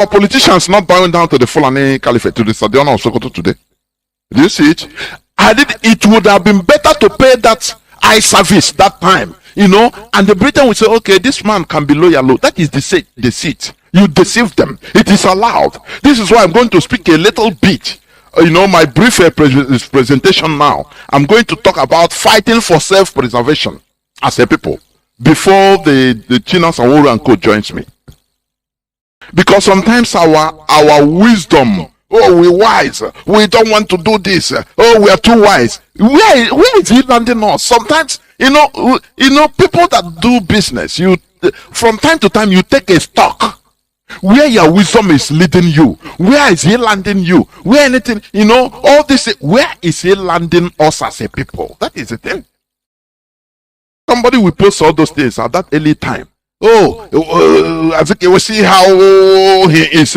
our politicians not bowing down to the Fulani Caliphate, to the Sadiana of Sokoto today? Do you see it? It would have been better to pay that eye service that time, and the Britain would say, okay, this man can be loyal. That is deceit. You deceive them. It is allowed. This is why I'm going to speak a little bit. My brief presentation now. I'm going to talk about fighting for self-preservation as a people before the Chinas and Wuru and Co joins me. Because sometimes our wisdom, we're wise, we don't want to do this, we are too wise. Where is he landing us? Sometimes, people that do business, from time to time you take a stock where your wisdom is leading you. Where is he landing you? Where anything, all this, where is he landing us as a people? That is the thing. Somebody will post all those things at that early time. I think you will see how he is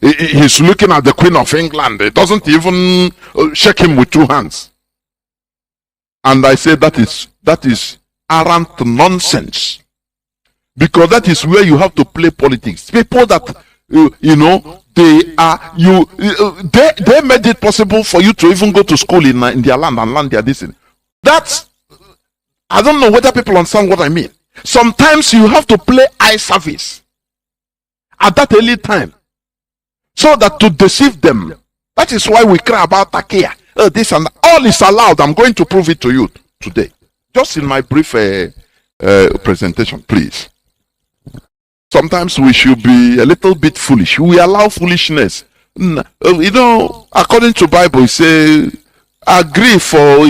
he's looking at the Queen of England. It doesn't even shake him with two hands. And I say that is arrant nonsense. Because that is where you have to play politics. People that they made it possible for you to even go to school in their land and learn their destiny. That's, I don't know whether people understand what I mean. Sometimes you have to play eye service at that early time, so that to deceive them. That is why we cry about Takia. This and that. All is allowed. I'm going to prove it to you today, just in my brief presentation, please. Sometimes we should be a little bit foolish. We allow foolishness. According to Bible, it says, agree for,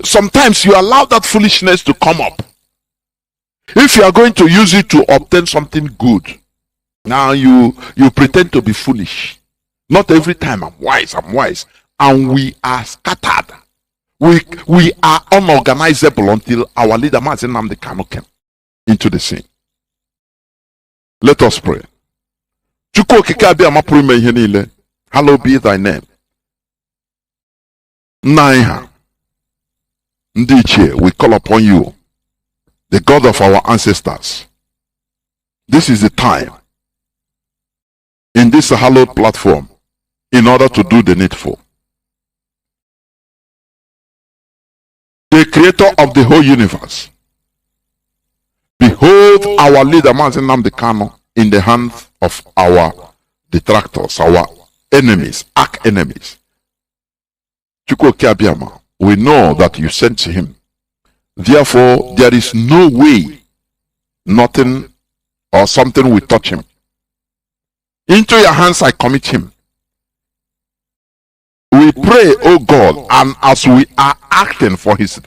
sometimes you allow that foolishness to come up. If you are going to use it to obtain something good, now you pretend to be foolish. Not every time I'm wise. And we are scattered. We are unorganizable until our leader Mazi Nnamdi Kanu came into the scene. Let us pray. Hallowed be thy name. Naiha Ndiche, we call upon you, the God of our ancestors. This is the time in this hallowed platform in order to do the needful. The creator of the whole universe, behold our leader Mazi Nnamdi Kanu in the hands of our detractors, our enemies, arch enemies. We know that you sent him. Therefore, there is no way nothing or something will touch him. Into your hands I commit him. We pray, O God, and as we are acting for his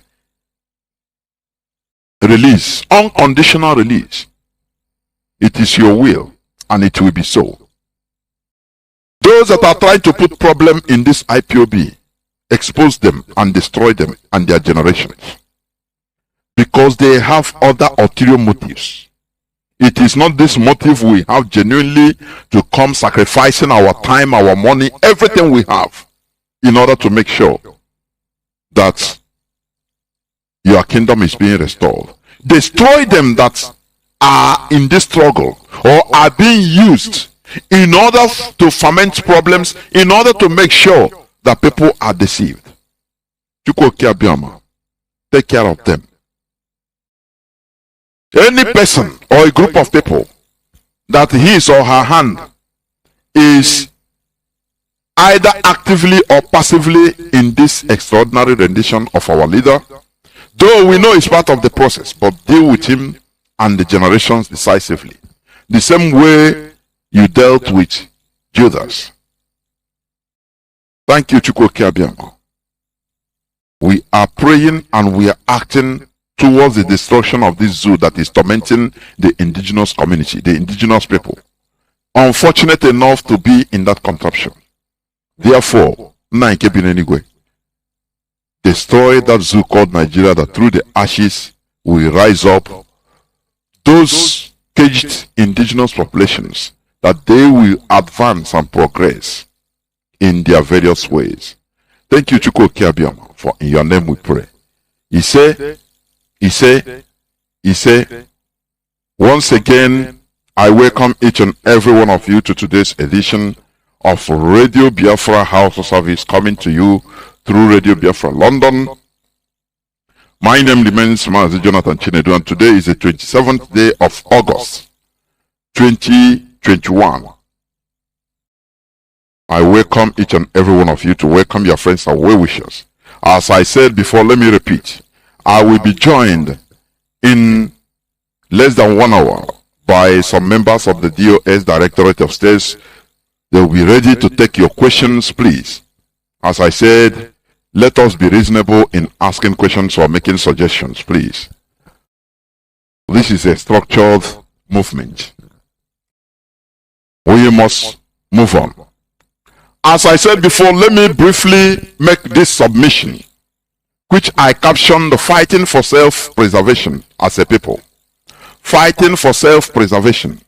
release, unconditional release, it is your will and it will be so. Those that are trying to put problem in this IPOB, expose them and destroy them and their generations, because they have other ulterior motives. It is not this motive we have genuinely to come sacrificing our time, our money, everything we have in order to make sure that your kingdom is being restored. Destroy them that are in this struggle or are being used in order to foment problems, in order to make sure that people are deceived. Take care of them. Any person or a group of people that his or her hand is either actively or passively in this extraordinary rendition of our leader, though we know it's part of the process, but deal with him and the generations decisively. The same way you dealt with Judas. Thank you, Chukwuka Abiyama. We are praying and we are acting towards the destruction of this zoo that is tormenting the indigenous community, the indigenous people. Unfortunate enough to be in that contraption. Therefore, destroy that zoo called Nigeria, that through the ashes will rise up those caged indigenous populations, that they will advance and progress in their various ways. Thank you, Chukwuka Abiyama, for in your name we pray. He say, Once again, I welcome each and every one of you to today's edition of Radio Biafra House of Service, coming to you through Radio Biafra London. My name remains Mazi Nnamdi, and today is the 27th day of August 2021. I welcome each and every one of you to welcome your friends and well-wishers. As I said before, let me repeat. I will be joined in less than 1 hour by some members of the DOS Directorate of States. They will be ready to take your questions, please. As I said, let us be reasonable in asking questions or making suggestions, please. This is a structured movement. We must move on. As I said before, let me briefly make this submission, which I captioned fighting for self-preservation as a people. Fighting for self-preservation.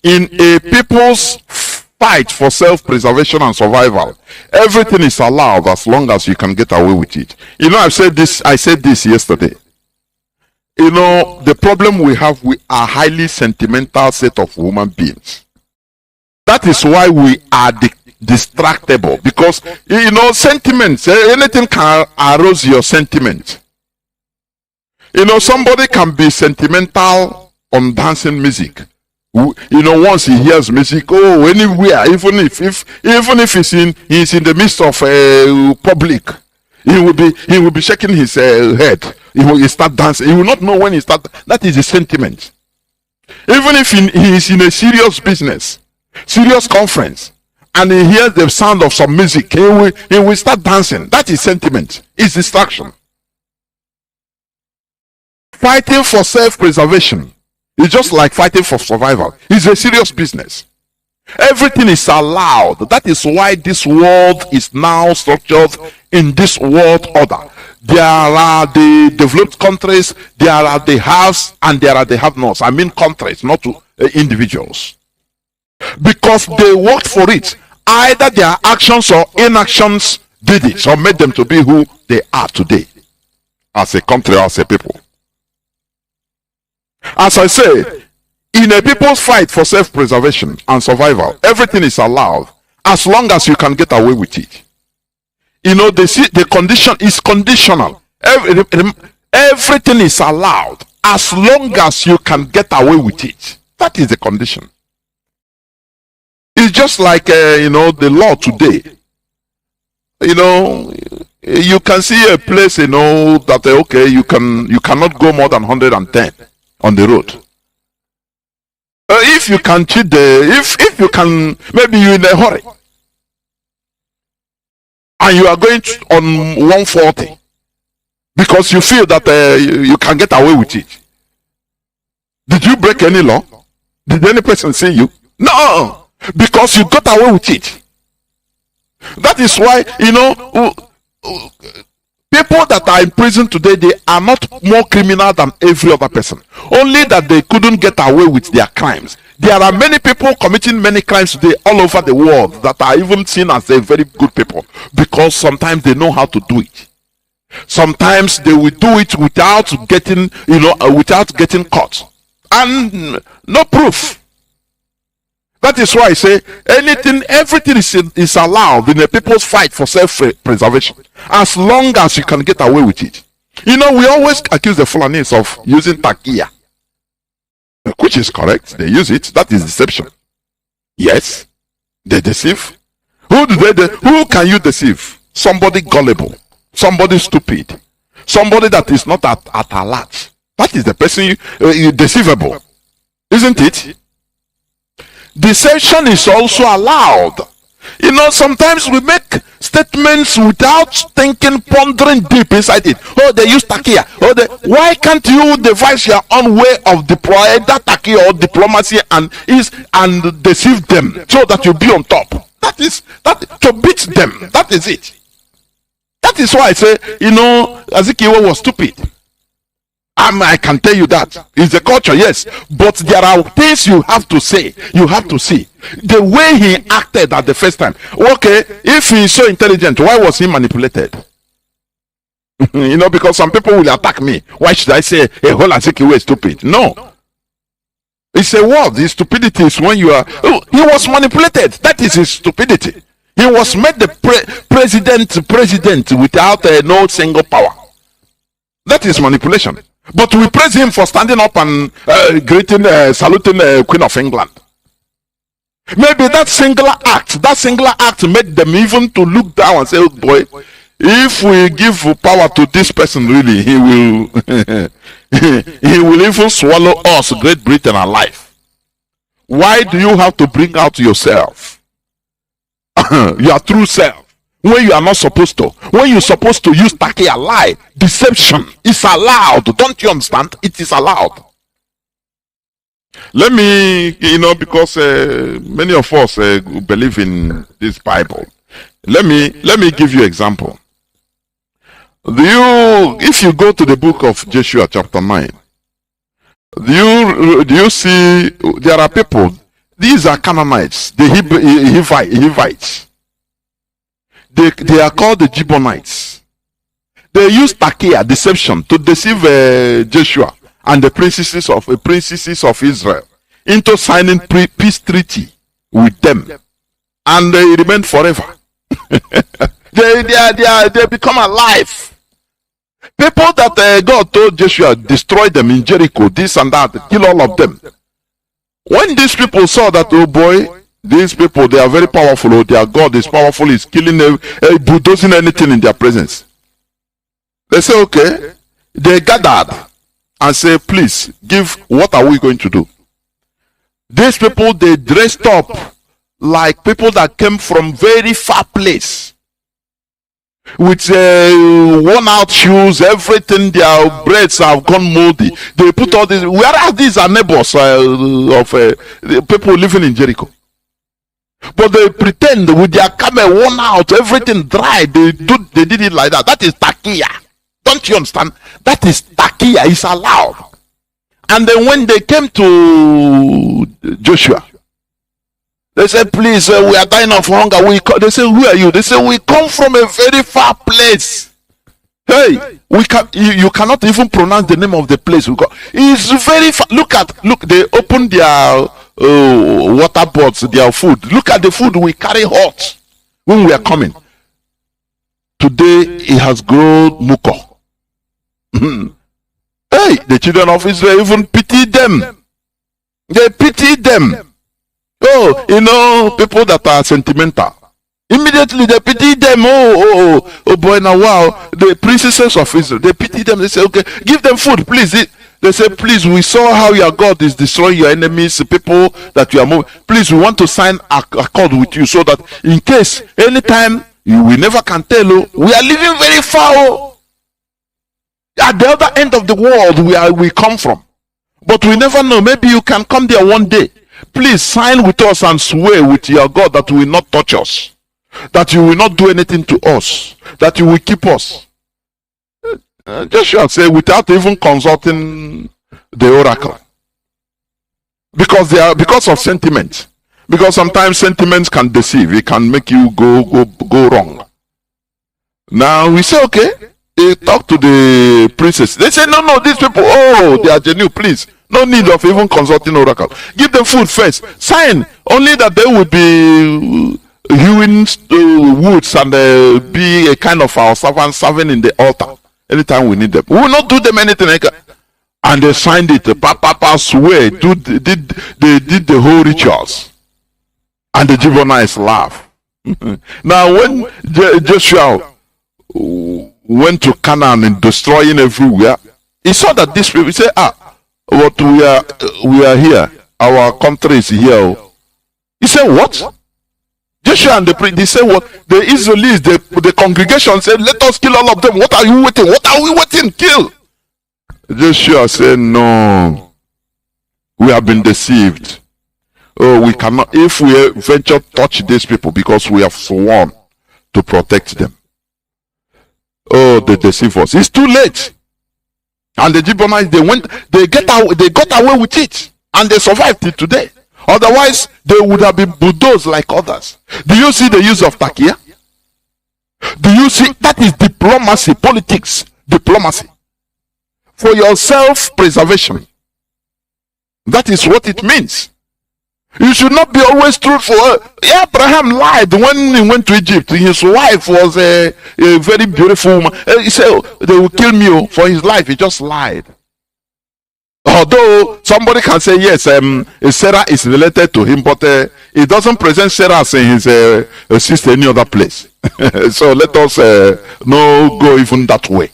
In a people's fight for self-preservation and survival, everything is allowed as long as you can get away with it. You know, I said this yesterday. You know, the problem we have, we are a highly sentimental set of human beings. That is why we are distractible, because, you know, sentiments, anything can arouse your sentiment. You know, somebody can be sentimental on dancing music. You know, once he hears music, oh, anywhere, even if he's in the midst of public, he will be shaking his head. He will start dancing. He will not know when he start. That is the sentiment. Even if he is in a serious business, serious conference, and he hears the sound of some music, he will start dancing. That is sentiment. It's distraction. Fighting for self-preservation is just like fighting for survival. It's a serious business. Everything is allowed. That is why this world is now structured in this world order. There are the developed countries, there are the haves, and there are the have-nots. I mean countries, not to individuals. Because they worked for it. Either their actions or inactions did it, or made them to be who they are today, as a country, as a people. As I say, in a people's fight for self-preservation and survival, everything is allowed as long as you can get away with it. You know, the condition is conditional. Everything is allowed as long as you can get away with it. That is the condition. It's just like, you know, the law today. You know, you can see a place, you know, that, okay, you cannot go more than 110 on the road. If you can cheat if you can, maybe you're in a hurry and you are going on 140 because you feel that you can get away with it. Did you break any law? Did any person see you? No, because you got away with it. That is why, you know, people that are in prison today, they are not more criminal than every other person. Only that they couldn't get away with their crimes. There are many people committing many crimes today all over the world that are even seen as a very good people, because sometimes they know how to do it. Sometimes they will do it without getting, you know, without getting caught, and no proof. That is why I say everything is allowed in a people's fight for self-preservation, as long as you can get away with it. You know, we always accuse the Fulanis of using takia, which is correct. They use it. That is deception. Yes, they deceive. Who can you deceive? Somebody gullible, somebody stupid, somebody that is not at alert. That is the person deceivable, isn't it? Deception is also allowed. You know, sometimes we make statements without thinking, pondering deep inside it. Oh, they use takia. Why can't you devise your own way of deploying that takia or diplomacy and deceive them so that you be on top? That to beat them. That is it. That is why I say, you know, Azikiwe was stupid. I can tell you that. It's a culture, yes. But there are things you have to say. You have to see. The way he acted at the first time. Okay, if he is so intelligent, why was he manipulated? Because some people will attack me. Why should I say a whole Azikiwe is stupid? No. It's a word. His stupidity is when you are. Oh, he was manipulated. That is his stupidity. He was made the president without no single power. That is manipulation. But we praise him for standing up and saluting Queen of England. Maybe that singular act made them even to look down and say, oh boy, if we give power to this person, really, he will he will even swallow us, Great Britain, alive. Why do you have to bring out yourself? Your true self. When you are not supposed to. When you're supposed to use a lie, deception is allowed. Don't you understand? It is allowed. Let me, because many of us believe in this Bible. Let me give you example. If you go to the book of Joshua chapter 9, do you see there are people? These are Canaanites, the Hivites. They are called the Gibeonites. They use takia, deception, to deceive Joshua and the princesses of Israel into signing peace treaty with them, and they remain forever. they become alive. People that God told Joshua destroy them in Jericho, this and that, kill all of them. When these people saw that, oh boy, these people, they are very powerful, oh, their God is powerful, is killing, bulldozing anything in their presence. They say, okay. They gathered and say, please, what are we going to do? These people, they dressed up like people that came from very far place. With worn out shoes, everything, their breads have gone moldy. They put all this, whereas these are neighbors of people living in Jericho. But they pretend with their camel worn out, everything dry. They did it like that. That is takia. Don't you understand? That is takia. It's allowed. And then when they came to Joshua, they said, please, we are dying of hunger. They say, who are you? They say, we come from a very far place. Hey, you cannot even pronounce the name of the place we go. It's very far. Look, they opened their water pots, their food. Look at the food we carry hot when we are coming. Today, it has grown muko. Hey, the children of Israel even pity them. They pity them. Oh, people that are sentimental. Immediately they pity them. Oh boy, now wow. The princesses of Israel, they pity them. They say, okay, give them food, please. They say, please, we saw how your God is destroying your enemies, people that you are moving. Please, we want to sign a accord with you so that in case, anytime, we never can tell you, we are living very far. At the other end of the world we come from. But we never know. Maybe you can come there one day. Please sign with us and swear with your God that you will not touch us, that you will not do anything to us, that you will keep us. Joshua said, without even consulting the oracle, because of sentiment. Because sometimes sentiments can deceive. It can make you go wrong. Now we say, okay. They talk to the princess. They say, no, these people, they are genuine, please. No need of even consulting oracle. Give them food first. Sign. Only that they will be hewing woods and be a kind of our servant serving in the altar anytime we need them. We will not do them anything like that. And they signed it. Papa swear. They did the whole rituals. And the Gibeonites laugh. Now when Joshua went to Canaan and destroying everywhere, he saw that these people, he said, what we are here, our country is here. He said, what? Joshua and the priest, they said, what? The Israelites, the congregation said, let us kill all of them. What are you waiting? What are we waiting? Kill. Joshua said, no, we have been deceived. We cannot, if we venture touch these people, because we have sworn to protect them. They deceive us. It's too late. And the Gibeonites, they got away with it, and they survived it today. Otherwise, they would have been bulldozed like others. Do you see the use of takia? Do you see? That is diplomacy, politics, diplomacy. For your self-preservation. That is what it means. You should not be always truthful. Abraham lied when he went to Egypt. His wife was a very beautiful woman. He said, oh, they will kill me for his life. He just lied. Although somebody can say, yes, Sarah is related to him, but it doesn't present Sarah as his sister any other place. So let us not go even that way.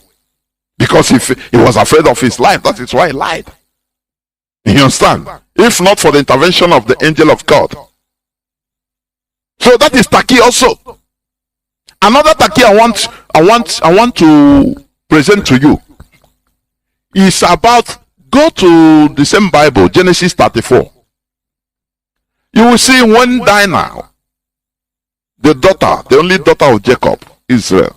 Because if he was afraid of his life, that is why he lied. You understand? If not for the intervention of the angel of God. So that is Taki also. Another Taki I want to present to you is about, go to the same Bible, Genesis 34. You will see when Dinah, the only daughter of Jacob, Israel,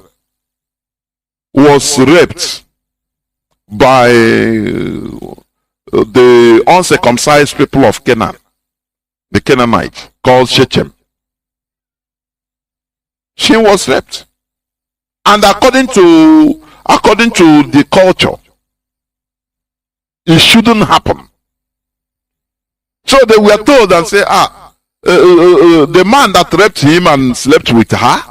was raped by the uncircumcised people of Canaan, the Canaanite, called Shechem. She was raped. And according to the culture, it shouldn't happen. So they were told and say, the man that raped him and slept with her,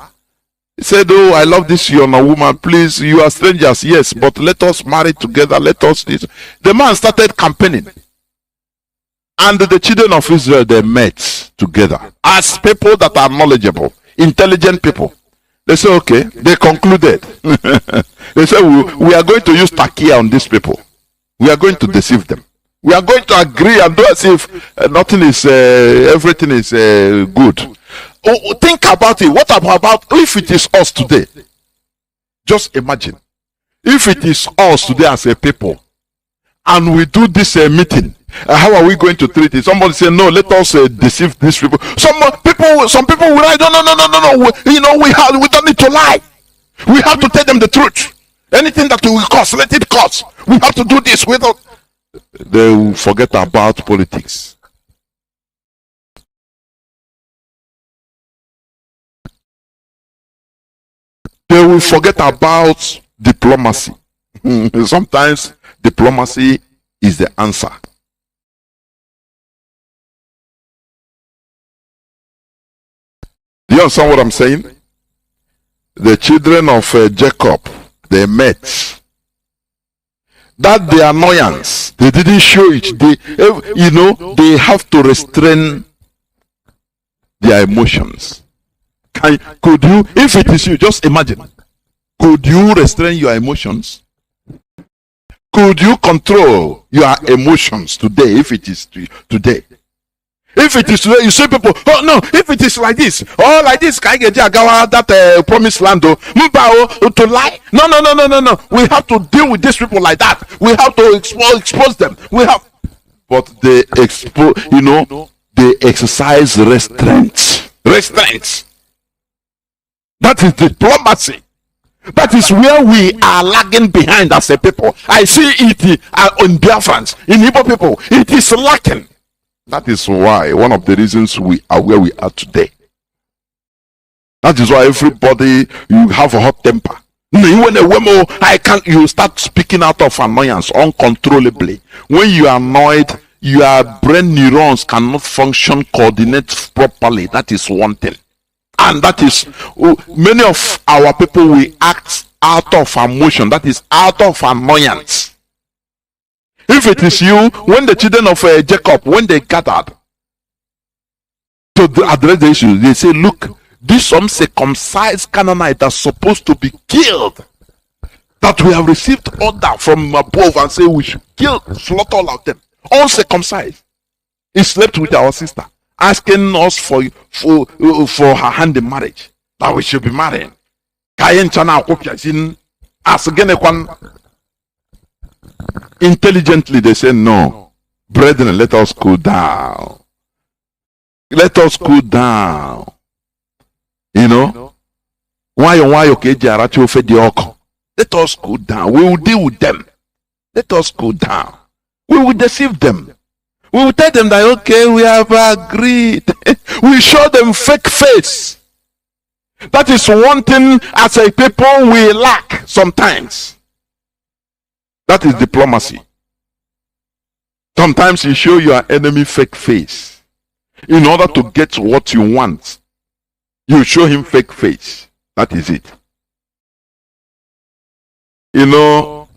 he said, oh, I love this young woman, please, you are strangers, yes, but let us marry together, let us this. The man started campaigning. And the children of Israel, they met together as people that are knowledgeable, intelligent people. They say, okay, they concluded. They said, we are going to use takia on these people. We are going to deceive them. We are going to agree and do as if everything is good. Oh, think about it. What about if it is us today? Just imagine. If it is us today as a people, and we do this meeting, how are we going to treat it? Somebody say, no, let us deceive these people. Some people will write, no. We don't need to lie. We have to tell them the truth. Anything that will cost, let it cost. We have to do this without. They will forget about politics. They will forget about diplomacy. Sometimes diplomacy is the answer. Do you understand what I'm saying? The children of Jacob, they met. That the annoyance, they didn't show it. They have to restrain their emotions. Could you, if it is you, just imagine, could you restrain your emotions? Could you control your emotions today, if it is today? If it is today, you see people, oh no, if it is like this, like this, that promised land, to lie. No. We have to deal with these people like that. We have to expose them. But they they exercise restraint. That is diplomacy. That is where we are lagging behind as a people. I see it in Biafrans, in Igbo people. It is lacking. That is why, one of the reasons we are where we are today. That is why everybody, you have a hot temper. You start speaking out of annoyance uncontrollably. When you are annoyed, your brain neurons cannot function, coordinate properly. That is one thing. And that is, many of our people, we act out of emotion. That is out of annoyance. If it is you, when the children of Jacob, when they gathered to address the issue, they say, look, this uncircumcised Canaanite are supposed to be killed. That we have received order from above and say we should slaughter all of them. Uncircumcised. He slept with our sister, asking us for her hand in marriage, that we should be married. Intelligently they say, no, brethren, let us cool down. Let us cool down. Why let us cool down. We will deal with them. Let us cool down. We will deceive them. We will tell them that, okay, we have agreed. We show them fake face. That is one thing as a people we lack sometimes. That is diplomacy. Sometimes you show your enemy fake face in order to get what you want. You show him fake face. That is it. You know,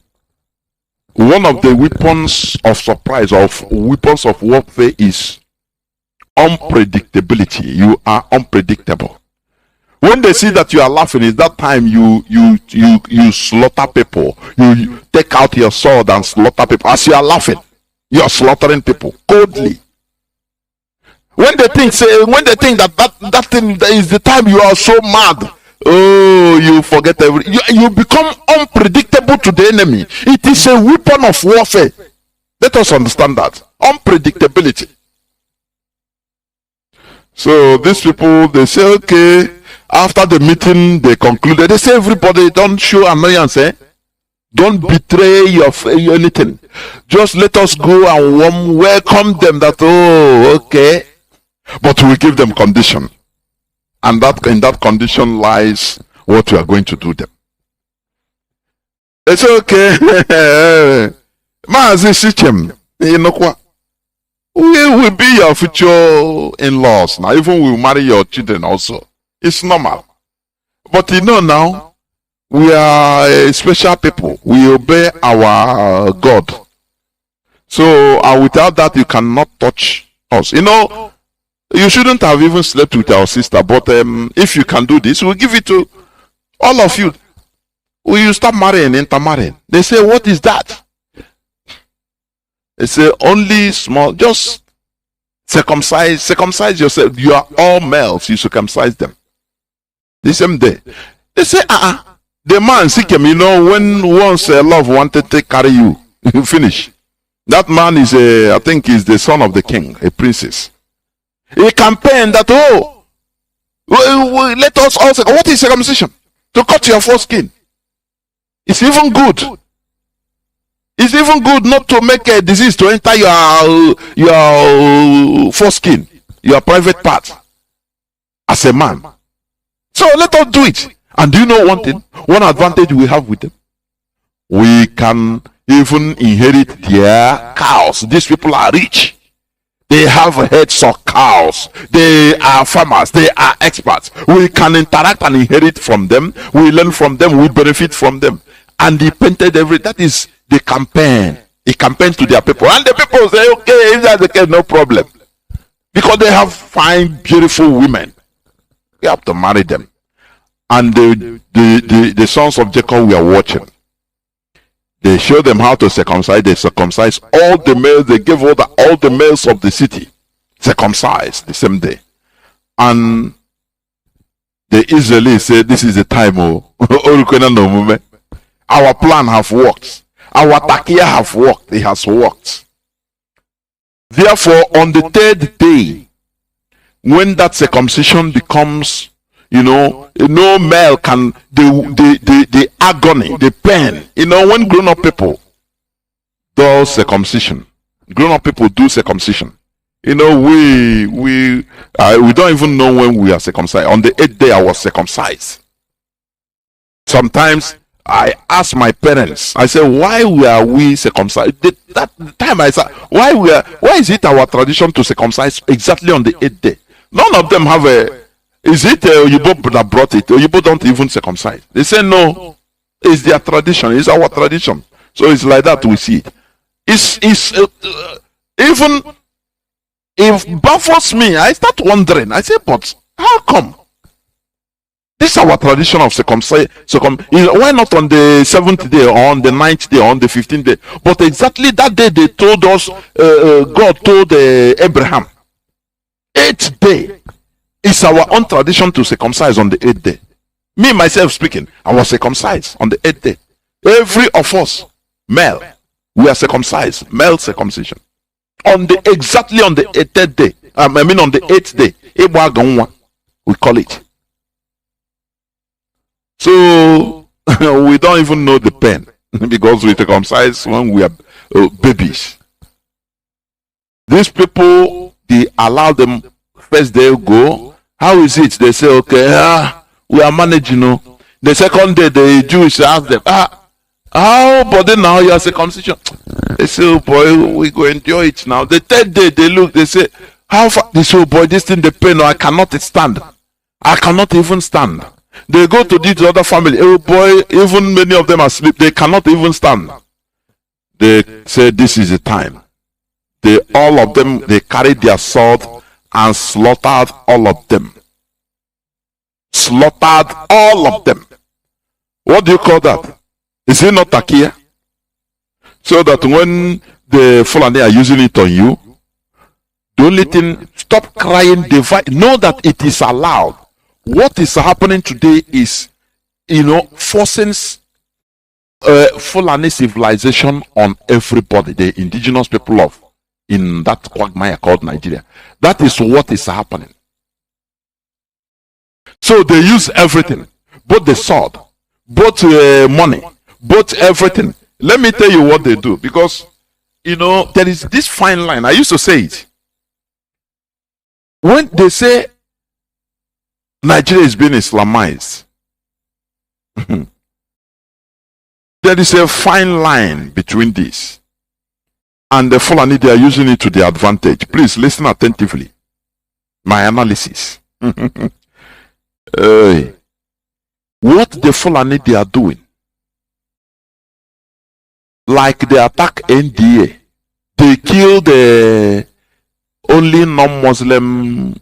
one of the weapons of surprise, of weapons of warfare, is unpredictability. You are unpredictable. When they see that you are laughing, is that time you slaughter people. You take out your sword and slaughter people. As you are laughing, you are slaughtering people coldly. When they think that thing is the time you are so mad, oh, you forget everything. You become unpredictable to the enemy. It is a weapon of warfare. Let us understand that. Unpredictability. So these people, they say, okay, after the meeting, they concluded. They say, everybody, don't show annoyance, eh? Don't betray your anything. Just let us go and welcome them. That, oh, okay. But we give them condition. And that in that condition lies what we are going to do them. It's okay. Mazi Nnamdi, you know what? We will be your future in-laws now. Even we will marry your children also. It's normal. But you know now, we are a special people. We obey our God. So without that, you cannot touch us. You know, you shouldn't have even slept with our sister. But if you can do this, we'll give it to all of you. Will you stop marrying, intermarrying? They say, what is that? They say, only small, just circumcise yourself. You are all males, you circumcise them. The same day. They say, the man sick him, you know, when once love wanted to carry you, you finish. That man is I think he's the son of the king, a princess. He campaigned that, let us also, what is circumcision? To cut your foreskin. It's even good. It's even good not to make a disease to enter your foreskin, your private part, as a man. So let us do it. And do you know one thing? One advantage we have with them? We can even inherit their cows. These people are rich. They have heads of cows. They are farmers. They are experts. We can interact and inherit from them. We learn from them. We benefit from them. And he painted that is the campaign. He campaigned to their people. And the people say, okay, if that's the case, no problem. Because they have fine, beautiful women. We have to marry them. And the sons of Jacob we are watching. They show them how to circumcise. They circumcise all the males. They gave all the males of the city circumcised the same day. And the Israelis said, this is the time. Our plan have worked. Our takia have worked. It has worked. Therefore, on the third day, when that circumcision becomes, no male can, the agony, the pain, when grown-up people do circumcision, grown-up people do circumcision. We don't even know when we are circumcised. On the 8th day, I was circumcised. Sometimes I ask my parents, I say, why are we circumcised? That time I said, why is it our tradition to circumcise exactly on the 8th day? None of them have is it Oyibo that brought it? Oyibo don't even circumcise. They say no, it's their tradition, it's our tradition. So it's like that we see it. It's even if baffles me, I start wondering. I say, but how come? This is our tradition of circumcision. Why not on the 7th day or on the 9th day or on the 15th day? But exactly that day they told us, God told Abraham, 8th day. It's our own tradition to circumcise on the 8th day. Me, myself speaking, I was circumcised on the 8th day. Every of us, male, we are circumcised, male circumcision. Exactly on the 8th day. On the 8th day. We call it. So, we don't even know the pain. Because we circumcise when we are babies. These people, they allow them, first they go. How is it? They say, okay, we are managing. The second day, the Jews asked them, how, but then now you are circumcision. They say, oh boy, we go enjoy it now. The third day, they look, they say, how far? They say, oh boy, this thing, they pain, I cannot stand. I cannot even stand. They go to this other family, oh boy, even many of them are asleep, they cannot even stand. They say, this is the time. All of them, they carried their sword and slaughtered all of them. Slaughtered all of them. What do you call that? Is it not takia? So that when the Fulani are using it on you, the only thing, stop crying, know that it is allowed. What is happening today is, forcing Fulani civilization on everybody, the indigenous people of in that quagmire called Nigeria. That is what is happening. So they use everything, both the sword, both money, both everything. Let me tell you what they do, because there is this fine line. I used to say it. When they say Nigeria is being Islamized, there is a fine line between this and the Fulani. They are using it to their advantage. Please listen attentively. My analysis. What the Fulani they are doing, like they attack NDA, they kill the only non-Muslim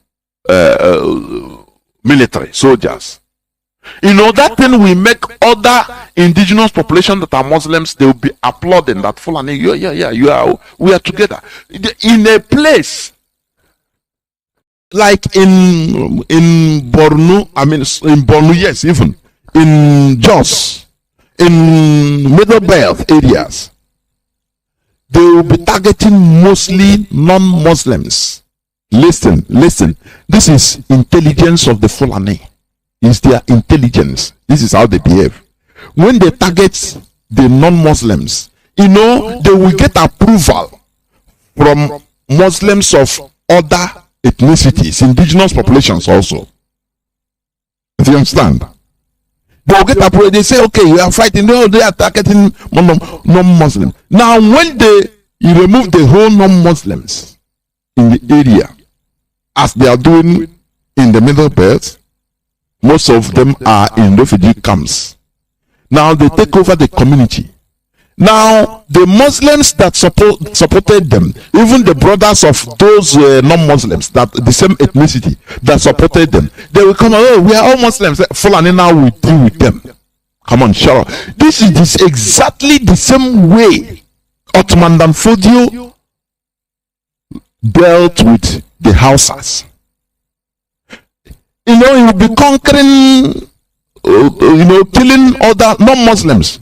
military soldiers. That thing will make other indigenous population that are Muslims, they will be applauding that Fulani. We are together in a place like in Borno. I mean, in Borno, yes, even in Jos, in Middle Belt areas, they will be targeting mostly non-Muslims. Listen. This is intelligence of the Fulani. It's their intelligence. This is how they behave. When they target the non-Muslims, they will get approval from Muslims of other ethnicities, indigenous populations also. Do you understand? They will get approval. They say, okay, we are fighting. No, they are targeting non-Muslims. Now, when you remove the whole non-Muslims in the area, as they are doing in the Middle Belt, most of them are in refugee camps. Now they take over the community. Now the Muslims that supported them, even the brothers of those non-Muslims, that the same ethnicity that supported them, they will come. Oh, we are all Muslims. Fulani now we deal with them. Come on, shut up. This is exactly the same way Ottoman Dan Fodio dealt with the Hausas. He will be conquering, killing other non-Muslims.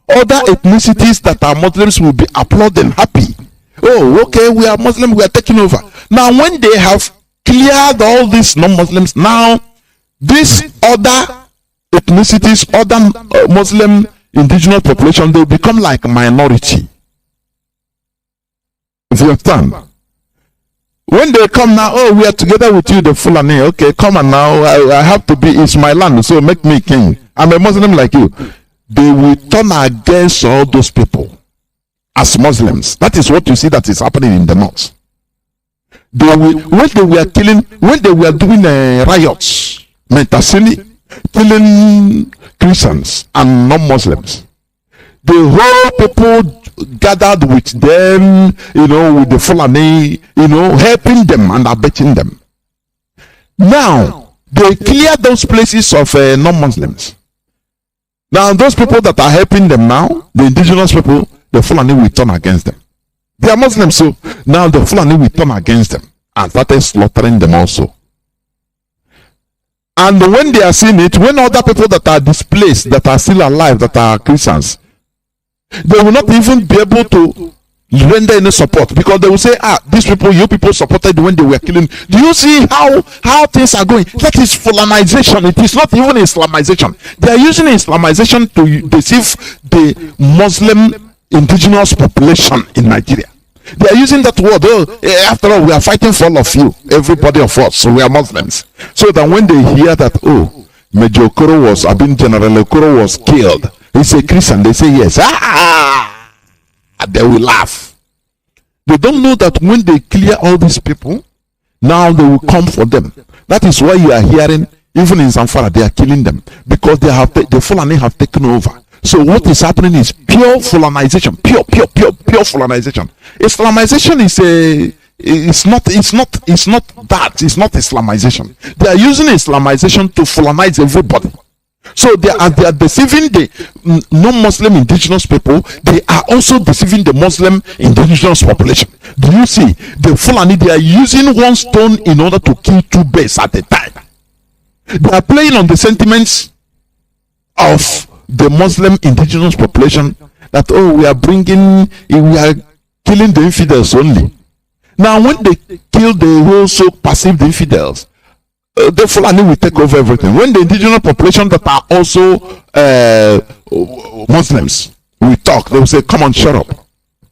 Other ethnicities that are Muslims will be applauding, happy. Oh, okay, we are Muslim, we are taking over. Now, when they have cleared all these non-Muslims, now these other ethnicities, other Muslim indigenous population, they become like a minority. If you understand? When they come now, oh, we are together with you, the Fulani. Okay, come on now. I have to be, it's my land, so make me king. I'm a Muslim like you. They will turn against all those people as Muslims. That is what you see that is happening in the north. When they were doing riots, Mentasini, killing Christians and non-Muslims, the whole people gathered with them, with the Fulani, helping them and abetting them. Now, they clear those places of non-Muslims. Now, those people that are helping them now, the indigenous people, the Fulani will turn against them. They are Muslims, so now the Fulani will turn against them and started slaughtering them also. And when they are seeing it, when other people that are displaced, that are still alive, that are Christians, they will not even be able to render any support, because they will say, these people, you people supported when they were killing. Do you see how things are going? That is Fulanization. It is not even Islamization. They are using Islamization to deceive the Muslim indigenous population in Nigeria. They are using that word. After all, we are fighting for all of you, everybody of us, so we are Muslims. So that when they hear that, Major Okoro was, General Okoro was killed, he's a Christian, they say yes. They will laugh. They don't know that when they clear all these people, now they will come for them. That is why you are hearing, even in Zamfara, they are killing them, because the Fulani have taken over. So what is happening is pure Fulanization, pure Fulanization. Islamization it's not that. It's not Islamization. They are using Islamization to Fulanize everybody. So they are deceiving the non-Muslim indigenous people. They are also deceiving the Muslim indigenous population. Do you see? The Fulani, they are using one stone in order to kill two birds at a time. They are playing on the sentiments of the Muslim indigenous population that, oh, we are killing the infidels only. Now when they kill the whole so passive infidels, the Fulani will take over everything. When the indigenous population that are also Muslims will talk, they will say, come on, shut up.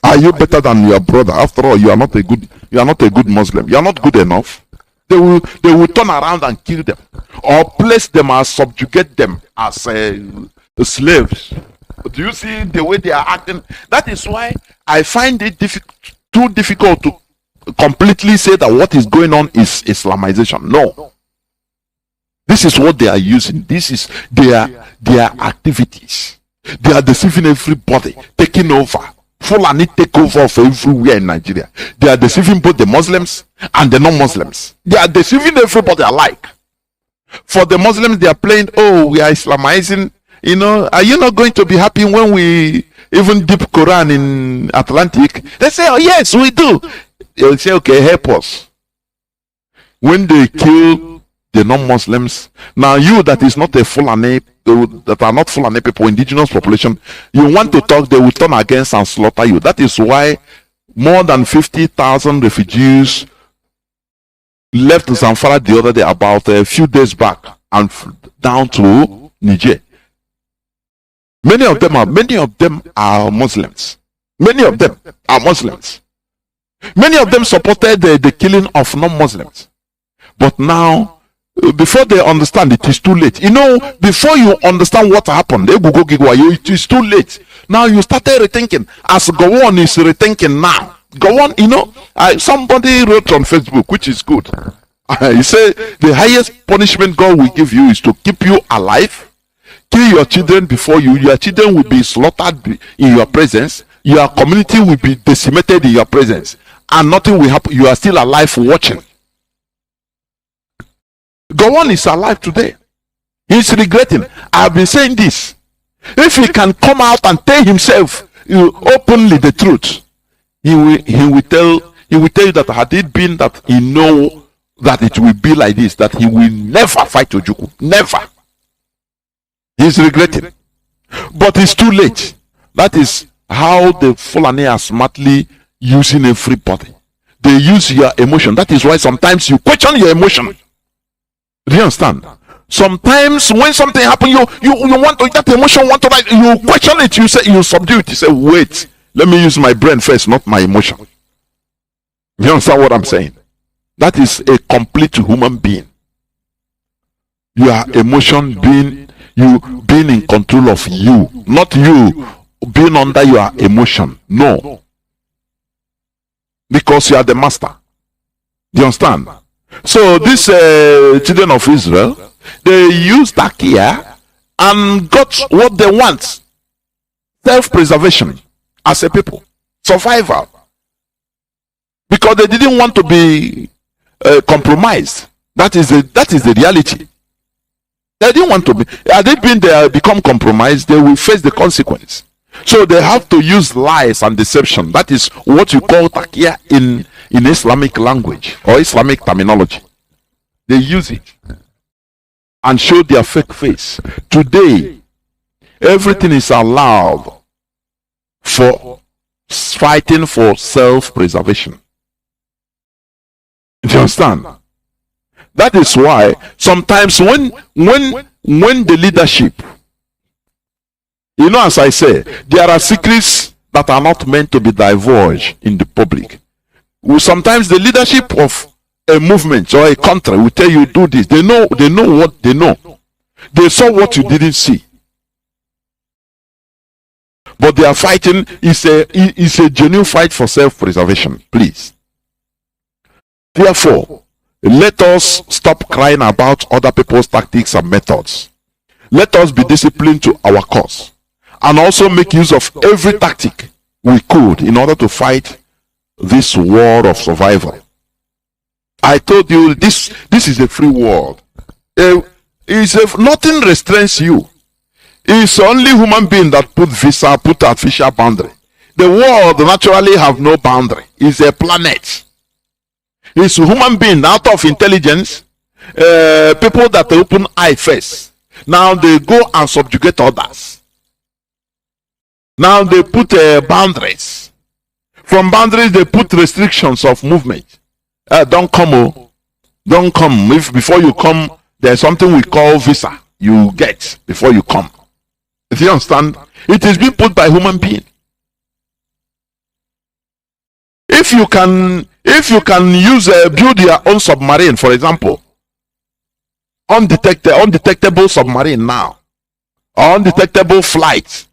Are you better than your brother? After all, you are not a good Muslim. You are not good enough. They will turn around and kill them, or place them as, subjugate them as slaves. Do you see the way they are acting? That is why I find it too difficult to completely say that what is going on is Islamization. No. This is what they are using. This is their activities. They are deceiving everybody, taking over. Fulani take over of everywhere in Nigeria. They are deceiving both the Muslims and the non-Muslims. They are deceiving everybody alike. For the Muslims, they are playing, oh, we are Islamizing. You know, are you not going to be happy when we even dip Quran in Atlantic? They say, oh yes, we do. They'll say, okay, help us. When they kill the non-Muslims, now you that is not a Fulani, that are not Fulani people, indigenous population, you want to talk, they will turn against and slaughter you. That is why more than 50,000 refugees left Zamfara the other day, about a few days back, and down to Niger. Many of them are Muslims. Many of them are Muslims. Many of them supported the killing of non-Muslims. But now, before they understand, it is too late. You know, before you understand what happened, it is too late. Now you started rethinking, as Gowon is rethinking now. Gowon, you know, somebody wrote on Facebook, which is good. He said, the highest punishment God will give you is to keep you alive, kill your children before you. Your children will be slaughtered in your presence. Your community will be decimated in your presence. And nothing will happen. You are still alive watching. Gowon is alive today. He's regretting. I've been saying this. If he can come out and tell himself openly the truth, he will tell you that had it been that he know that it will be like this, that he will never fight Ojukwu. Never. He's regretting. But it's too late. That is how the Fulani are smartly using everybody. They use your emotion. That is why sometimes you question your emotion. Do you understand? Sometimes when something happens, you want to, that emotion want to, like, you question it, you subdue it, you say, wait, let me use my brain first, not my emotion. You understand what I'm saying? That is a complete human being. Your emotion being in control of you, not you being under your emotion. No. Because you are the master. Do you understand? So these children of Israel, they used Takia and got what they want. Self-preservation as a people. Survival. Because they didn't want to be compromised. That is the reality. They didn't want to be. Had they become compromised, they will face the consequence. So they have to use lies and deception. That is what you call takia in Islamic language or Islamic terminology. They use it and show their fake face. Today, everything is allowed for fighting for self-preservation. Do you understand? That is why sometimes when the leadership, you know, as I say, there are secrets that are not meant to be divulged in the public. Sometimes the leadership of a movement or a country will tell you do this. They know what they know. They saw what you didn't see. But they are fighting is a genuine fight for self-preservation. Please. Therefore, let us stop crying about other people's tactics and methods. Let us be disciplined to our cause and also make use of every tactic we could in order to fight this war of survival. I told you this is a free world. Nothing restrains you. It's only human being that put artificial boundary. The world naturally have no boundary. It's a planet. It's human being out of intelligence, people that open eye first. Now they go and subjugate others. Now they put boundaries. From boundaries they put restrictions of movement. Don't come, don't come. If before you come, there's something we call visa. You get before you come. Do you understand? It is being put by human being. If you can build your own submarine, for example, undetectable submarine now, or undetectable flight,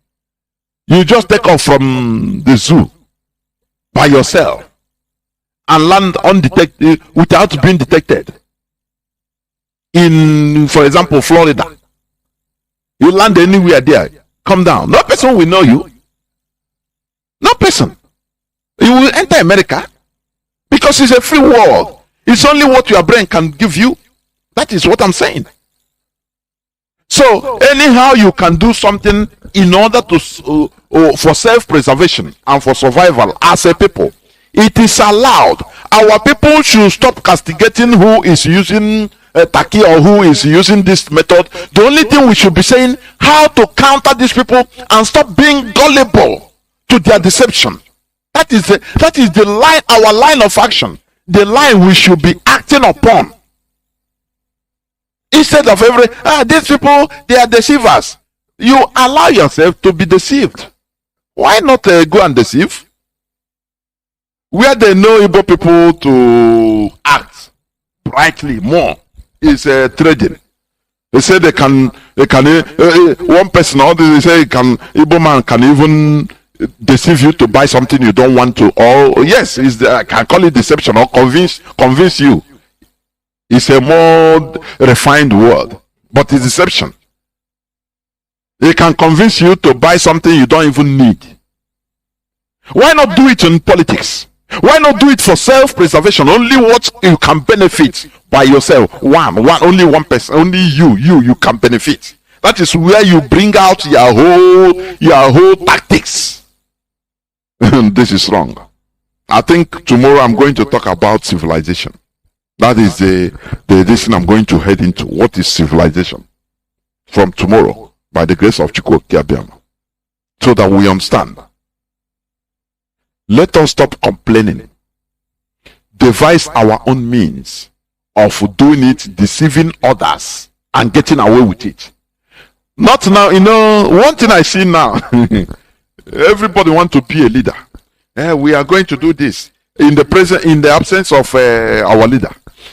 you just take off from the zoo by yourself and land undetected without being detected. In, for example, Florida, you land anywhere there, come down. No person will know you. No person. You will enter America because it's a free world. It's only what your brain can give you. That is what I'm saying. So anyhow you can do something in order to for self-preservation and for survival as a people. It is allowed. Our people should stop castigating who is using Taki or who is using this method. The only thing we should be saying, how to counter these people and stop being gullible to their deception. That is the line, our line of action, the line we should be acting upon. Instead of these people, they are deceivers. You allow yourself to be deceived. Why not go and deceive? Where they know Igbo people to act brightly more is trading. They say they can one person, or they say Igbo man can even deceive you to buy something you don't want to, or yes, I can call it deception, or convince you. It's a more refined word, but it's deception. It can convince you to buy something you don't even need. Why not do it in politics? Why not do it for self-preservation? Only what you can benefit by yourself. Only one person, only you can benefit. That is where you bring out your whole tactics. This is wrong. I think tomorrow I'm going to talk about civilization. That is the thing I'm going to head into. What is civilization? From tomorrow, by the grace of Chukwu Okiabiama, so that we understand. Let us stop complaining. Devise our own means of doing it, deceiving others, and getting away with it. Not now, one thing I see now, everybody wants to be a leader. We are going to do this in the absence of our leader.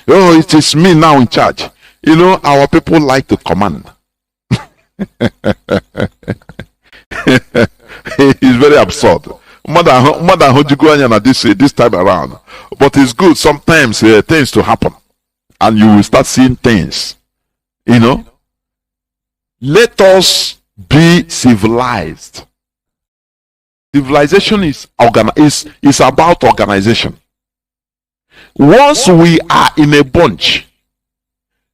Oh, it is me now in charge. Our people like to command. It's very absurd. This time around. But it's good sometimes things to happen. And you will start seeing things. Let us be civilized. Civilization is about organization. Once we are in a bunch,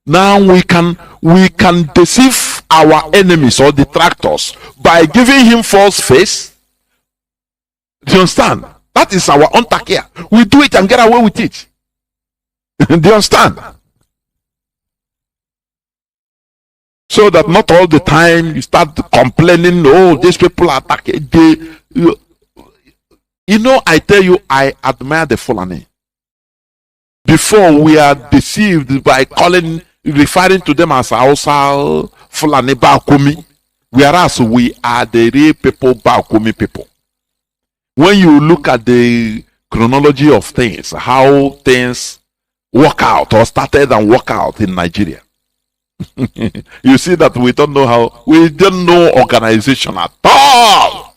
now we can deceive our enemies or detractors by giving him false face. Do you understand? That is our own takia. We do it and get away with it. Do you understand? So that not all the time you start complaining, oh, these people are attacking. I tell you, I admire the Fulani. Before we are deceived by referring to them as Hausa, Fulani, Bakumi, whereas we are the real people, Bakumi people. When you look at the chronology of things, how things work out or started and work out in Nigeria, You see that we don't know organization at all.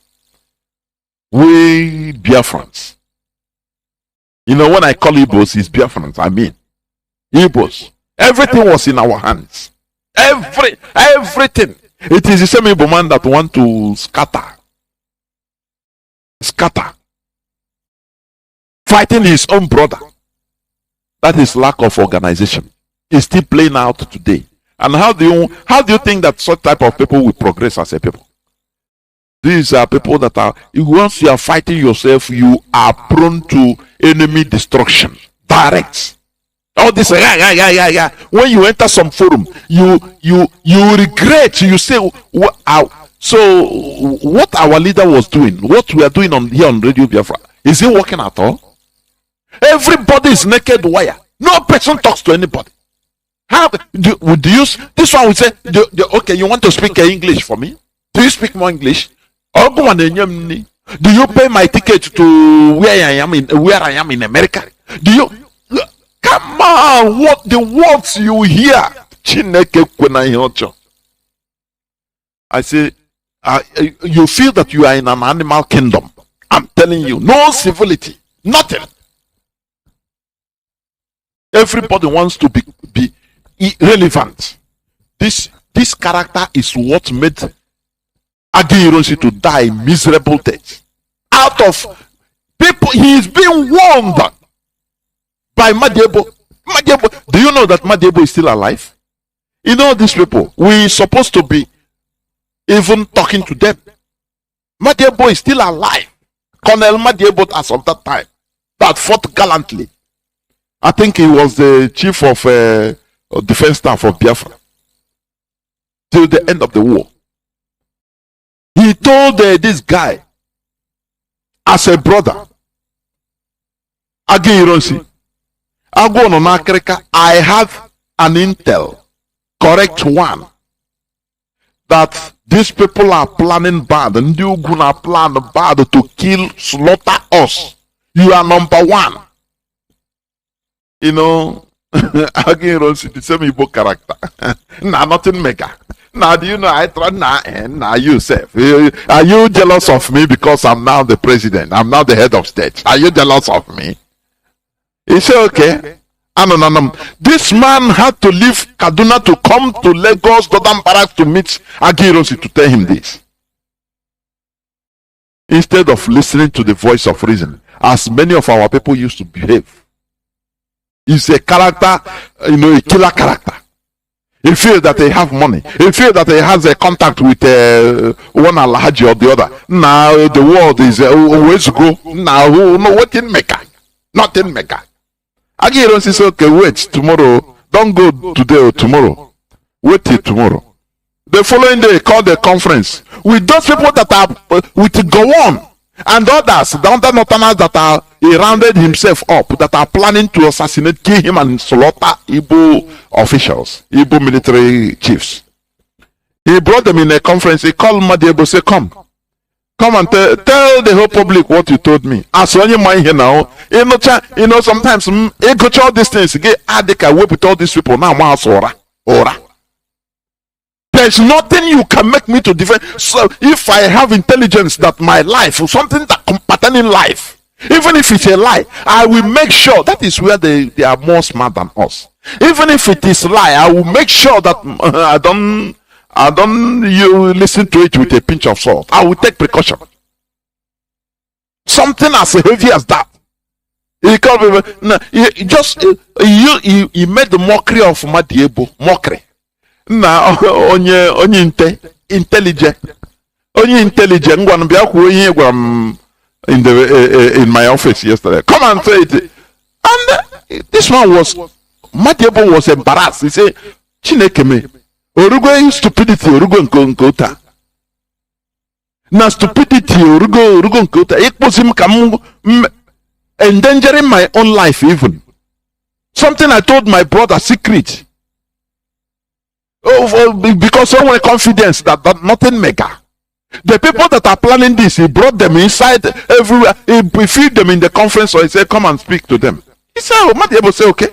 We Biafrans. You know, when I call Igbos, it's Biafrans. I mean, Igbos. Everything was in our hands. Everything. It is the same Igbo man that want to scatter. Fighting his own brother. That is lack of organization. It's still playing out today. And how do you think that such type of people will progress as a people? These are people that are, once you are fighting yourself, you are prone to enemy destruction. Direct. All this, yeah. When you enter some forum, you regret. You say, so what our leader was doing, what we are doing here on Radio Biafra, is it working at all? Everybody is naked wire. No person talks to anybody. How do you this one? We say, okay, you want to speak English for me? Do you speak more English? Do you pay my ticket to where I am in America? Do you? Come on, what the words you hear? I say, you feel that you are in an animal kingdom. I'm telling you, no civility, nothing. Everybody wants to be irrelevant. This character is what made Agironsi to die miserable death. Out of people, he is being warned by Madiebo. Do you know that Madiebo is still alive? You know these people, we supposed to be even talking to them. Madiebo is still alive. Colonel Madiebo, as of that time, that fought gallantly. I think he was the chief of defense staff of Biafra till the end of the war. He told this guy, as a brother, Agironsi, I have an intel, correct one, that these people are planning bad, and you gonna plan bad to kill, slaughter us. You are number one. You know, Agironsi, the same Igbo character. Nah, nothing mega. Now, do you know, I try now yourself. Are you jealous of me because I'm now the president? I'm now the head of state. Are you jealous of me? He said, okay. No. This man had to leave Kaduna to come to Lagos, Dodam Barracks to meet Agironsi to tell him this. Instead of listening to the voice of reason, as many of our people used to behave. He's a character, a killer character. He feels that they have money. He feels that he has a contact with one Alhaji or the other. Now the world is always go. Now what in Mecca? Not in Mecca. Agironsi says, okay, wait tomorrow. Don't go today or tomorrow. Wait till tomorrow. The following day, call the conference with those people that are with Gowon and others, the other Northerners that are, he rounded himself up, that are planning to assassinate, kill him, and slaughter Igbo officials, Igbo military chiefs. He brought them in a conference. He called Madiebo, say, come and tell the whole public what you told me. As when you mind here now, sometimes he got all these things. Get adika whip with all these people now. Ora. There's nothing you can make me to defend. So if I have intelligence that my life or something that pertaining life, even if it's a lie, I will make sure that is where they are more smart than us. Even if it is a lie, I will make sure that I don't you listen to it with a pinch of salt. I will take precaution. Something as heavy as that. He called me. No, he made the mockery of Madiebo. Mockery. Now onye intelligent. Onye intelligent. In my office yesterday. Come and say it. And this one Madiebo was embarrassed. He said, Chinekeme. Orugo stupidity, orugo nkota. Na stupidity, orugo nkota. It was him endangering my own life even. Something I told my brother secret. Because someone confidence that nothing mega. The people that are planning this, he brought them inside everywhere. He feed them in the conference, or he said, come and speak to them. He said, Madiebo say, okay,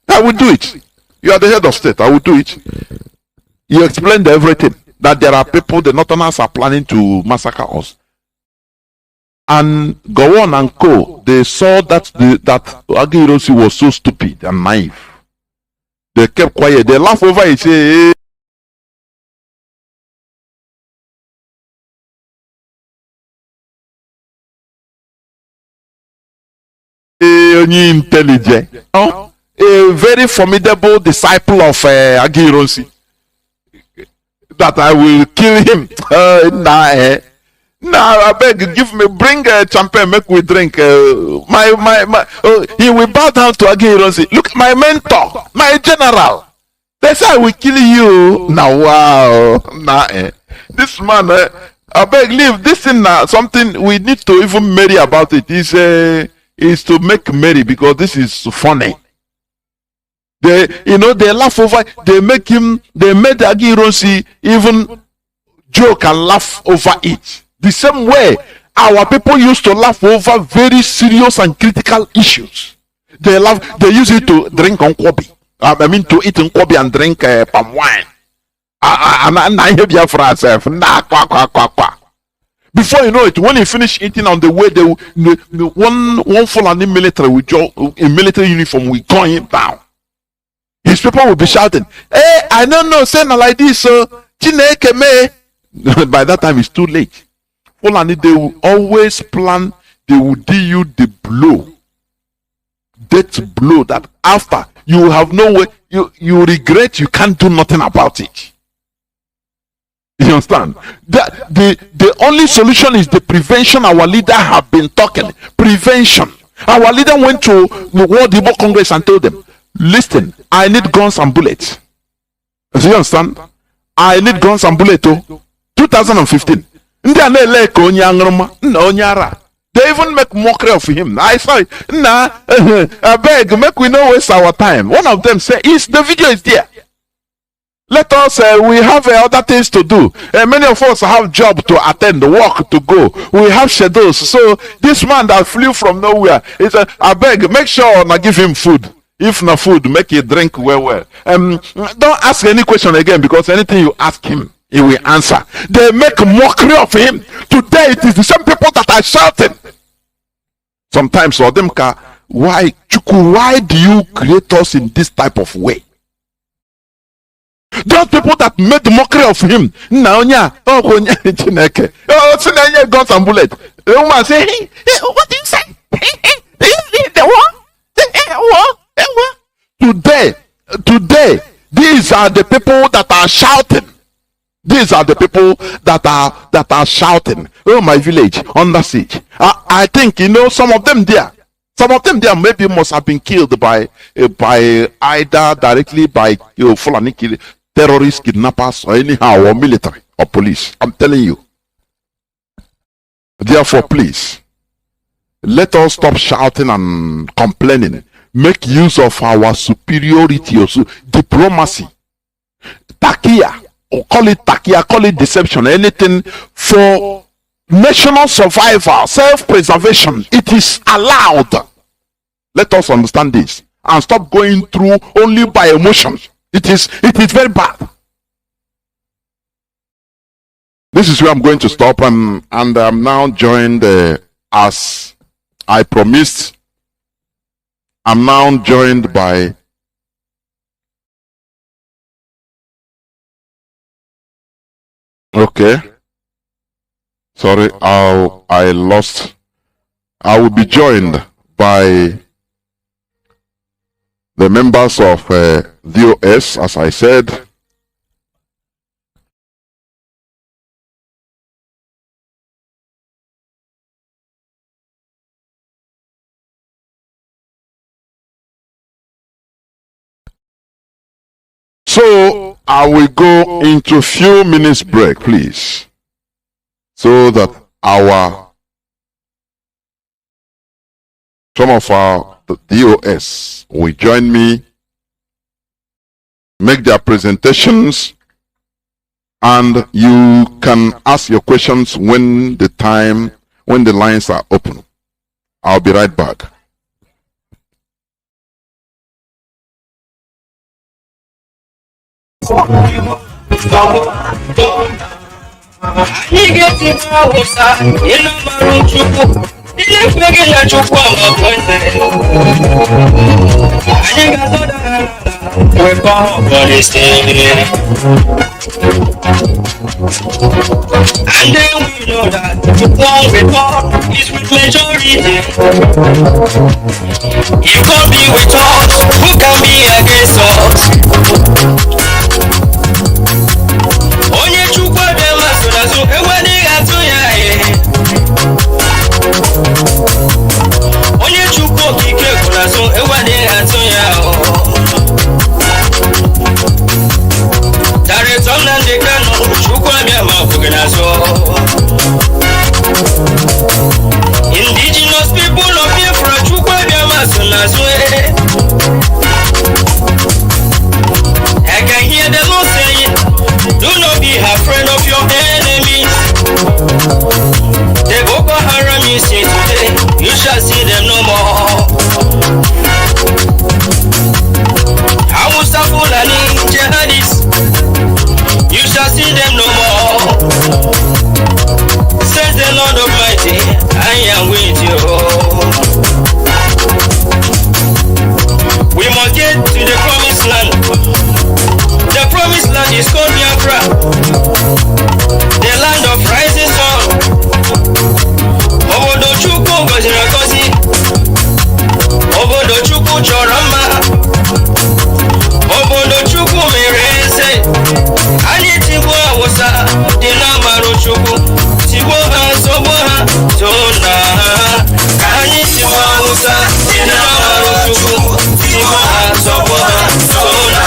I will do it. You are the head of state. I will do it. You explained everything. That there are people, the Northerners are planning to massacre us. And Gowon and Co. They saw that that Agirosi was so stupid and naive. They kept quiet. They laugh over it. Say, intelligent. A very formidable disciple of Agirosi. That I will kill him. Now I beg, bring champagne, make we drink. He will bow down to Agirosi. Look, my mentor, my general. They say I will kill you. Now wow, this man, I beg, leave this thing now. Something we need to even marry about it. Is to make merry because this is funny. They laugh over. They made Agirosi even joke and laugh over it. The same way our people used to laugh over very serious and critical issues. They use it to drink nkwobi. I mean to eat nkwobi and drink palm wine. Before you know it, when he finished eating on the way, one Fulani military in military uniform will gun him down. His people will be shouting, "Hey, I don't know, say not like this, so by that time it's too late. Fulani, they will always plan, they will deal you the blow. That blow that after you have no way, you regret, you can't do nothing about it. You understand? The only solution is the prevention. Our leader have been talking. Prevention. Our leader went to the World Igbo Congress and told them, listen, I need guns and bullets. Do you understand? I need guns and bullets. 2015. They even make mockery of him. I saw it. I beg, make we not waste our time. One of them said, the video is there. Let us, we have other things to do. Many of us have job to attend, work to go. We have schedules. So this man that flew from nowhere, he said, I beg, make sure I give him food. If not food, make it drink well. Don't ask any question again, because anything you ask him, he will answer. They make mockery of him. Today it is the same people that are shouting. Sometimes for them, why do you create us in this type of way? Those people that made mockery of him. Guns and bullets. The woman say, hey, what do you say? Today, these are the people that are shouting. These are the people that are shouting. Oh, my village under siege. I think some of them there maybe must have been killed by either directly by Fulani terrorists, kidnappers, or anyhow, or military or police. I'm telling you. Therefore, please, let us stop shouting and complaining. Make use of our superiority, also diplomacy, takia, or call it takia, call it deception, anything for national survival, self-preservation. It is allowed. Let us understand this and stop going through only by emotions. It is very bad. This is where I'm going to stop, and I'm now joined as I promised. I'm now joined by sorry, I lost. I will be joined by the members of DOS, as I said. So I will go into a few minutes break, please, so that some of our DOS will join me, make their presentations, and you can ask your questions when the lines are open. I'll be right back. He gets it now, sir. In my room, if making a joke of we're born for this thing. And then we know that the one report is with majority. If God be with us, who can be against us? Onye chukwa dem aso ewani atu ya onye chukwu okike kwuru so ewani atu ya Director Nnamdi Kanu chukwu abịa ma ọbụghị n'azụ Indigenous people of Biafra chukwu abịa ma so n'azụ I can hear the Lord saying, do not be afraid of your enemies. The Boko Haram you see today, you shall see them no more. Hausa Fulani jihadists, you shall see them no more. Says the Lord Almighty, I am with you. We must get to the promised land. The promised land is called Biafra, the land of rising sun. Obodo Chukwu gọziri agọzi, obodo Chukwu chọrọ mma, obodo Chukwu mere eze. Anyị tigbuo Hausa dị n'amarụ Chukwu, tigbuo ha zọgbuo ha tona ha. Ka anyị tigbuo Hausa dị n'amarụ Chukwu, tigbuo ha zọgbuo ha tona ha.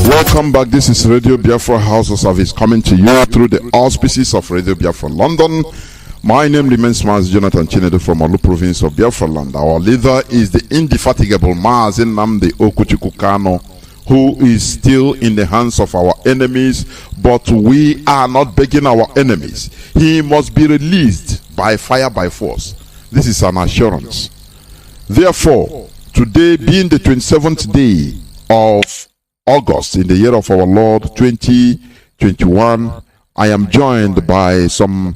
Welcome back. This is Radio Biafra House of Service coming to you through the auspices of Radio Biafra London. My name remains Mazi Nnamdi from Olu province of Biafra land. Our leader is the indefatigable Mazi Nnamdi Kanu, who is still in the hands of our enemies, but we are not begging our enemies. He must be released by fire, by force. This is an assurance. Therefore, today being the 27th day of August in the year of our Lord 2021, I am joined by some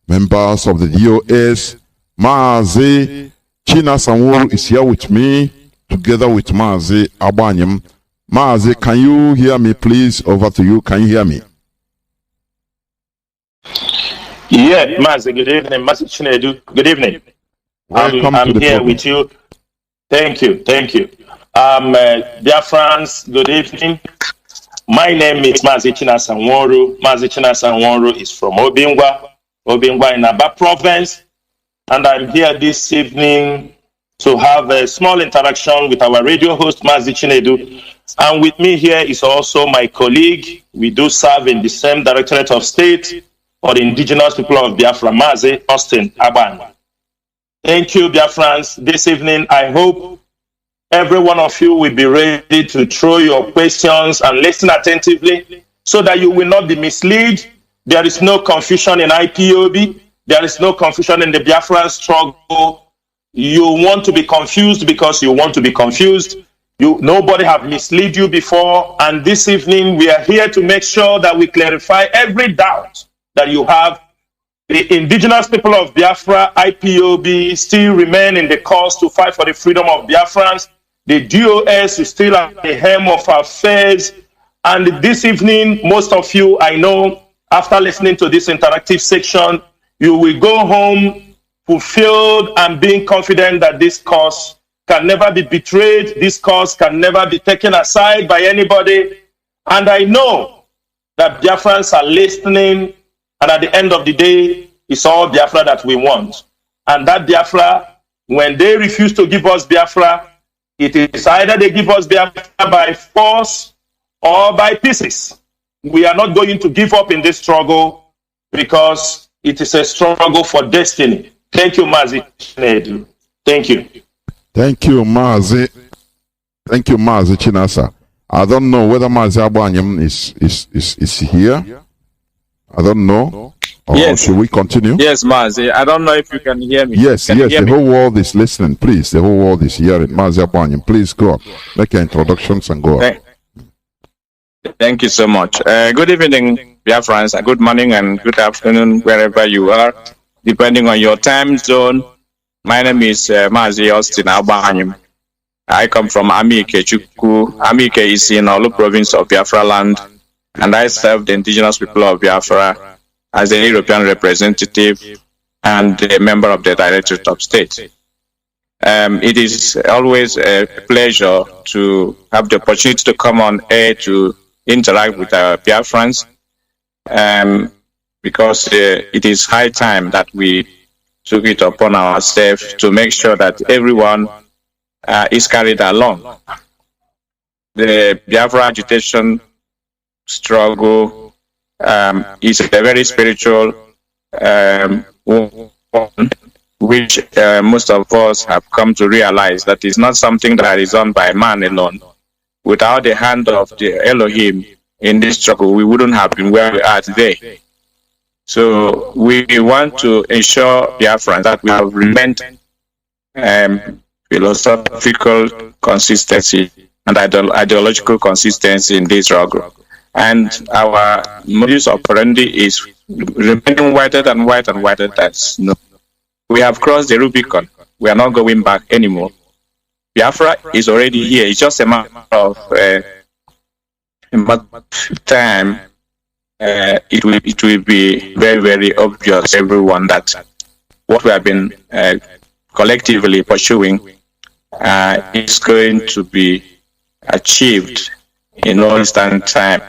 members of the DOS. Mazi Nnamdi is here with me, together with Mazi Abanyem. Mazi, can you hear me, please? Over to you. Can you hear me? Yeah, Mazi, good evening. Mazi Chinedu, good evening. Welcome I'm to the here program. with you. Thank you. Dear friends, good evening. My name is Mazi Nnamdi. Mazi Nnamdi is from Obingwa in Aba province, and I'm here this evening to have a small interaction with our radio host, Mazi Chinedu. And with me here is also my colleague. We do serve in the same Directorate of State for the Indigenous People of Biafra, Mazi Austin Aban. Thank you, Biafrans. This evening, I hope every one of you will be ready to throw your questions and listen attentively so that you will not be misled. There is no confusion in IPOB. There is no confusion in the Biafran struggle. You want to be confused because you want to be confused. Nobody have misled you before. And this evening, we are here to make sure that we clarify every doubt that you have. The indigenous people of Biafra, IPOB, still remain in the cause to fight for the freedom of Biafrans. The DOS is still at the helm of our affairs. And this evening, most of you, I know, after listening to this interactive section, you will go home fulfilled and being confident that this cause can never be betrayed. This cause can never be taken aside by anybody. And I know that Biafrans are listening. And at the end of the day, it's all Biafra that we want. And that Biafra, when they refuse to give us Biafra, it is either they give us Biafra by force or by pieces. We are not going to give up in this struggle because it is a struggle for destiny. Thank you, Mazi. Thank you. Thank you, Mazi. Thank you, Mazi Chinasa. I don't know whether Mazi Abanyam is here. I don't know. Or yes. Should we continue? Yes, Mazi. I don't know if you can hear me. Yes, can yes. The whole world is listening. Please, the whole world is hearing. Mazi Abanyam, please go on. Make your introductions and go on. Thank you so much. Good evening, dear friends. Good morning and good afternoon, wherever you are, depending on your time zone. My name is Mazi Nnamdi Kanu. I come from Amike Chukwu. Amike is in Olu province of Biafra land, and I serve the indigenous people of Biafra as a European representative and a member of the Directorate of State. It is always a pleasure to have the opportunity to come on air to interact with our Biafrans, because it is high time that we took it upon ourselves to make sure that everyone is carried along. The Biafra agitation struggle is a very spiritual one, which most of us have come to realize that is not something that is done by man alone. Without the hand of the Elohim in this struggle, we wouldn't have been where we are today. So we want to ensure, Biafrans, that we have remained philosophical consistency and ideological consistency in this struggle. And our modus operandi is remaining whiter and whiter and whiter. That's no. We have crossed the Rubicon. We are not going back anymore. Biafra is already here. It's just a matter of time. It will be very, very obvious to everyone that what we have been collectively pursuing is going to be achieved in no instant time.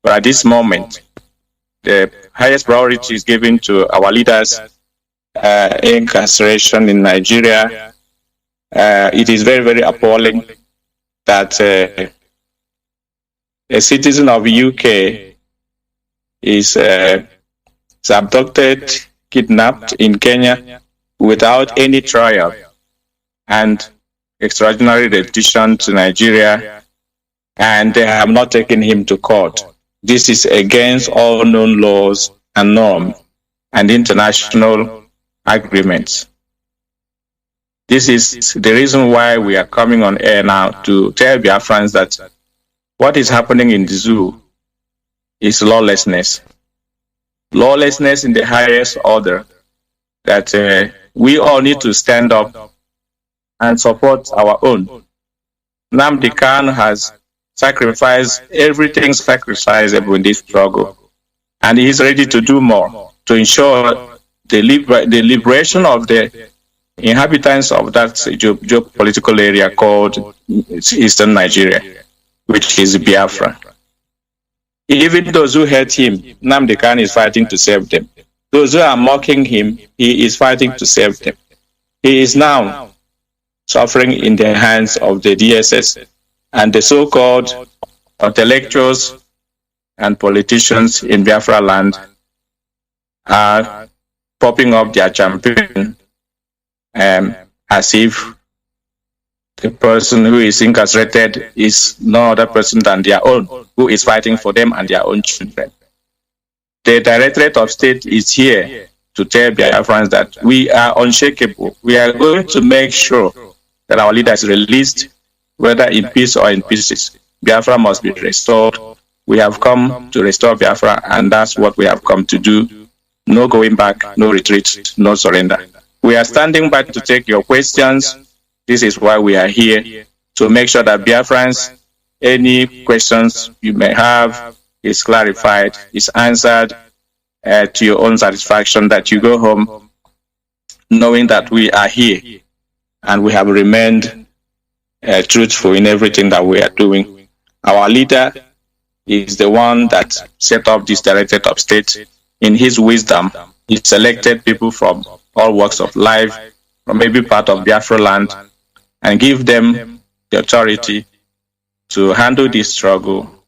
But at this moment, the highest priority is given to our leaders' incarceration in Nigeria. It is very, very appalling that a citizen of the UK is abducted, kidnapped in Kenya without any trial and extraordinary rendition to Nigeria, and they have not taken him to court. This is against all known laws and norms and international agreements. This is the reason why we are coming on air now to tell Biafrans that what is happening in the zoo is lawlessness. Lawlessness in the highest order, that we all need to stand up and support our own. Nnamdi Kanu has sacrificed everything sacrificable in this struggle, and he is ready to do more to ensure the liberation of the inhabitants of that geopolitical area called Eastern Nigeria, which is Biafra. Even those who hate him, Nnamdi Kanu is fighting to save them. Those who are mocking him, he is fighting to save them. He is now suffering in the hands of the DSS and the so-called intellectuals and politicians in Biafra land are popping up their champion as if the person who is incarcerated is no other person than their own. who is fighting for them and their own children. The Directorate of State is here to tell Biafrans that we are unshakable. We are going to make sure that our leader is released, whether in peace or in pieces. Biafra must be restored. We have come to restore Biafra, and that's what we have come to do. No going back, no retreat, no surrender. We are standing by to take your questions. This is why we are here, to make sure that Biafrans, any questions you may have is clarified, is answered to your own satisfaction, that you go home knowing that we are here and we have remained truthful in everything that we are doing. Our leader is the one that set up this Directorate of State. In his wisdom, he selected people from all walks of life, from every part of Biafra land, and give them the authority to handle this struggle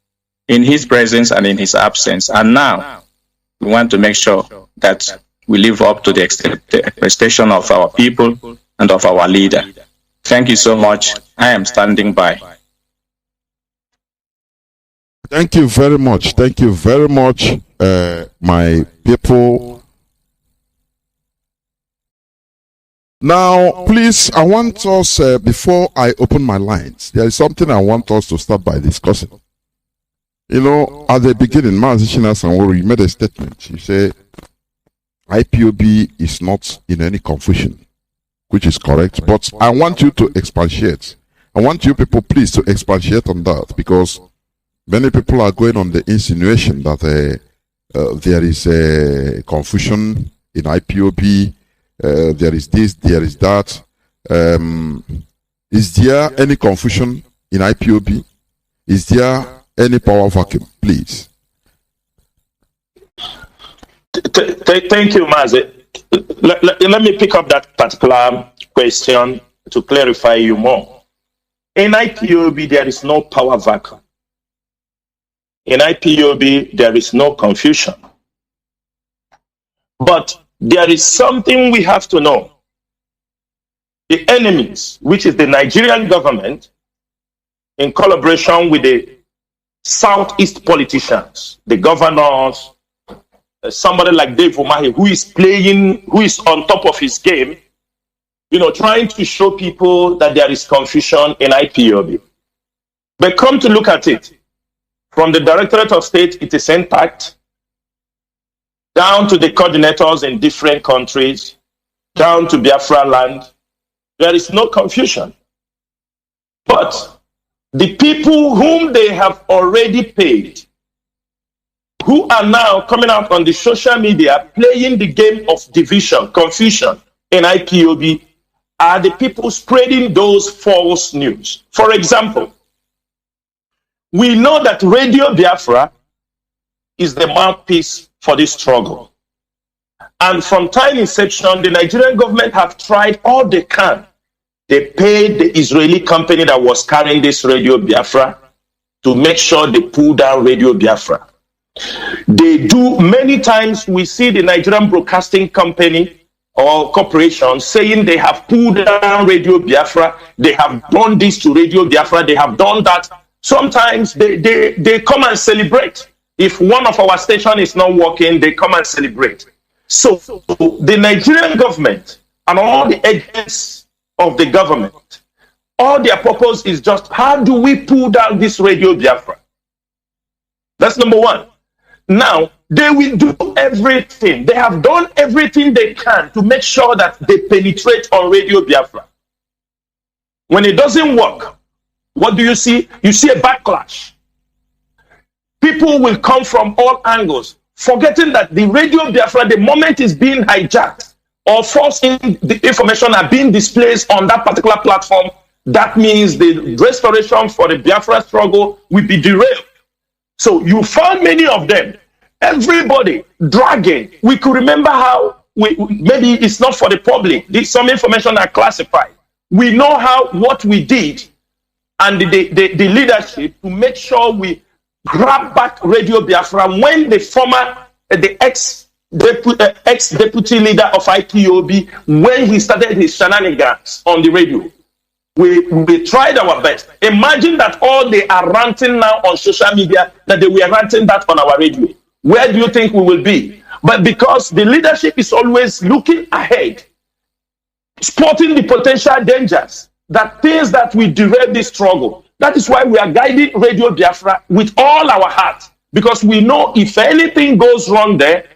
in his presence and in his absence. And now, we want to make sure that we live up to the expectation of our people and of our leader. Thank you so much. I am standing by. Thank you very much. Thank you very much, my people. Now, please, I want us, before I open my lines, there is something I want us to start by discussing. You know, at the beginning, Mazi Nnamdi, you made a statement. You say IPOB is not in any confusion, which is correct. But I want you to expatiate. I want you people, please, to expatiate on that, because many people are going on the insinuation that there is a confusion in IPOB. There is this, there is that. Is there any confusion in IPOB? Is there any power vacuum, please? Thank you, Mazi. Let me pick up that particular question to clarify you more. In IPOB, there is no power vacuum. In IPOB, there is no confusion. But there is something we have to know. The enemies, which is the Nigerian government, in collaboration with the Southeast politicians, the governors, somebody like Dave Umahi, who is on top of his game, you know, trying to show people that there is confusion in IPOB. But come to look at it, from the Directorate of State, it is intact, down to the coordinators in different countries, down to Biafra land, there is no confusion. But the people whom they have already paid, who are now coming out on the social media playing the game of division, confusion in IPOB, are the people spreading those false news. For example, we know that Radio Biafra is the mouthpiece for this struggle. And from time inception, the Nigerian government have tried all they can. They paid the Israeli company that was carrying this Radio Biafra to make sure they pull down Radio Biafra. They do, many times we see the Nigerian Broadcasting Company or corporation saying they have pulled down Radio Biafra, they have done this to Radio Biafra, they have done that. Sometimes they come and celebrate. If one of our stations is not working, they come and celebrate. So the Nigerian government and all the agents of the government, all their purpose is just, how do we pull down this Radio Biafra? That's number one. Now, they will do everything. They have done everything they can to make sure that they penetrate on Radio Biafra. When it doesn't work, what do you see? You see a backlash. People will come from all angles, forgetting that the Radio Biafra, the moment is being hijacked or false information are being displayed on that particular platform, that means the restoration for the Biafra struggle will be derailed. So you found many of them, everybody dragging. We could remember how, maybe it's not for the public, some information are classified. We know what we did and the leadership to make sure we grab back Radio Biafra when the former, the ex-deputy leader of IPOB, when he started his shenanigans on the radio. We tried our best. Imagine that all they are ranting now on social media, that they were ranting that on our radio. Where do you think we will be? But because the leadership is always looking ahead, spotting the potential dangers, that things that will derail this struggle. That is why we are guiding Radio Biafra with all our heart, because we know if anything goes wrong there,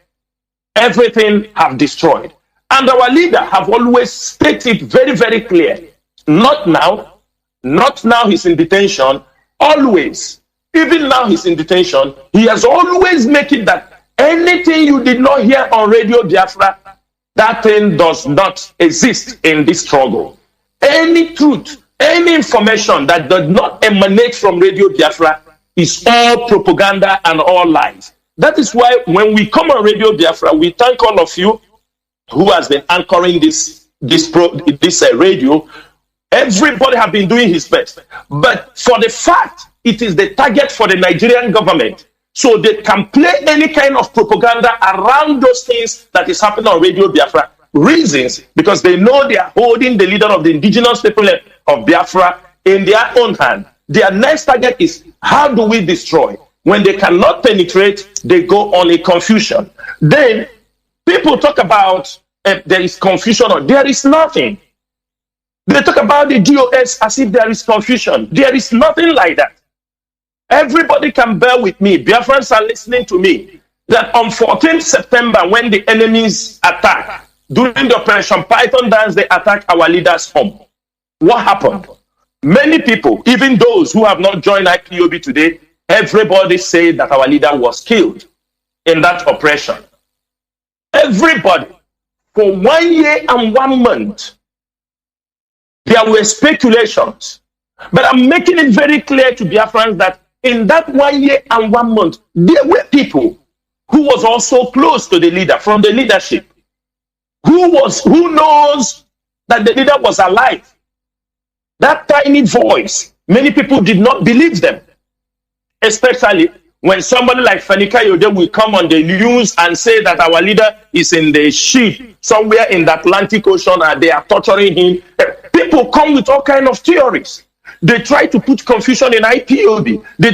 everything have destroyed. And our leader have always stated very, very clear, not now he's in detention, always, even now he's in detention, he has always made it that anything you did not hear on Radio Biafra, that thing does not exist in this struggle. Any truth, any information that does not emanate from Radio Biafra is all propaganda and all lies. That is why when we come on Radio Biafra, we thank all of you who has been anchoring this radio. Everybody have been doing his best. But for the fact it is the target for the Nigerian government, so they can play any kind of propaganda around those things that is happening on Radio Biafra. Reasons, because they know they are holding the leader of the indigenous people of Biafra in their own hand. Their next target is, how do we destroy? When they cannot penetrate, they go on a confusion. Then people talk about there is confusion or there is nothing. They talk about the DOS as if there is confusion. There is nothing like that. Everybody can bear with me. Biafrans are listening to me. That on 14th September, when the enemies attack, during the Operation Python dance, they attack our leader's home. What happened? Many people, even those who have not joined IPOB today, everybody said that our leader was killed in that operation. Everybody. For 1 year and 1 month, there were speculations. But I'm making it very clear to Biafrans that in that 1 year and 1 month, there were people who was also close to the leader, from the leadership, who knows that the leader was alive. That tiny voice, many people did not believe them, especially when somebody like Fani Kayode will come on the news and say that our leader is in the ship somewhere in the Atlantic Ocean and they are torturing him. People come with all kinds of theories. They try to put confusion in IPOB. The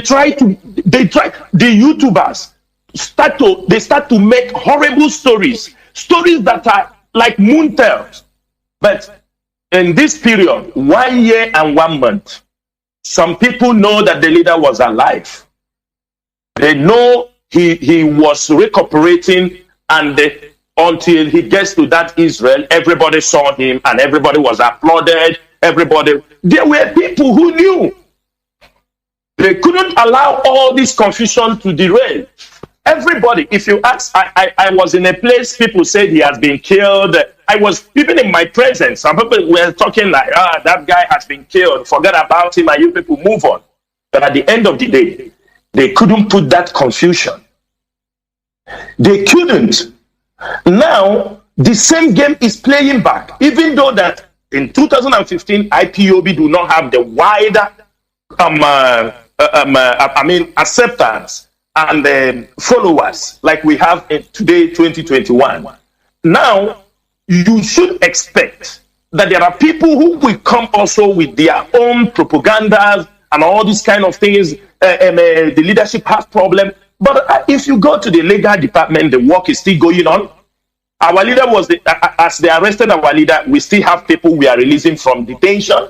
YouTubers start to make horrible stories that are like moon tales. But in this period, 1 year and 1 month, some people know that the leader was alive. They know he was recuperating, and until he gets to that Israel, everybody saw him and everybody was applauded. There were people who knew. They couldn't allow all this confusion to derail. Everybody, if you ask, I was in a place, people said he has been killed. I was, even in my presence, some people were talking like, that guy has been killed, forget about him, and you people move on. But at the end of the day, they couldn't put that confusion. They couldn't. Now, the same game is playing back, even though that in 2015, IPOB do not have the wider acceptance and followers like we have in today, 2021. Now, you should expect that there are people who will come also with their own propaganda and all these kind of things. The leadership has problem. But if you go to the legal department, the work is still going on. Our leader was, as they arrested our leader, we still have people we are releasing from detention.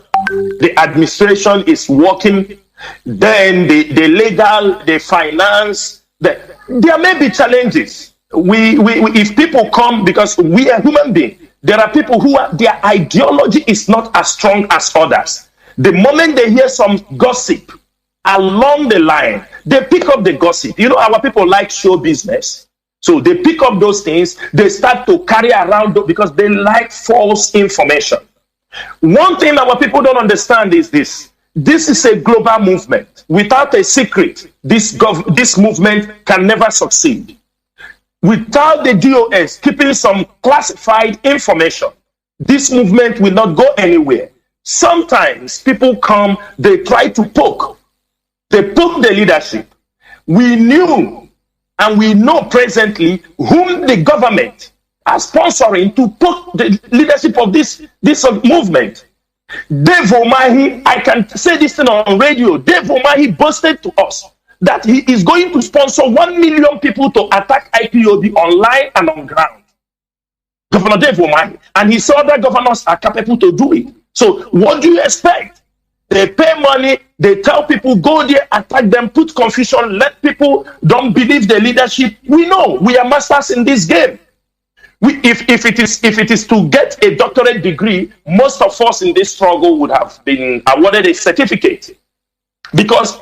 The administration is working. Then the legal, the finance, there may be challenges. If people come, because we are human beings, there are people who their ideology is not as strong as others. The moment they hear some gossip along the line, they pick up the gossip. You know, our people like show business. So they pick up those things, they start to carry around because they like false information. One thing our people don't understand is this. This is a global movement. Without a secret, this movement can never succeed. Without the DOS keeping some classified information, this movement will not go anywhere. Sometimes people come, they try to poke. They poke the leadership. We knew and we know presently whom the government are sponsoring to poke the leadership of this movement. Dave Omahi, I can say this thing on radio. Dave Omahi boasted to us that he is going to sponsor 1 million people to attack IPOB online and on ground. Governor Dave Omahi. And he saw that governors are capable to do it. So what do you expect? They pay money, they tell people, go there, attack them, put confusion, let people don't believe the leadership. We know we are masters in this game. If it is to get a doctorate degree, most of us in this struggle would have been awarded a certificate. Because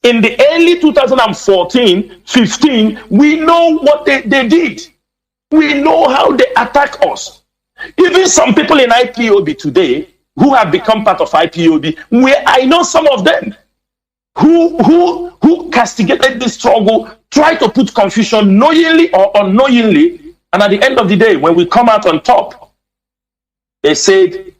in the early 2014-15, we know what they did. We know how they attack us. Even some people in IPOB today who have become part of IPOB, where I know some of them who castigated this struggle, try to put confusion knowingly or unknowingly, and at the end of the day, when we come out on top, they said,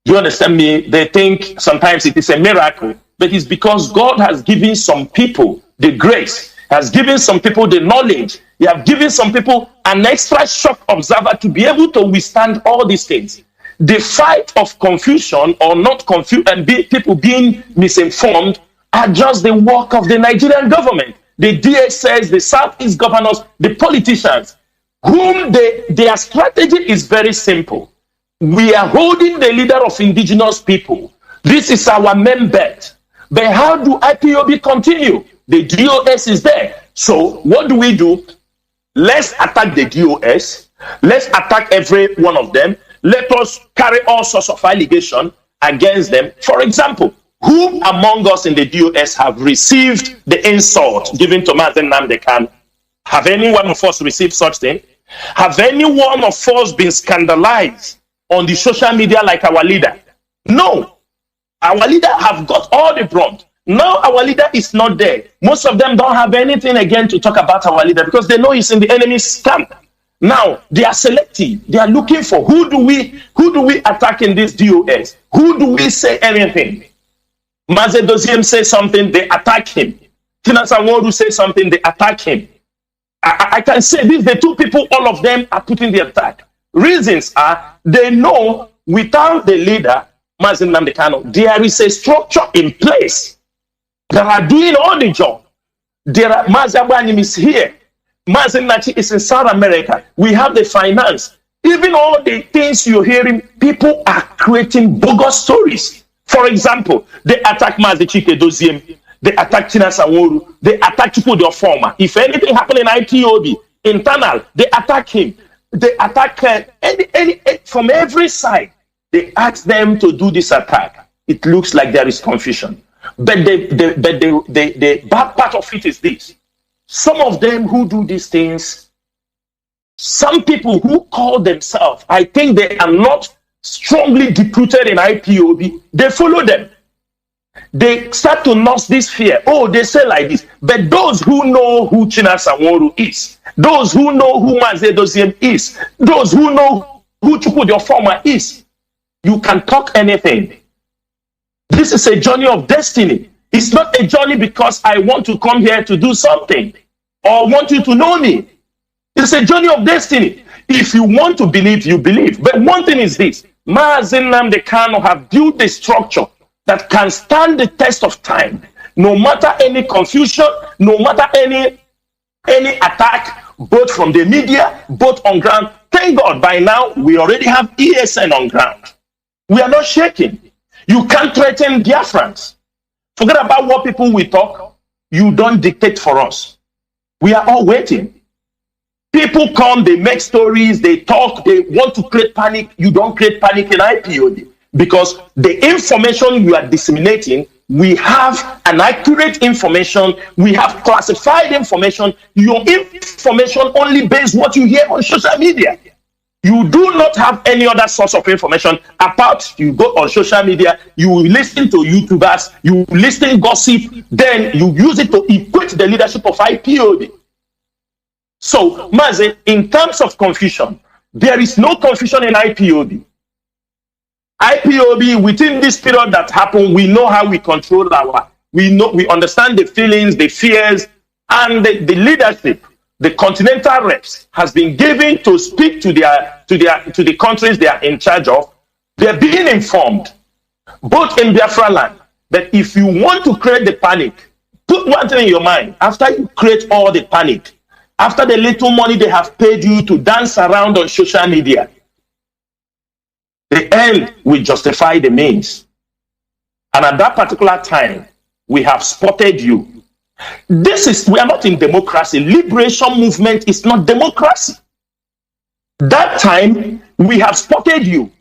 you understand me? They think sometimes it is a miracle, but it's because God has given some people the grace, has given some people the knowledge, He has given some people an extra shock observer to be able to withstand all these things. The fight of confusion or not confused and people being misinformed are just the work of the Nigerian government, the DSS, the Southeast governors, the politicians, whom their strategy is very simple. We are holding the leader of indigenous people. This is our main bet. But how do IPOB continue? The DOS is there. So what do? Let's attack the DOS. Let's attack every one of them. Let us carry all sorts of allegations against them. For example, who among us in the DOS have received the insult given to Mazi Nnamdi Kanu? Have any one of us received such thing? Have any one of us been scandalized on the social media like our leader? No. Our leader have got all the brunt. Now our leader is not there. Most of them don't have anything again to talk about our leader because they know he's in the enemy's camp. Now they are selective. They are looking for who do we attack in this DOS? Who do we say anything? Mazi Doziem say something, they attack him. Chinasa Nworu say something, they attack him. I can say these the two people, all of them are putting the attack. Reasons are they know without the leader, Mazi Nnamdi Kanu, there is a structure in place that are doing all the job. There are Mazi Abanim is here. Mazi Nachi is in South America. We have the finance. Even all the things you're hearing, people are creating bogus stories. For example, they attack Mazi Chike Doziem. They attack Chinasa Nworu. They attack Chukwudi Ofoma. If anything happens in IPOB, internal, they attack him. They attack any from every side. They ask them to do this attack. It looks like there is confusion. But the bad part of it is this. Some of them who do these things, some people who call themselves, I think they are not strongly deep-rooted in IPOB, they follow them. They start to nurse this fear. Oh, they say like this. But those who know who Chinasa Nworu is, those who know who Mazi Doziem is, those who know who Chukwudi Ofoma is, you can talk anything. This is a journey of destiny. It's not a journey because I want to come here to do something or want you to know me. It's a journey of destiny. If you want to believe, you believe. But one thing is this. Mazi Nnamdi Kanu have built a structure that can stand the test of time. No matter any confusion, no matter any attack, both from the media, both on ground. Thank God by now we already have ESN on ground. We are not shaking. You can't threaten Biafrans. Forget about what people will talk. You don't dictate for us. We are all waiting. People come, they make stories, they talk, they want to create panic. You don't create panic in IPOB because the information you are disseminating, we have an accurate information, we have classified information. Your information only based what you hear on social media. You do not have any other source of information apart you go on social media, you listen to YouTubers, you listen gossip, then you use it to equate the leadership of IPOB. So, Mazi, in terms of confusion, there is no confusion in IPOB. IPOB, within this period that happened, we know how we control we understand the feelings, the fears, and the leadership. The continental reps has been given to speak to the countries they are in charge of. They're being informed. both in Biafra land. But if you want to create the panic, put one thing in your mind. After you create all the panic, after the little money they have paid you to dance around on social media, the end will justify the means. And at that particular time, we have spotted you. We are not in democracy. Liberation movement is not democracy. That time, we have spotted you.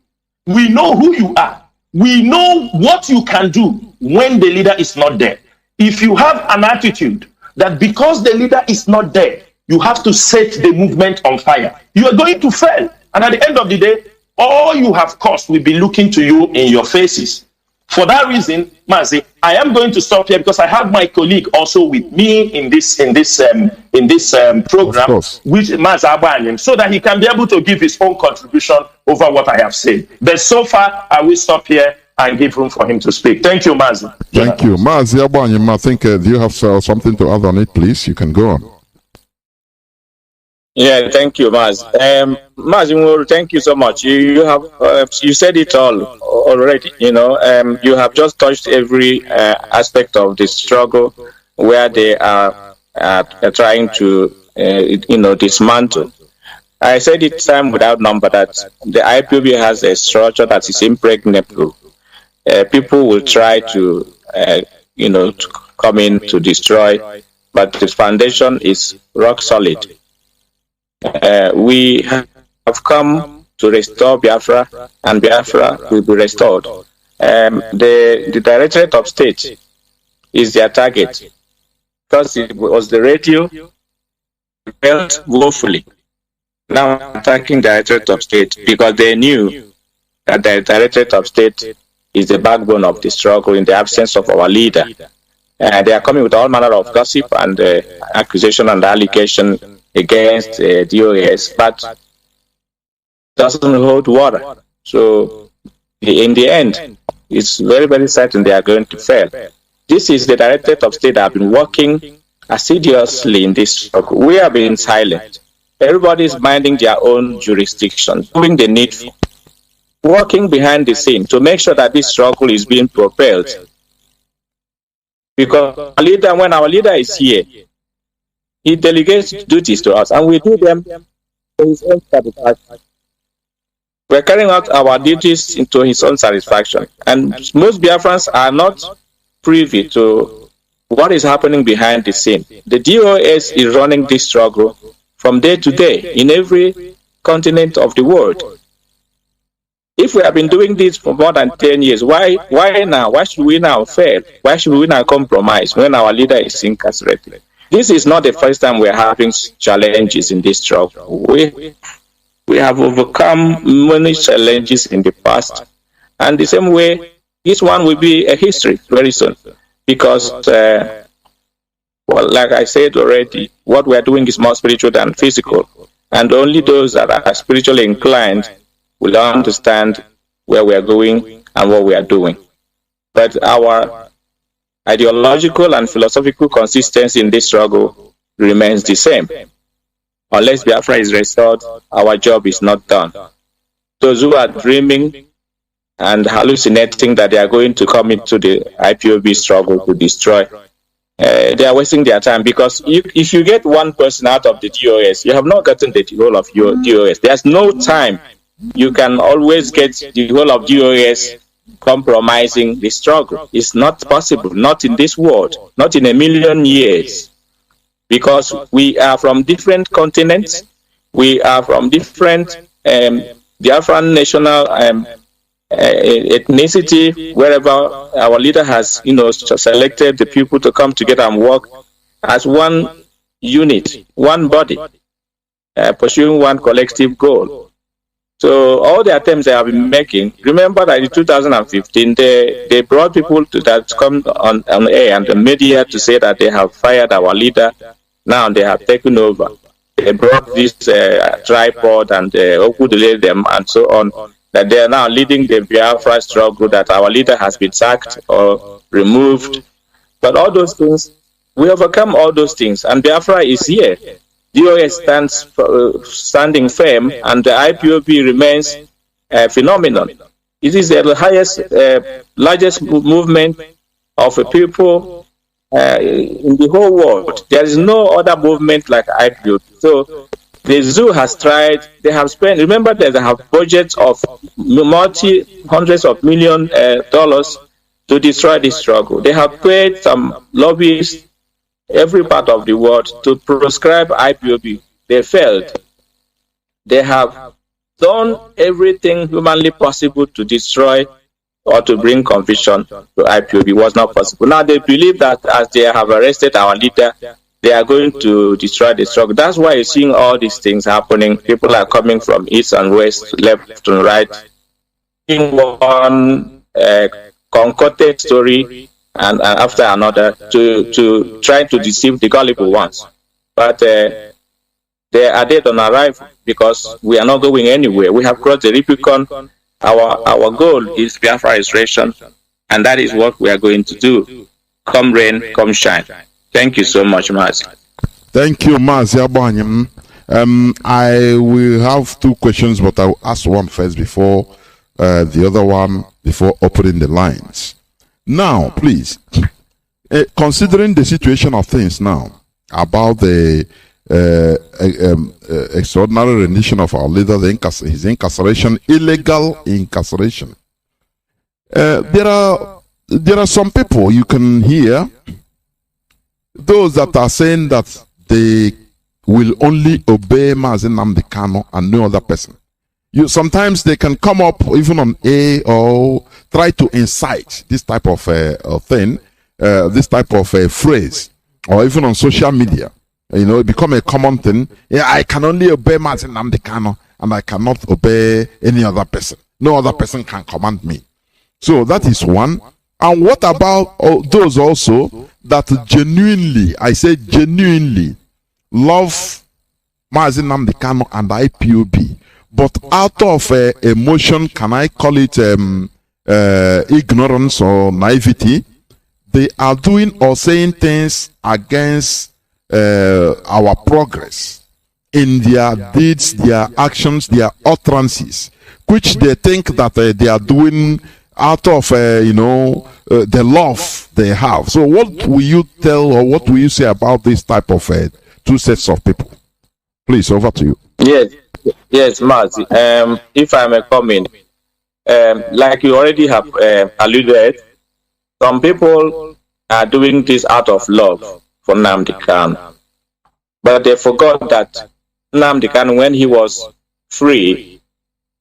We know who you are. We know what you can do when the leader is not there. If you have an attitude that because the leader is not there, you have to set the movement on fire, you are going to fail. And at the end of the day, all you have caused will be looking to you in your faces. For that reason, Mazi, I am going to stop here because I have my colleague also with me in this program, which Mazi Abanyem, so that he can be able to give his own contribution over what I have said. But so far, I will stop here and give room for him to speak. Thank you, Mazi. Thank you, Mazi Abanyem. I think do you have something to add on it, please? You can go on. Yeah, thank you, Maz. Maz, thank you so much. You have you said it all already. You have just touched every aspect of the struggle where they are trying to dismantle. I said it time without number that the IPOB has a structure that is impregnable. People will try to to come in to destroy, but the foundation is rock solid. We have come to restore Biafra, and Biafra will be restored. The Directorate of State is their target because it was the radio failed woefully. Now attacking the Directorate of State because they knew that the Directorate of State is the backbone of the struggle in the absence of our leader. They are coming with all manner of gossip and accusation and allegation against DOS, but doesn't hold water. So in the end, it's very, very certain they are going to fail. This is the Directorate of State that have been working assiduously in this struggle. We have been silent. Everybody is minding their own jurisdiction, doing the needful, working behind the scene to make sure that this struggle is being propelled. Because when our leader is here, he delegates duties to us, and we do them to his own satisfaction. We're carrying out our duties into his own satisfaction. And most Biafrans are not privy to what is happening behind the scene. The DOS is running this struggle from day to day in every continent of the world. If we have been doing this for more than 10 years, why now? Why should we now fail? Why should we now compromise when our leader is incarcerated? This is not the first time we're having challenges in this struggle. We have overcome many challenges in the past, and the same way, this one will be a history very soon. Because, like I said already, what we are doing is more spiritual than physical, and only those that are spiritually inclined will understand where we are going and what we are doing. But our ideological and philosophical consistency in this struggle remains the same. Unless Biafra is restored, our job is not done. Those who are dreaming and hallucinating that they are going to come into the IPOB struggle to destroy, they are wasting their time, because if you get one person out of the DOS, you have not gotten the whole of your DOS. There's no time you can always get the whole of DOS compromising the struggle. It's not possible, not in this world, not in a million years, because we are from different continents, we are from different Biafran national ethnicity, wherever our leader has selected the people to come together and work as one unit, one body, pursuing one collective goal. So all the attempts they have been making, remember that in 2015, they brought people that come on air and the media to say that they have fired our leader. Now they have taken over. They brought this tripod and delayed them and so on, that they are now leading the Biafra struggle, that our leader has been sacked or removed. But all those things, we overcome all those things, and Biafra is here. DOS standing firm, and the IPOB remains phenomenal. It is the highest, largest movement of a people in the whole world. There is no other movement like IPOB. So the zoo has tried. They have spent. Remember that they have budgets of hundreds of million dollars to destroy this struggle. They have paid some lobbyists every part of the world to proscribe IPOB. They failed. They have done everything humanly possible to destroy or to bring conviction to IPOB. It was not possible. Now they believe that as they have arrested our leader, they are going to destroy the struggle. That's why you're seeing all these things happening. People are coming from east and west, left and right. In one concocted story and after another to try to deceive the gullible ones. But they are dead on arrival because we are not going anywhere. We have crossed the Rubicon. Our goal is Biafra restoration, and that is what we are going to do. Come rain, come shine. Thank you so much, Mazi. Thank you, Mazi Abanyam. I will have two questions, but I'll ask one first before the other one, before opening the lines. Now, please, considering the situation of things now, about the extraordinary rendition of our leader, his incarceration, illegal incarceration. There are some people you can hear, those that are saying that they will only obey Mazi Nnamdi Kanu and no other person. Sometimes they can come up even on A or try to incite this type of thing, this type of phrase, or even on social media. It become a common thing. Yeah, I can only obey Mazi Nnamdi Kanu and I cannot obey any other person. No other person can command me. So that is one. And what about those also that genuinely, I say genuinely, love Mazi Nnamdi Kanu and IPOB, but out of emotion, can I call it ignorance or naivety, they are doing or saying things against our progress in their deeds, their actions, their utterances, which they think that they are doing out of the love they have. So what will you tell, or what will you say about this type of two sets of people? Please, over to you. Yes, Mazi. If I may come in, like you already have alluded, some people are doing this out of love for Nnamdi Kanu, but they forgot that Nnamdi Kanu, when he was free,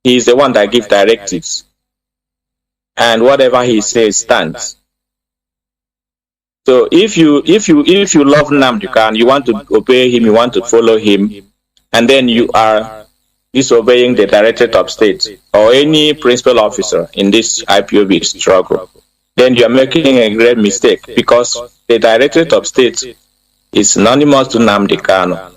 he is the one that gives directives, and whatever he says stands. So if you love Nnamdi Kanu, you want to obey him, you want to follow him, and then you are disobeying the Directorate of State or any principal officer in this IPOB struggle, then you are making a great mistake, because the Directorate of State is synonymous to Nnamdi Kanu.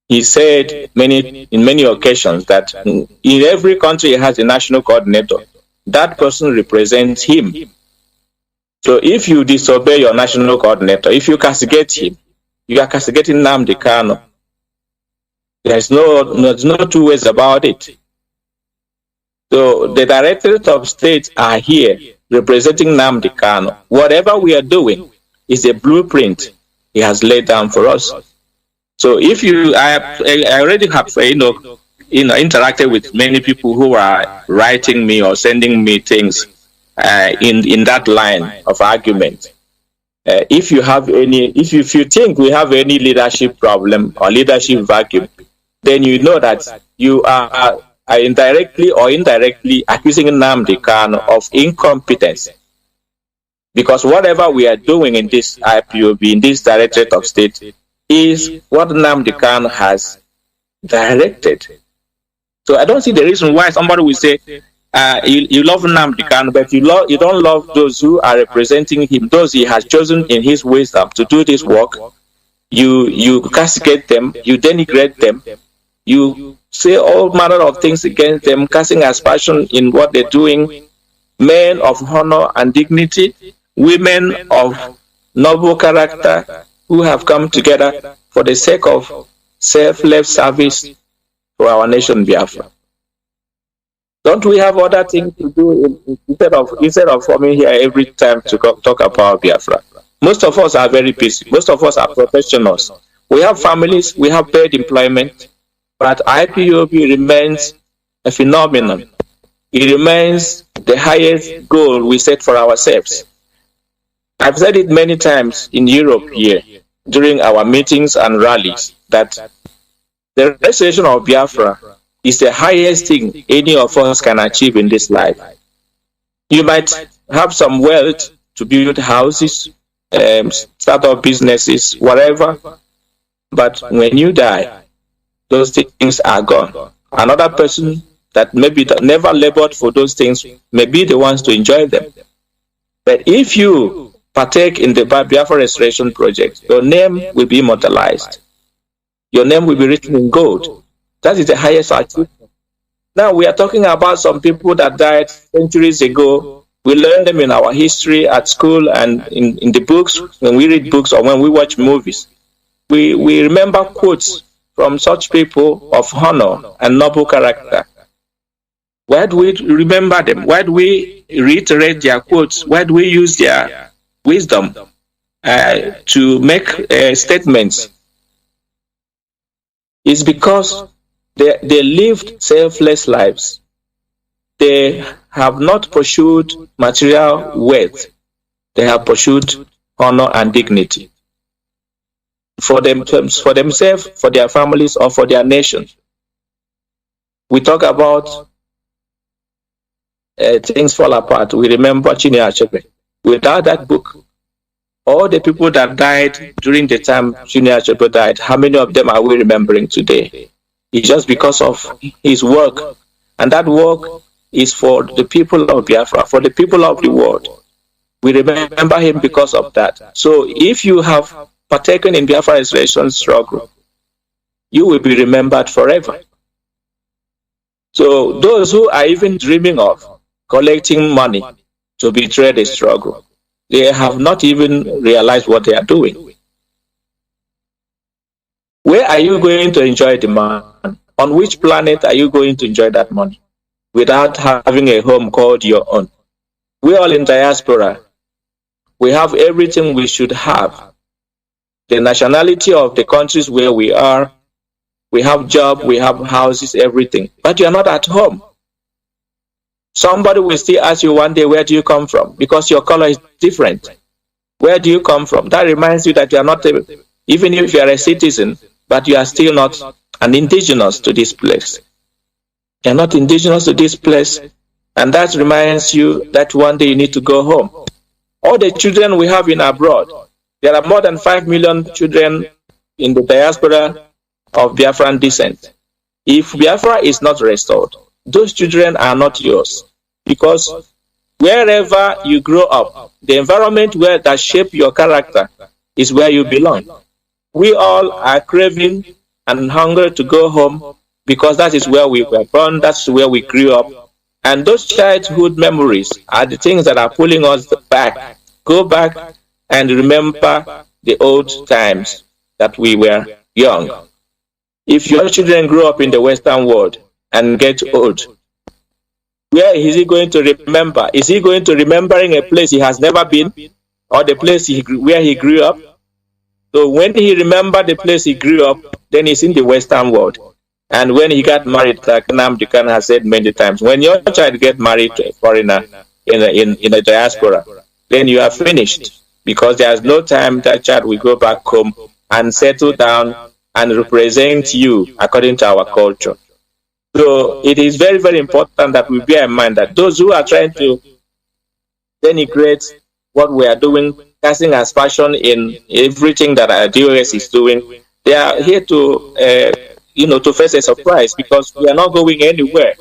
He said in many occasions that in every country it has a national coordinator. That person represents him. So if you disobey your national coordinator, if you castigate him, you are castigating Nnamdi Kanu. There's no two ways about it. So the Directorate of State are here representing Nnamdi Kanu. Whatever we are doing is a blueprint he has laid down for us. So if I already have interacted with many people who are writing me or sending me things in that line of argument. If you think we have any leadership problem or leadership vacuum, then you know that you are indirectly or indirectly accusing Nnamdi Kanu of incompetence. Because whatever we are doing in this IPOB, in this Directorate of State, is what Nnamdi Kanu has directed. So I don't see the reason why somebody will say, you love Nnamdi Kanu, but you don't love those who are representing him, those he has chosen in his wisdom to do this work. You castigate them, you denigrate them, you say all manner of things against them, casting aspersion in what they're doing. Men of honor and dignity, women of noble character, who have come together for the sake of selfless service for our nation Biafra. Don't we have other things to do instead of coming here every time to talk about Biafra? Most of us are very busy. Most of us are professionals. We have families, we have paid employment, but IPOB remains a phenomenon. It remains the highest goal we set for ourselves. I've said it many times in Europe here during our meetings and rallies that the restoration of Biafra is the highest thing any of us can achieve in this life. You might have some wealth to build houses, start up businesses, whatever, but when you die, those things are gone. Another person that maybe never labored for those things may be the ones to enjoy them. But if you partake in the Biafra Restoration Project, your name will be immortalized. Your name will be written in gold. That is the highest achievement. Now we are talking about some people that died centuries ago. We learn them in our history at school and in the books, when we read books or when we watch movies. We remember quotes from such people of honor and noble character. Why do we remember them? Why do we reiterate their quotes? Why do we use their wisdom to make statements? It's because they lived selfless lives. They have not pursued material wealth. They have pursued honor and dignity for themselves, for their families, or for their nation. We talk about things fall apart. We remember Chinua Achebe. Without that book, all the people that died during the time Chinua Achebe died, how many of them are we remembering today? It's just because of his work. And that work is for the people of Biafra, for the people of the world. We remember him because of that. So if you have partaken in Biafra restoration struggle, you will be remembered forever. So those who are even dreaming of collecting money to betray the struggle, they have not even realized what they are doing. Where are you going to enjoy the money? On which planet are you going to enjoy that money without having a home called your own? We're all in diaspora. We have everything we should have. The nationality of the countries where we are, we have job, we have houses, everything. But you're not at home. Somebody will still ask you one day, where do you come from? Because your color is different. Where do you come from? That reminds you that you are not, even if you are a citizen, but you are still not an indigenous to this place. You are not indigenous to this place. And that reminds you that one day you need to go home. All the children we have in abroad, there are more than 5 million children in the diaspora of Biafran descent. If Biafra is not restored, those children are not yours. Because wherever you grow up, the environment that shapes your character is where you belong. We all are craving and hungry to go home because that is where we were born, that's where we grew up. And those childhood memories are the things that are pulling us back. Go back and remember the old times that we were young. If your children grow up in the Western world and get old, where is he going to remember? Is he going to remembering a place he has never been, or the place where he grew up? So when he remembered the place he grew up, then he's in the Western world. And when he got married, like Nnamdi Kanu has said many times, when your child gets married to a foreigner in a diaspora, then you are finished, because there's no time that child will go back home and settle down and represent you according to our culture. So it is very, very important that we bear in mind that those who are trying to denigrate what we are doing, casting aspersion in everything that our DOS is doing, they are here to to face a surprise, because we are not going anywhere.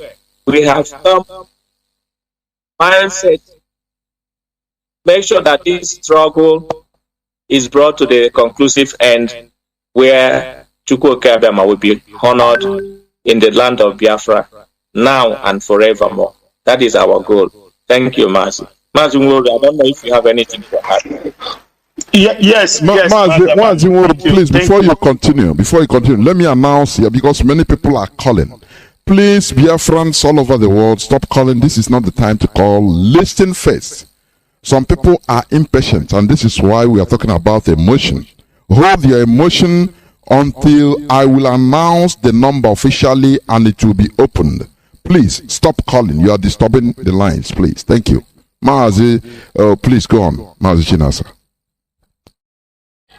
We have some mindset. Make sure that this struggle is brought to the conclusive end, where Chukwu Okabama will be honored in the land of Biafra now and forevermore. That is our goal. Thank you, Mazi. Mazi Nnamdi, I don't know if you have anything to add. Yes. Mazi, please, before you continue, let me announce here, because many people are calling. Please, Biafrans all over the world, stop calling. This is not the time to call. Listen first. Some people are impatient, and this is why we are talking about emotion. Hold your emotion until I will announce the number officially and it will be opened. Please stop calling. You are disturbing the lines, please. Thank you. Mazi, please go on. Mazi Chinasa.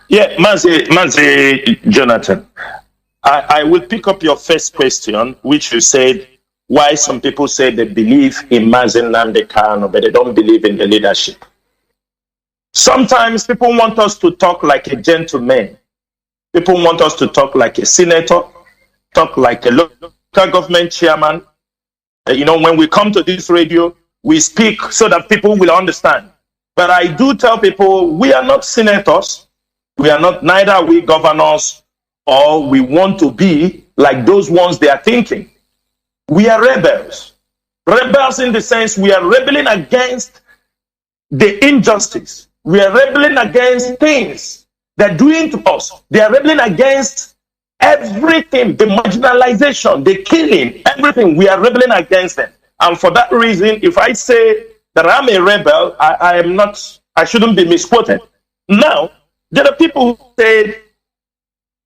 Yeah, Mazi Jonathan. I will pick up your first question, which you said why some people say they believe in Mazi Nnamdi Kanu, but they don't believe in the leadership. Sometimes people want us to talk like a gentleman. People want us to talk like a senator, talk like a local government chairman. When we come to this radio, we speak so that people will understand. But I do tell people we are not senators. We are not, neither are we governors, or we want to be like those ones they are thinking. We are rebels. Rebels in the sense we are rebelling against the injustice. We are rebelling against things they're doing to us. They are rebelling against everything, the marginalization, the killing, everything. We are rebelling against them. And for that reason, if I say that I'm a rebel, I shouldn't be misquoted. Now, there are people who say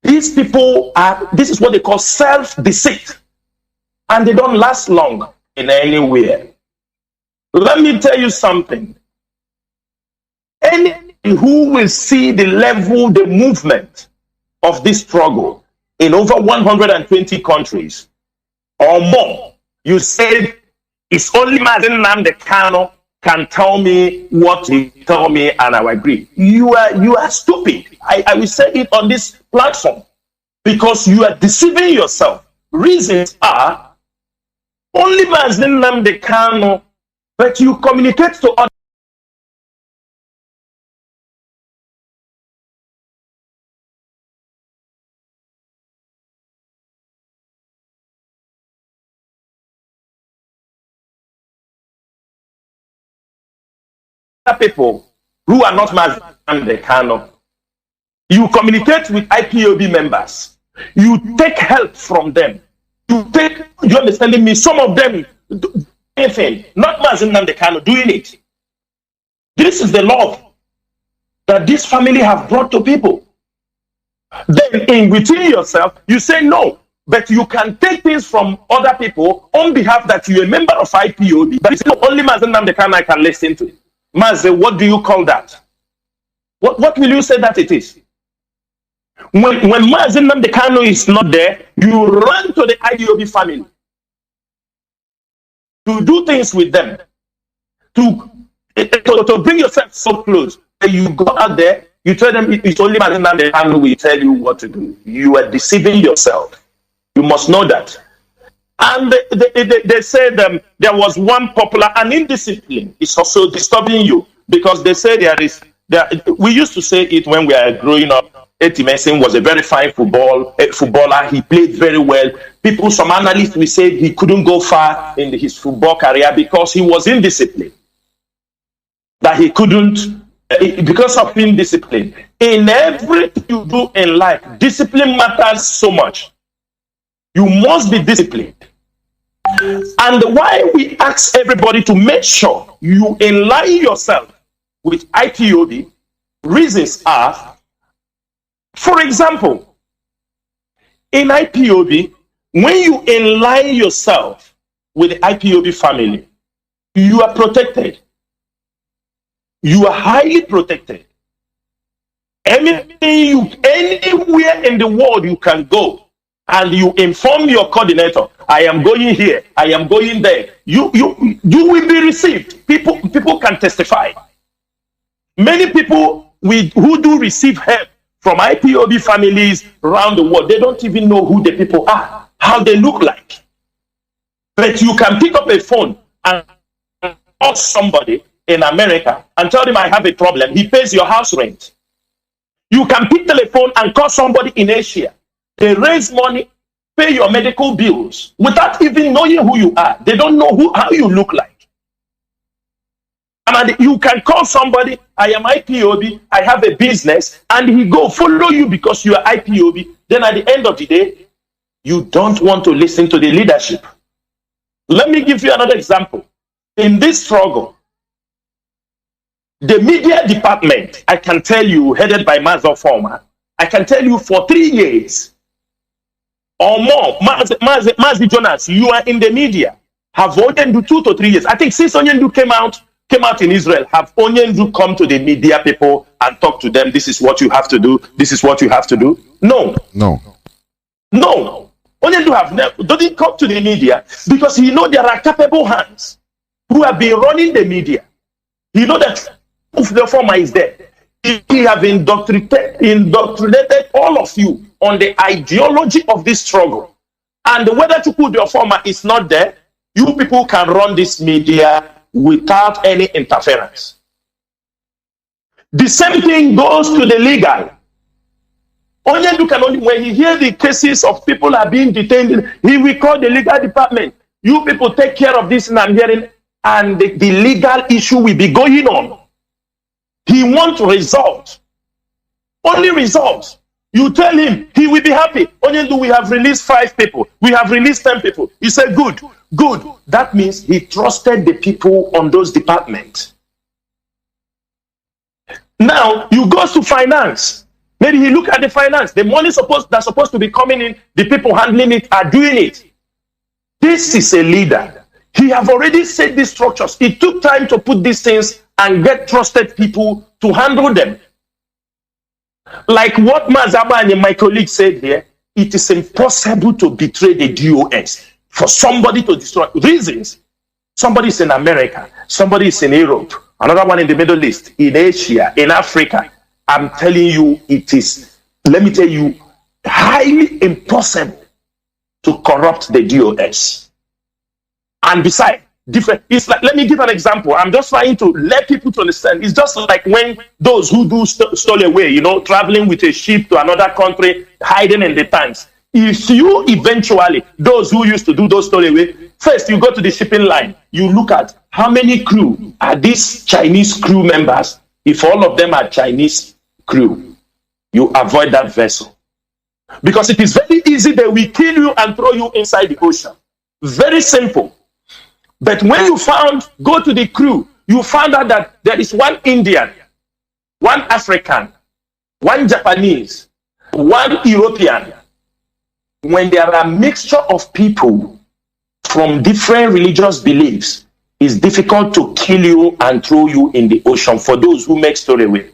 this is what they call self-deceit. And they don't last long in anywhere. Let me tell you something. Anyone who will see the level, the movement of this struggle in over 120 countries or more, you said it's only Mazi Nnamdi Kanu can tell me what he tell me, and I agree. You are stupid. I will say it on this platform because you are deceiving yourself. Reasons are only Mazi Nnamdi Kanu, but you communicate to other people who are not Mazi Nnamdi Kanu. You communicate with IPOB members. You take help from them. You understanding me? Some of them do anything, not Mazi Nnamdi Kanu doing it. This is the love that this family have brought to people. Then in within yourself, you say no, but you can take things from other people on behalf that you're a member of IPOB. But it's not only Mazi Nnamdi Kanu I can listen to. Mazi, what do you call that? What will you say that it is? When Mazi Nnamdi Kanu is not there, you run to the IPOB family to do things with them, to bring yourself so close. You go out there, you tell them it's only Mazi Nnamdi Kanu will tell you what to do. You are deceiving yourself. You must know that. And they said there was one popular, and indiscipline is also disturbing you because they say we used to say it when we were growing up. Eti Mensing was a very fine footballer. He played very well. Some analysts will say he couldn't go far in his football career because he was indisciplined. That he couldn't, because of indiscipline. In everything you do in life, discipline matters so much. You must be disciplined. And why we ask everybody to make sure you align yourself with IPOB, reasons are, for example, in IPOB, when you align yourself with the IPOB family, you are protected. You are highly protected. Anywhere in the world you can go, and you inform your coordinator, I am going here, I am going there. You will be received. People can testify. Many people who do receive help from IPOB families around the world, they don't even know who the people are, how they look like. But you can pick up a phone and call somebody in America and tell them I have a problem. He pays your house rent. You can pick telephone and call somebody in Asia. They raise money, pay your medical bills without even knowing who you are. They don't know how you look like. And you can call somebody, I am IPOB, I have a business, and he go follow you because you are IPOB. Then at the end of the day, You don't want to listen to the leadership. Let me give you another example. In this struggle, the media department, I can tell you, headed by Mazi Nnamdi, I can tell you for 3 years or more, Mazi Jonas, you are in the media, have Onyendu 2 to 3 years. I think since Onyendu came out in Israel, have Onyendu come to the media people and talk to them, this is what you have to do, this is what you have to do? No. Onyendu doesn't come to the media because he knows there are capable hands who have been running the media. He knows that if the former is there, he have indoctrinated all of you on the ideology of this struggle. And whether Chukwu the former is not there, you people can run this media without any interference. The same thing goes to the legal. Onyendu can only, when he hears the cases of people are being detained, he will call the legal department. You people take care of this, and I'm hearing, and the legal issue will be going on. He wants results. Only results. You tell him, he will be happy. Onyendu, we have released 5 people. We have released 10 people. He said, good. That means he trusted the people on those departments. Now, you go to finance. Maybe he look at the finance. The money that's supposed to be coming in, the people handling it are doing it. This is a leader. He have already set these structures. It took time to put these things and get trusted people to handle them. Like what Mazaba and my colleague said here, it is impossible to betray the DOS. For somebody to destroy reasons. Somebody is in America, somebody is in Europe, another one in the Middle East, in Asia, in Africa. I'm telling you, it is, let me tell you, highly impossible to corrupt the DOS. And besides, different. It's like, let me give an example. I'm just trying to let people to understand. It's just like when those who do stole away, traveling with a ship to another country, hiding in the tanks. If you eventually, those who used to do those stole away, first you go to the shipping line, you look at how many crew are these Chinese crew members. If all of them are Chinese crew, you avoid that vessel. Because it is very easy, they will kill you and throw you inside the ocean. Very simple. But when you go to the crew, you found out that there is one Indian, one African, one Japanese, one European. When there are a mixture of people from different religious beliefs, it's difficult to kill you and throw you in the ocean for those who make stowaway.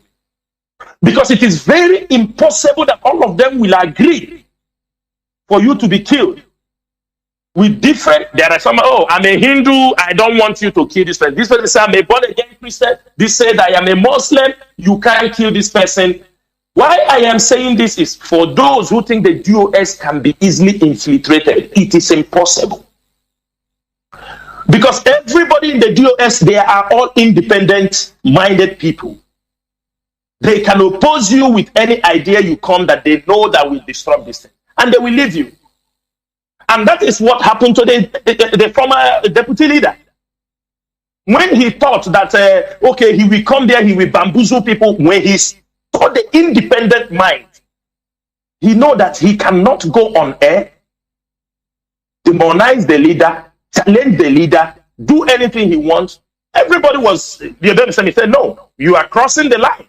Because it is very impossible that all of them will agree for you to be killed. With different, there are some, I'm a Hindu, I don't want you to kill this person. This person says, I'm a born again Christian. This said, I am a Muslim, you can't kill this person. Why I am saying this is for those who think the DOS can be easily infiltrated. It is impossible. Because everybody in the DOS, they are all independent-minded people. They can oppose you with any idea you come that they know that will disrupt this thing. And they will leave you. And that is what happened to the former deputy leader. When he thought that, he will come there, he will bamboozle people, when he saw the independent mind, he know that he cannot go on air, demonize the leader, challenge the leader, do anything he wants. Everybody was, he said, no, you are crossing the line.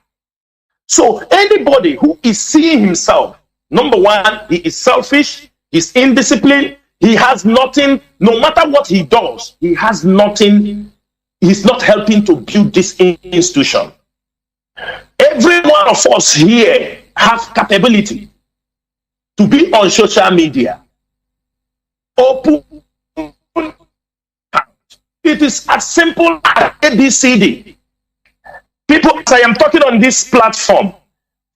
So anybody who is seeing himself, number one, he is selfish, he's indisciplined, he has nothing, no matter what he does, he has nothing, he's not helping to build this institution. Every one of us here have capability to be on social media. Open. It is as simple as ABCD. People, as I am talking on this platform,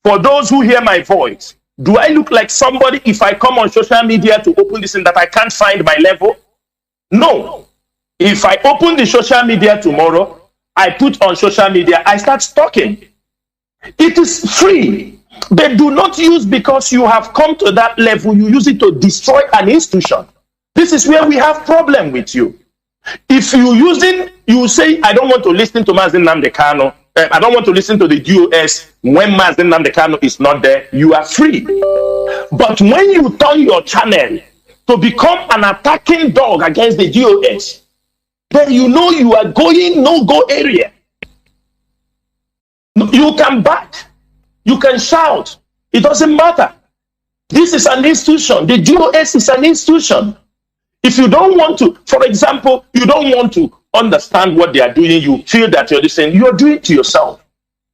for those who hear my voice, do I look like somebody if I come on social media to open this and that I can't find my level? No. If I open the social media tomorrow, I put on social media, I start talking. It is free. But do not use because you have come to that level, you use it to destroy an institution. This is where we have problem with you. If you say, I don't want to listen to Mazi Nnamdi Kanu, I don't want to listen to the DOS when Mazi Nnamdi Kanu is not there, you are free. But when you turn your channel to become an attacking dog against the GOS, then you know you are going no-go area. You can back, you can shout, it doesn't matter. This is an institution. The GOS is an institution. If you don't want to, for example, you don't want to understand what they are doing, you feel that you're listening, you're doing it to yourself.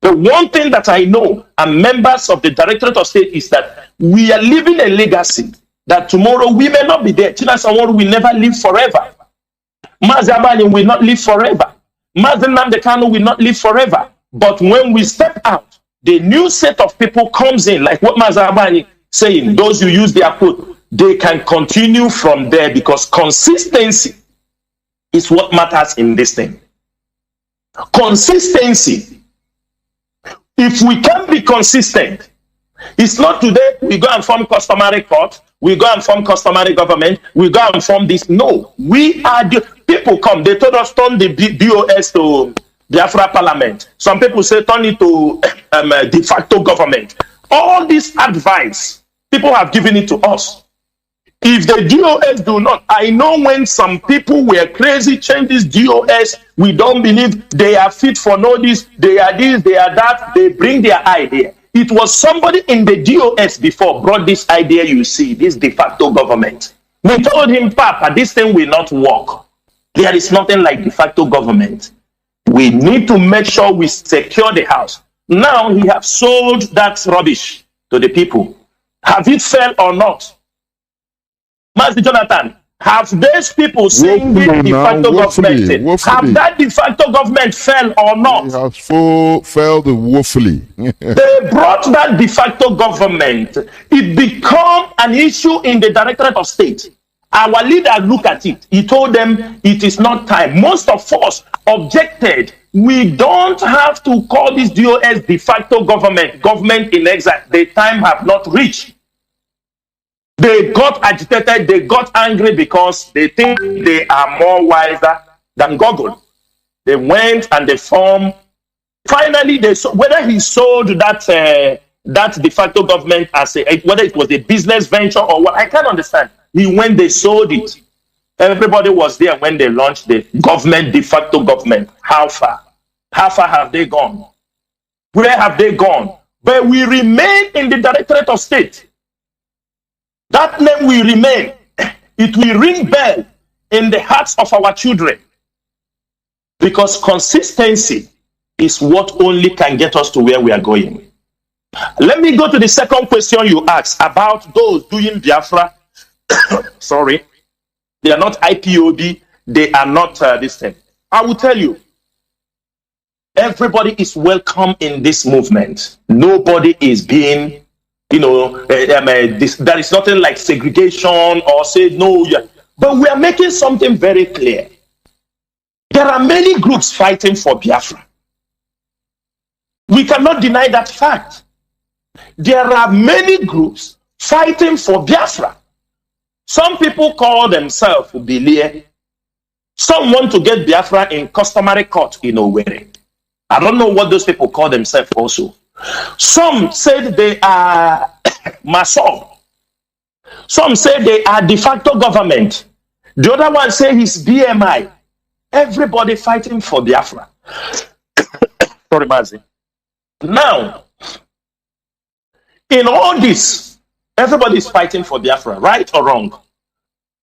The one thing that I know, and members of the Directorate of State, is that we are leaving a legacy that tomorrow we may not be there. Chinasa Nworu will never live forever. Mazi Abani will not live forever. Mazi Nnamdi Kanu will not live forever. But when we step out, the new set of people comes in, like what Mazi Abani saying, those who use their quote, they can continue from there, because consistency is what matters in this thing. Consistency. If we can be consistent, it's not today we go and form customary court, we go and form customary government, we go and form this. No, we are the people come. They told us turn the BOS to Biafra Parliament. Some people say turn it to de facto government. All this advice, people have given it to us. If the DOS do not, I know when some people were crazy, change this DOS, we don't believe they are fit for no this, they are this, they are that, they bring their idea. It was somebody in the DOS before brought this idea, you see, this de facto government. We told him, Papa, this thing will not work. There is nothing like de facto government. We need to make sure we secure the house. Now he has sold that rubbish to the people. Have it failed or not? Master Jonathan, have those people saying this de facto government, have that de facto government failed or not? It has failed woefully. They brought that de facto government. It became an issue in the Directorate of State. Our leader looked at it. He told them it is not time. Most of us objected. We don't have to call this DOS de facto government in exile. The time have not reached. They got agitated, they got angry because they think they are more wiser than Google. They went and they formed. Finally, they whether he sold that de facto government as whether it was a business venture or what, I can't understand. When they sold it, everybody was there when they launched the government, de facto government. How far? How far have they gone? Where have they gone? But we remain in the Directorate of State. That name will remain. It will ring bell in the hearts of our children. Because consistency is what only can get us to where we are going. Let me go to the second question you asked about those doing Biafra. Sorry. They are not IPOB. They are not this thing. I will tell you. Everybody is welcome in this movement. Nobody is being there is nothing like segregation or say no, but we are making something very clear. There are many groups fighting for Biafra. We cannot deny that fact. There are many groups fighting for Biafra. Some people call themselves Bilie. Some want to get Biafra in customary court in Owerri. I don't know what those people call themselves also. Some said they are Mason. Some say they are de facto government. The other one say he's BMI. Everybody fighting for Biafra. Sorry, Mazi. Now, in all this, everybody is fighting for Biafra, right or wrong?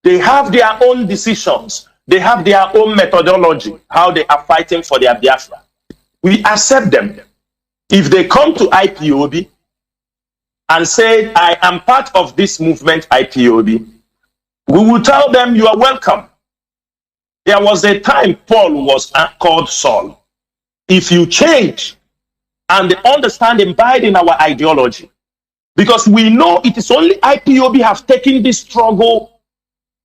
They have their own decisions. They have their own methodology, how they are fighting for their Biafra. We accept them. If they come to IPOB and say, I am part of this movement, IPOB, we will tell them you are welcome. There was a time Paul was called Saul. If you change and understand and abide in our ideology, because we know it is only IPOB have taken this struggle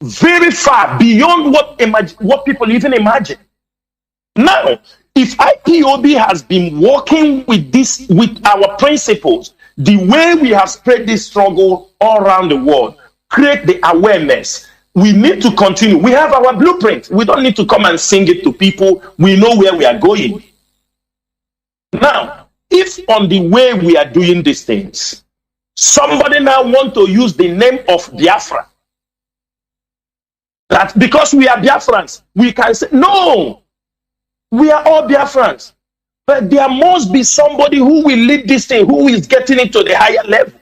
very far beyond what people even imagine. Now, if IPOB has been working with our principles, the way we have spread this struggle all around the world, create the awareness, we need to continue. We have our blueprint. We don't need to come and sing it to people. We know where we are going. Now, if on the way we are doing these things, somebody now want to use the name of Biafra That because we are Biafrans, we can say, no, we are all Biafrans. But there must be somebody who will lead this thing, who is getting it to the higher level.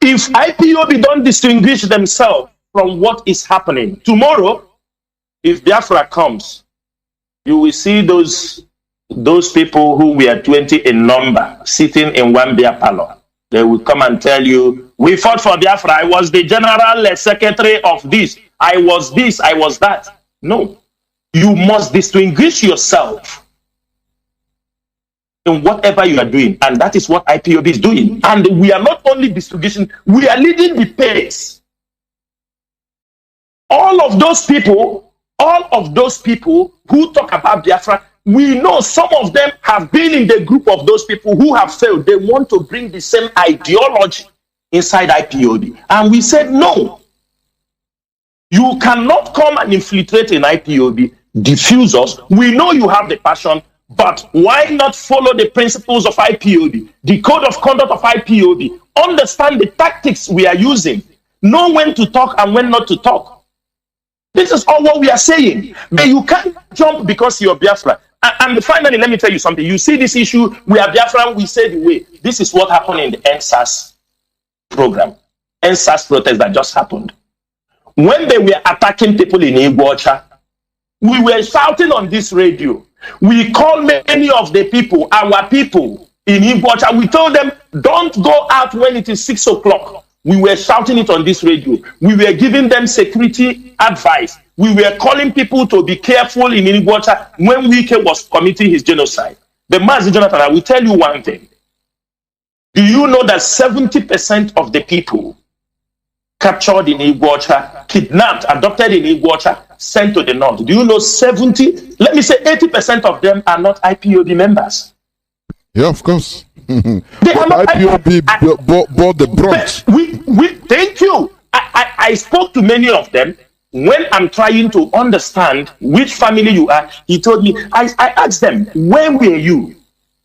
If IPOB don't distinguish themselves from what is happening, tomorrow, if Biafra comes, you will see those people who were 20 in number sitting in one beer parlor. They will come and tell you, we fought for Biafra. I was the general secretary of this. I was this, I was that. No. You must distinguish yourself in whatever you are doing. And that is what IPOB is doing. And we are not only distinguishing, we are leading the pace. All of those people who talk about Biafra, we know some of them have been in the group of those people who have failed. They want to bring the same ideology inside IPOB. And we said, no. You cannot come and infiltrate in IPOB, diffuse us. We know you have the passion, but why not follow the principles of IPOB, the code of conduct of IPOB, understand the tactics we are using, know when to talk and when not to talk. This is all what we are saying. But you can't jump because you're Biafra. And finally, let me tell you something. You see this issue, we are Biafra, we say the way. This is what happened in the NSAS program, NSAS protest that just happened. When they were attacking people in Iguacha, we were shouting on this radio. We called many of the people, our people in Iguacha. We told them, don't go out when it is 6 o'clock. We were shouting it on this radio. We were giving them security advice. We were calling people to be careful in Iguacha when Wike was committing his genocide. The Mazi Jonathan, I will tell you one thing. Do you know that 70% of the people captured in Iguacha, kidnapped, adopted in Iguacha, sent to the north? Do you know 80% of them are not IPOB members? Yeah, of course. They are not IPOB bought the brunt. We thank you. I spoke to many of them. When I'm trying to understand which family you are, he told me, I asked them, where were you?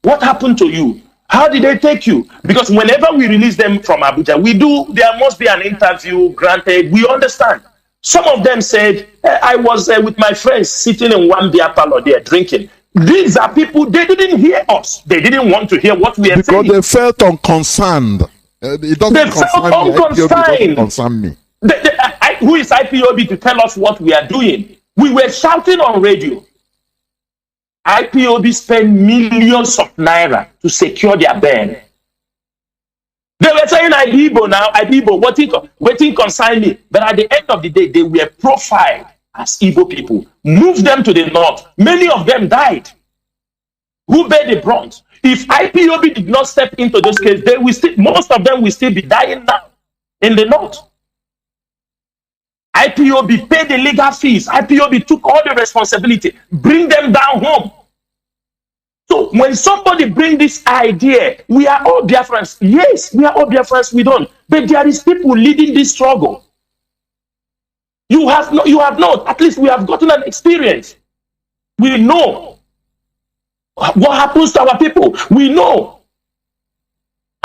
What happened to you? How did they take you? Because whenever we release them from Abuja, there must be an interview granted. We understand. Some of them said, I was with my friends sitting in one beer parlor there drinking. These are people, they didn't hear us. They didn't want to hear what we are saying. Because they felt unconcerned. It doesn't concern me. Who is IPOB to tell us what we are doing? We were shouting on radio. IPOB spent millions of naira to secure their band. They were saying Idibo now, Idibo, what it concern me? But at the end of the day, they were profiled as Igbo people. Move them to the north. Many of them died. Who bear the brunt? If IPOB did not step into this case, most of them will still be dying now in the north. IPOB paid the legal fees. IPOB took all the responsibility. Bring them down home. So when somebody bring this idea, we are all Biafrans. Yes, we are all Biafrans. We don't. But there is people leading this struggle. You have not. At least we have gotten an experience. We know what happens to our people. We know.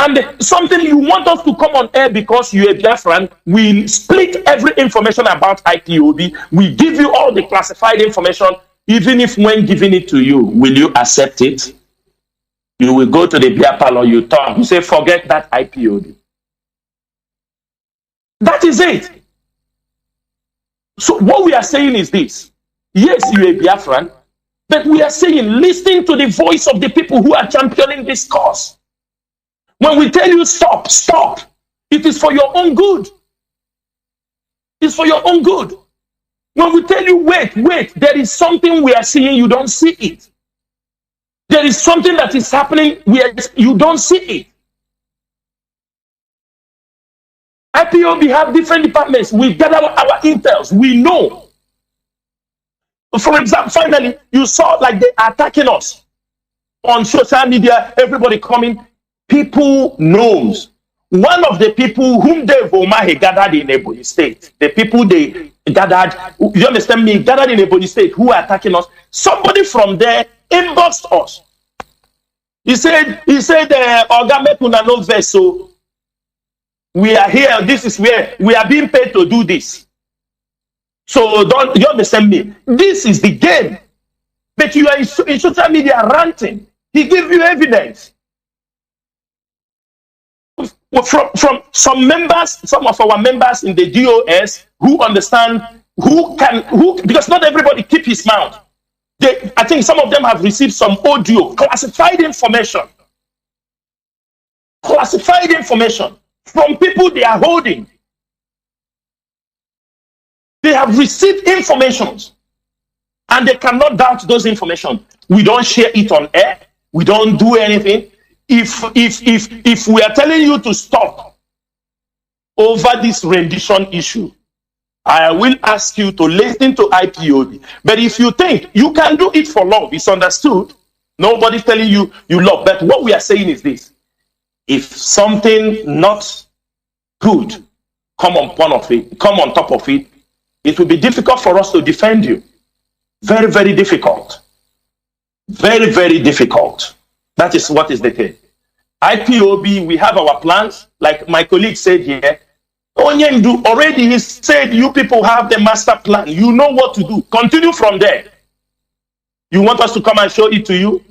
And something you want us to come on air because you're a Biafran, we split every information about IPOB. We give you all the classified information, even if when giving it to you, will you accept it? You will go to the beer parlor, you talk, you say, forget that IPOB. That is it. So what we are saying is this. Yes, you're a Biafran, but we are saying, listen to the voice of the people who are championing this cause. When we tell you stop, stop. It is for your own good. It's for your own good. When we tell you wait, there is something we are seeing, you don't see it. There is something that is happening where you don't see it. IPOB have different departments. We gather our intels. We know. For example, finally, you saw like they are attacking us on social media, everybody coming. People knows. One of the people whom Dave Omahe gathered in Ebonyi State, the people they gathered, you understand me, gathered in Ebonyi State who are attacking us, somebody from there inboxed us. He said, Oga Mekuna no vessel. We are here, this is where we are being paid to do this. So don't you understand me? This is the game. But you are in social media ranting. He gives you evidence. From some members, some of our members in the DOS who understand, because not everybody keep his mouth. I think some of them have received some audio, classified information from people they are holding. They have received information and they cannot doubt those information. We don't share it on air. We don't do anything. If we are telling you to stop over this rendition issue, I will ask you to listen to IPOB. But if you think you can do it for love, it's understood. Nobody's telling you you love. But what we are saying is this: if something not good come on top of it, it will be difficult for us to defend you. Very, very difficult. Very, very difficult. That is what is the case. IPOB, we have our plans. Like my colleague said here, Onyendu already he said you people have the master plan. You know what to do. Continue from there. You want us to come and show it to you?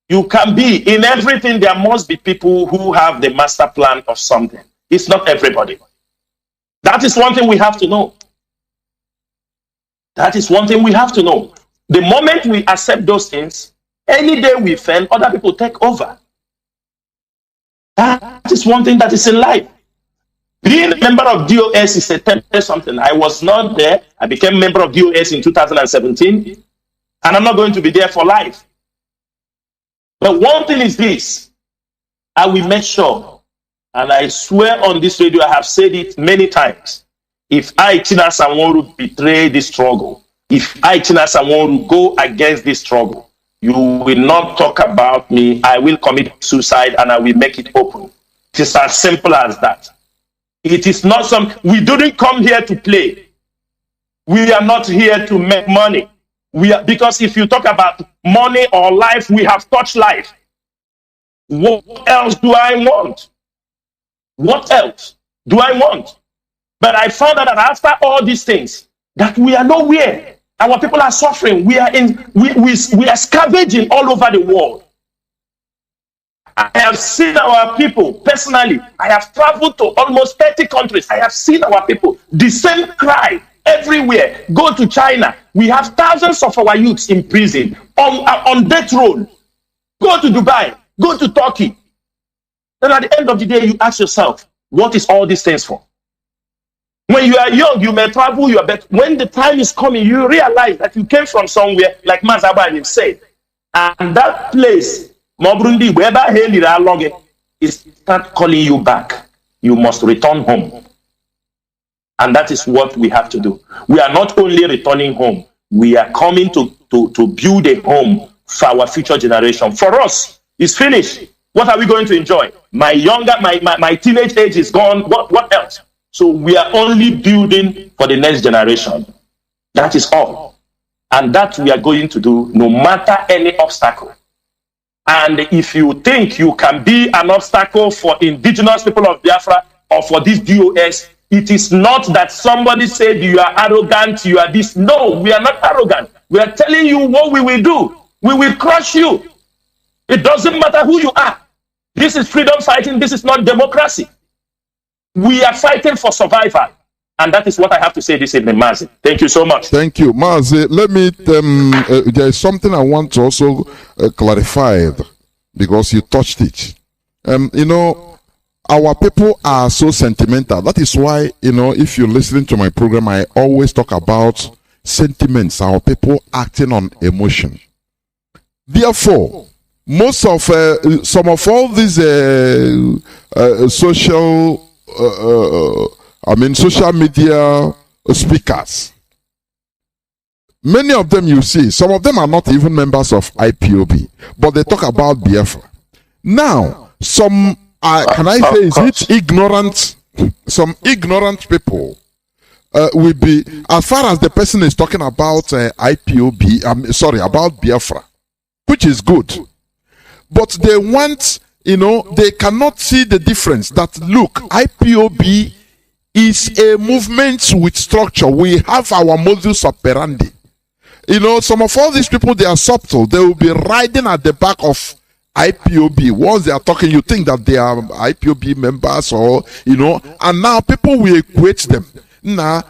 You can be in everything. There must be people who have the master plan of something. It's not everybody. That is one thing we have to know. That is one thing we have to know. The moment we accept those things, any day we fail, other people take over. That is one thing that is in life. Being a member of DOS is a temporary something. I was not there. I became a member of DOS in 2017, and I'm not going to be there for life. But one thing is this: I will make sure, and I swear on this radio, I have said it many times. If I, Chinasa Nworu, betray this struggle, if I, Chinasa Nworu, go against this struggle, you will not talk about me. I will commit suicide and I will make it open. It is as simple as that. It is not we didn't come here to play. We are not here to make money. Because if you talk about money or life, we have touched life. What else do I want? What else do I want? But I found out that after all these things, that we are nowhere. Our people are suffering. We are scavenging all over the world. I have seen our people personally. I have traveled to almost 30 countries. I have seen our people. The same cry everywhere. Go to China. We have thousands of our youths in prison, on death row. Go to Dubai. Go to Turkey. Then at the end of the day, you ask yourself, what is all these things for? When you are young, you may travel, but when the time is coming, you realize that you came from somewhere, like Mazi Nnamdi said. And that place, Mobrundi, wherever is start calling you back. You must return home. And that is what we have to do. We are not only returning home, we are coming to build a home for our future generation. For us, it's finished. What are we going to enjoy? My teenage age is gone. What else? So we are only building for the next generation. That is all. And that we are going to do no matter any obstacle. And if you think you can be an obstacle for indigenous people of Biafra or for this DOS, it is not that somebody said you are arrogant, you are this. No, we are not arrogant. We are telling you what we will do. We will crush you. It doesn't matter who you are. This is freedom fighting. This is not democracy. We are fighting for survival. And that is what I have to say this evening, Mazi. Thank you so much. Thank you, Mazi. Let me, there is something I want to also clarify, because you touched it. Our people are so sentimental. That is why, if you're listening to my program, I always talk about sentiments, our people acting on emotion. Therefore, most of, some of all these social media speakers, many of them you see, some of them are not even members of IPOB, but they talk about Biafra. Now, some, can I say, is it ignorant? Some ignorant people will be, as far as the person is talking about IPOB, about Biafra, which is good. But they want, they cannot see the difference that, look, IPOB is a movement with structure. We have our modus operandi. Some of all these people, they are subtle. They will be riding at the back of IPOB. Once they are talking, you think that they are IPOB members and now people will equate them. Now,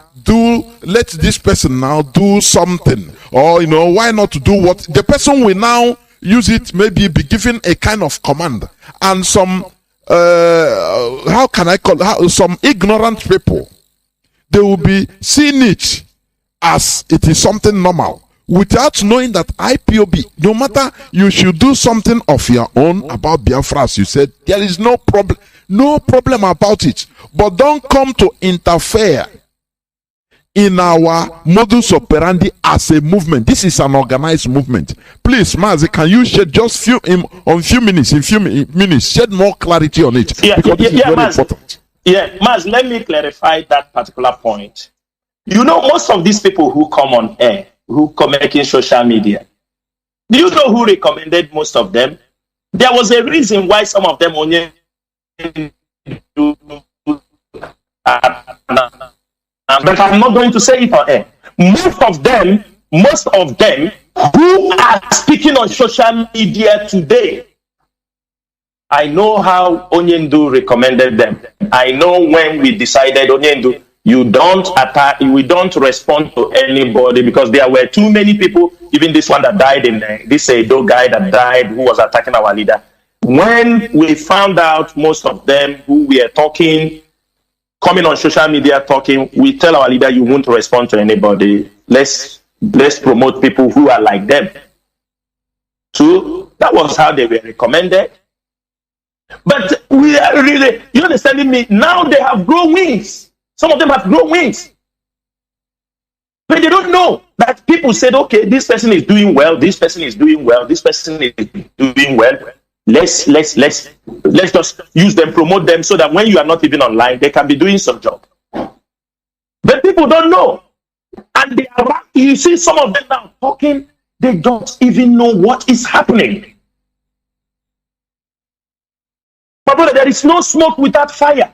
let this person now do something. Or, why not to do what? The person will now use it, maybe be given a kind of command. And some, some ignorant people, they will be seeing it as it is something normal, without knowing that IPOB, no matter you should do something of your own about Biafra, as you said, there is no problem about it. But don't come to interfere in our modus operandi as a movement. This is an organized movement. Please, Mazi, can you shed just in few minutes, shed more clarity on it? Because this is very important. Yeah, Maz, let me clarify that particular point. Most of these people who come on air, who come making social media, do you know who recommended most of them? There was a reason why some of them only do, but I'm not going to say it on air. Most of them who are speaking on social media today, I know how Onyendu recommended them. I know when we decided, Onyendu, we don't respond to anybody, because there were too many people, even this one that died this Edo guy that died who was attacking our leader. When we found out most of them who were talking, coming on social media talking, we tell our leader, you won't respond to anybody. Let's promote people who are like them. So that was how they were recommended. But we are really, you understanding me? Now they have grown wings. Some of them have grown wings. But they don't know that people said, okay, this person is doing well, this person is doing well, this person is doing well. Let's just use them, promote them, so that when you are not even online, they can be doing some job. But people don't know. And you see some of them now talking, they don't even know what is happening. But brother, there is no smoke without fire.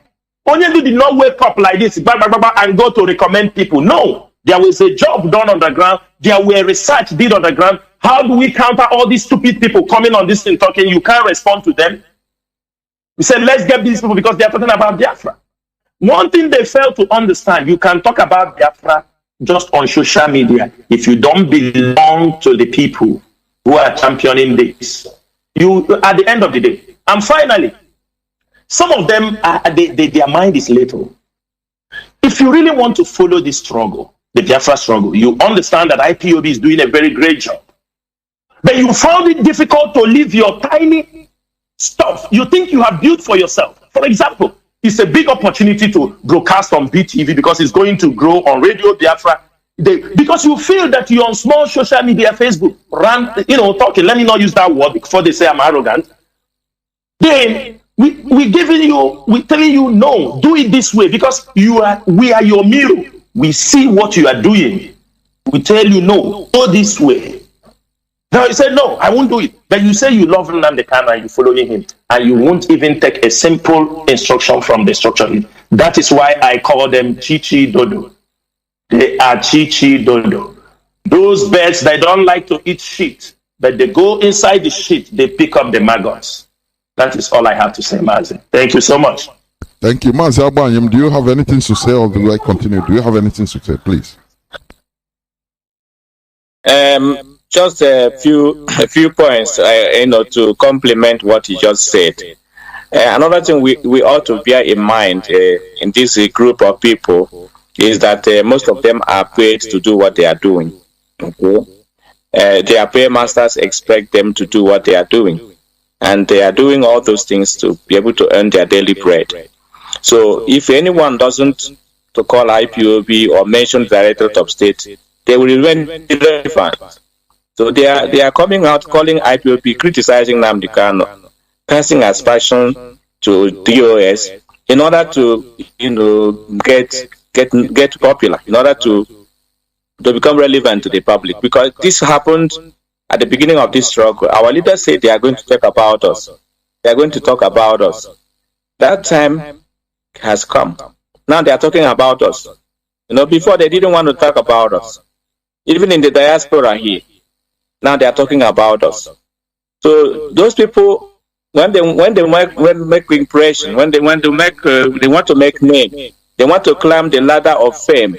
Onyendu did not wake up like this and go to recommend people. No, there was a job done on the ground. There were research did on the ground. How do we counter all these stupid people coming on this thing talking? You can't respond to them. We said, let's get these people because they are talking about Biafra. One thing they fail to understand, you can talk about Biafra just on social media. If you don't belong to the people who are championing this, you at the end of the day. And finally, some of them, their mind is little. If you really want to follow this struggle, the Biafra struggle, you understand that IPOB is doing a very great job. But you found it difficult to leave your tiny stuff you think you have built for yourself. For example, it's a big opportunity to broadcast on BTV because it's going to grow on Radio Biafra. Because you feel that you're on small social media, Facebook, talking. Let me not use that word before they say I'm arrogant. Then we're telling you no, do it this way because we are your mirror. We see what you are doing. We tell you no, go this way. Now you say no, I won't do it. But you say you love Nnamdi Kanu and you're following him, and you won't even take a simple instruction from the instruction. That is why I call them Chichi Dodo. They are Chichi Dodo. Those birds, they don't like to eat shit, but they go inside the shit, they pick up the maggots. That is all I have to say, Mazi. Thank you so much. Thank you. Mazi Abanyam, do you have anything to say or do I continue? Do you have anything to say, please? Just a few points, to complement what he just said. Another thing we ought to bear in mind in this group of people is that most of them are paid to do what they are doing. Okay, their paymasters expect them to do what they are doing, and they are doing all those things to be able to earn their daily bread. So, if anyone doesn't to call IPOB or mention the Directorate of State, they will remain irrelevant. So they are coming out calling IPOB, criticizing Nnamdi Kanu, passing aspersion to DOS in order to get popular, in order to become relevant to the public. Because this happened at the beginning of this struggle. Our leaders said they are going to talk about us. They are going to talk about us. That time has come. Now they are talking about us. Before they didn't want to talk about us. Even in the diaspora here, now they are talking about us. So those people, when they make impression, when they want to make name, they want to climb the ladder of fame.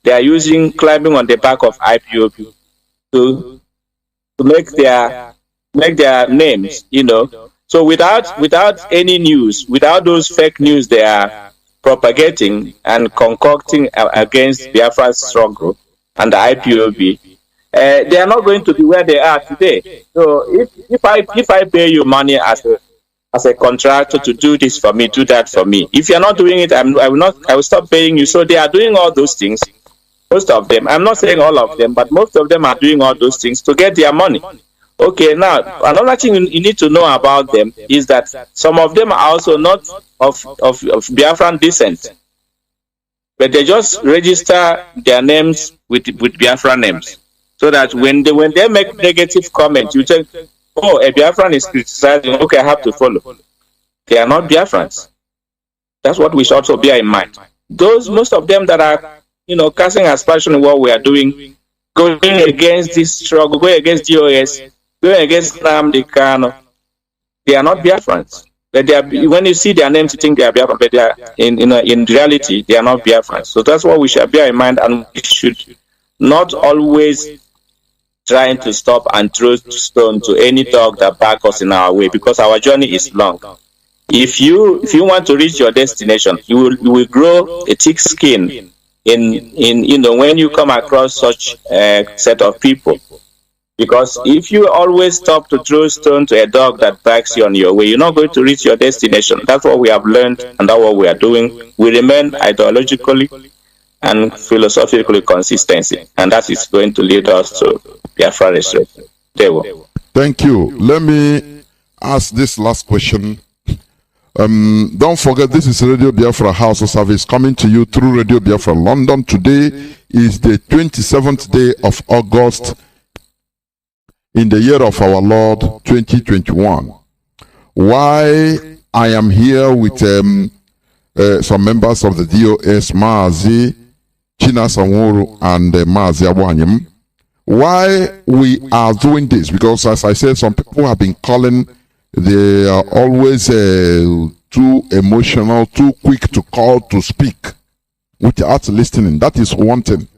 They are climbing on the back of IPOB to make their names. So without any news, without those fake news they are propagating and concocting against Biafra's struggle and the IPOB, they are not going to be where they are today. So if I pay you money as a contractor to do this for me, do that for me, if you're not doing it, I will stop paying you. So they are doing all those things. Most of them, I'm not saying all of them, but most of them are doing all those things to get their money. Okay, now another thing you need to know about them is that some of them are also not of Biafran descent, but they just register their names with Biafran names, so that when they make negative comments, you think, oh, a Biafran is criticizing, okay, I have to follow. They are not Biafrans. That's what we should also bear in mind. Most of them that are, casting aspersion in what we are doing, going against this struggle, going against DOS, going against Nnamdi Kanu, they are not Biafrans. But when you see their names, you think they are Biafrans, but they are, in reality, they are not Biafrans. So that's what we should bear in mind, and we should not always trying to stop and throw stone to any dog that backs us in our way, because our journey is long. If you want to reach your destination, you will grow a thick skin when you come across such a set of people. Because if you always stop to throw stone to a dog that backs you on your way, you're not going to reach your destination. That's what we have learned, and that's what we are doing. We remain ideologically and philosophically consistent, and that is going to lead us to Biafra restoration. Thank you. Let me ask this last question. Don't forget, this is Radio Biafra House of Service coming to you through Radio Biafra London. Today is the 27th day of August in the year of our Lord 2021. Why I am here with some members of the DOS, Mazi Nnamdi and Mazi Abwanyim. Why we are doing this? Because as I said, some people have been calling, they are always too emotional, too quick to call, to speak without listening. That is one thing,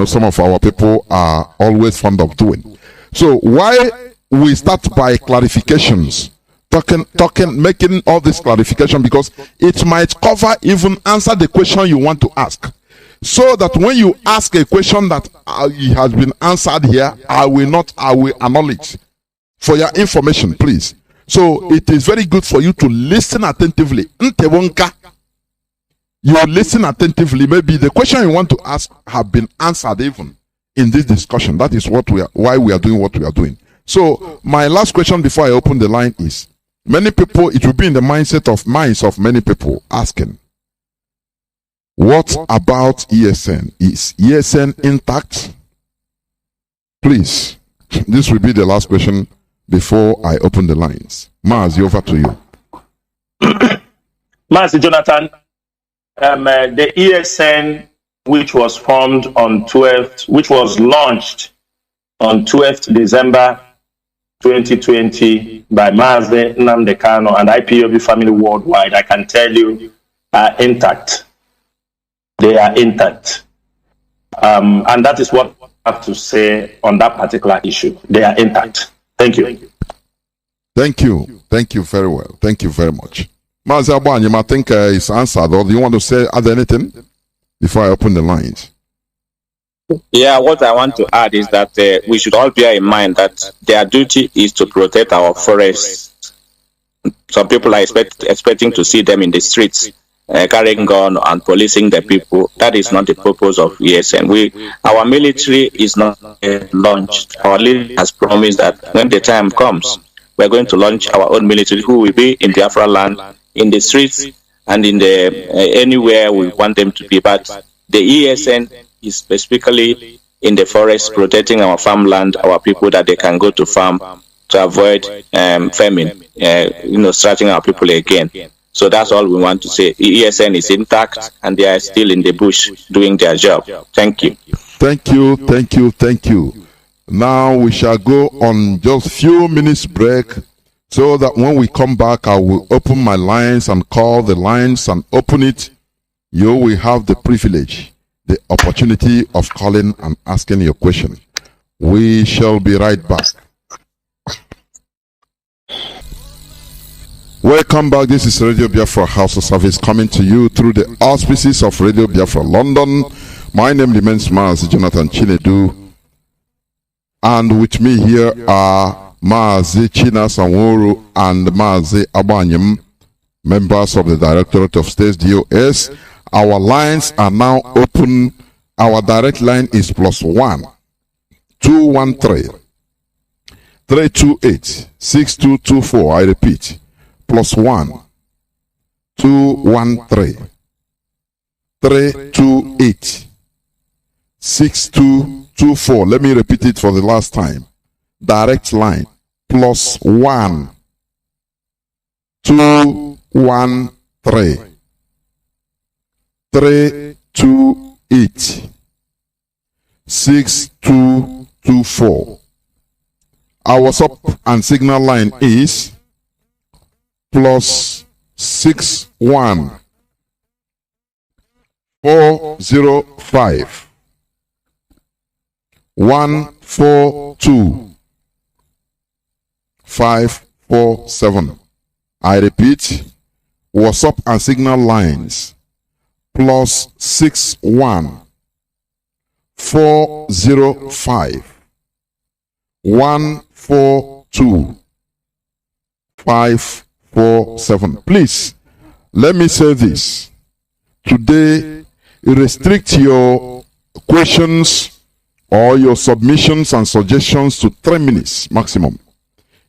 some of our people are always fond of doing. So why we start by clarifications, making all this clarification, because it might cover, even answer the question you want to ask. So that when you ask a question that has been answered here, I will acknowledge for your information, please. So it is very good for you to listen attentively. You listen attentively. Maybe the question you want to ask have been answered even in this discussion. That is why we are doing what we are doing. So my last question before I open the line is, many people, it will be in the minds of many people asking, what about ESN? Is ESN intact? Please, this will be the last question before I open the lines. Mazi, over to you. Mazi Jonathan, the ESN, which was formed on 12th, which was launched on 12th December 2020 by Mazi Nnamdi Kanu and IPOB family worldwide, I can tell you, are intact. They are intact. And that is what I have to say on that particular issue. They are intact. Thank you. Thank you. Thank you very well. Thank you very much. Mazi Abwanyim, I think it's answered. Or do you want to add anything before I open the lines? Yeah, what I want to add is that we should all bear in mind that their duty is to protect our forests. Some people are expecting to see them in the streets carrying gun and policing the people. That is not the purpose of ESN. Our military is not launched. Our leader has promised that when the time comes, we're going to launch our own military, who will be in Biafra land, in the streets, and in anywhere we want them to be. But the ESN is specifically in the forest, protecting our farmland, our people, that they can go to farm to avoid famine, starting our people again. So that's all we want to say. ESN is intact and they are still in the bush doing their job. Thank you. Thank you, thank you, thank you. Now we shall go on just few minutes break so that when we come back, I will open my lines and call the lines and open it. You will have the privilege, the opportunity of calling and asking your question. We shall be right back. Welcome back. This is Radio Biafra House of Service coming to you through the auspices of Radio Biafra London. My name remains Mazi Chinedu, and with me here are Mazi Nnamdi and Mazi Abanyem, members of the Directorate of States DOS. Our lines are now open. Our direct line is +1 213 328 6224. I repeat, +1 213 328 6224. Let me repeat it for the last time. Direct line +1 213 328 6224. Our WhatsApp and signal line is +61 405 142 547. I repeat, WhatsApp and signal lines +61 405 142 547. Please, let me say this. Today, restrict your questions or your submissions and suggestions to 3 minutes maximum.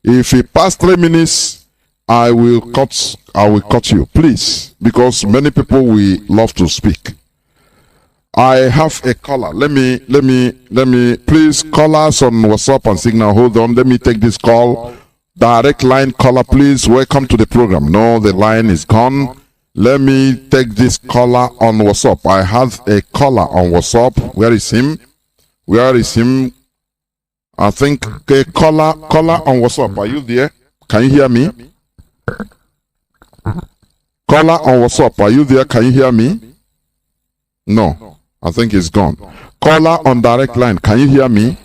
If you pass 3 minutes, I will cut you, please, because many people will love to speak. I have a caller. Let me, please call us on WhatsApp and Signal. Hold on. Let me take this call. Direct line caller, please. Welcome to the program. No, the line is gone. Let me take this caller on WhatsApp. I have a caller on WhatsApp. Where is him? Where is him? I think a caller on WhatsApp. Are you there? Can you hear me? Caller on WhatsApp. Are you there? Can you hear me? No. I think it's gone. Caller on direct line. Can you hear me?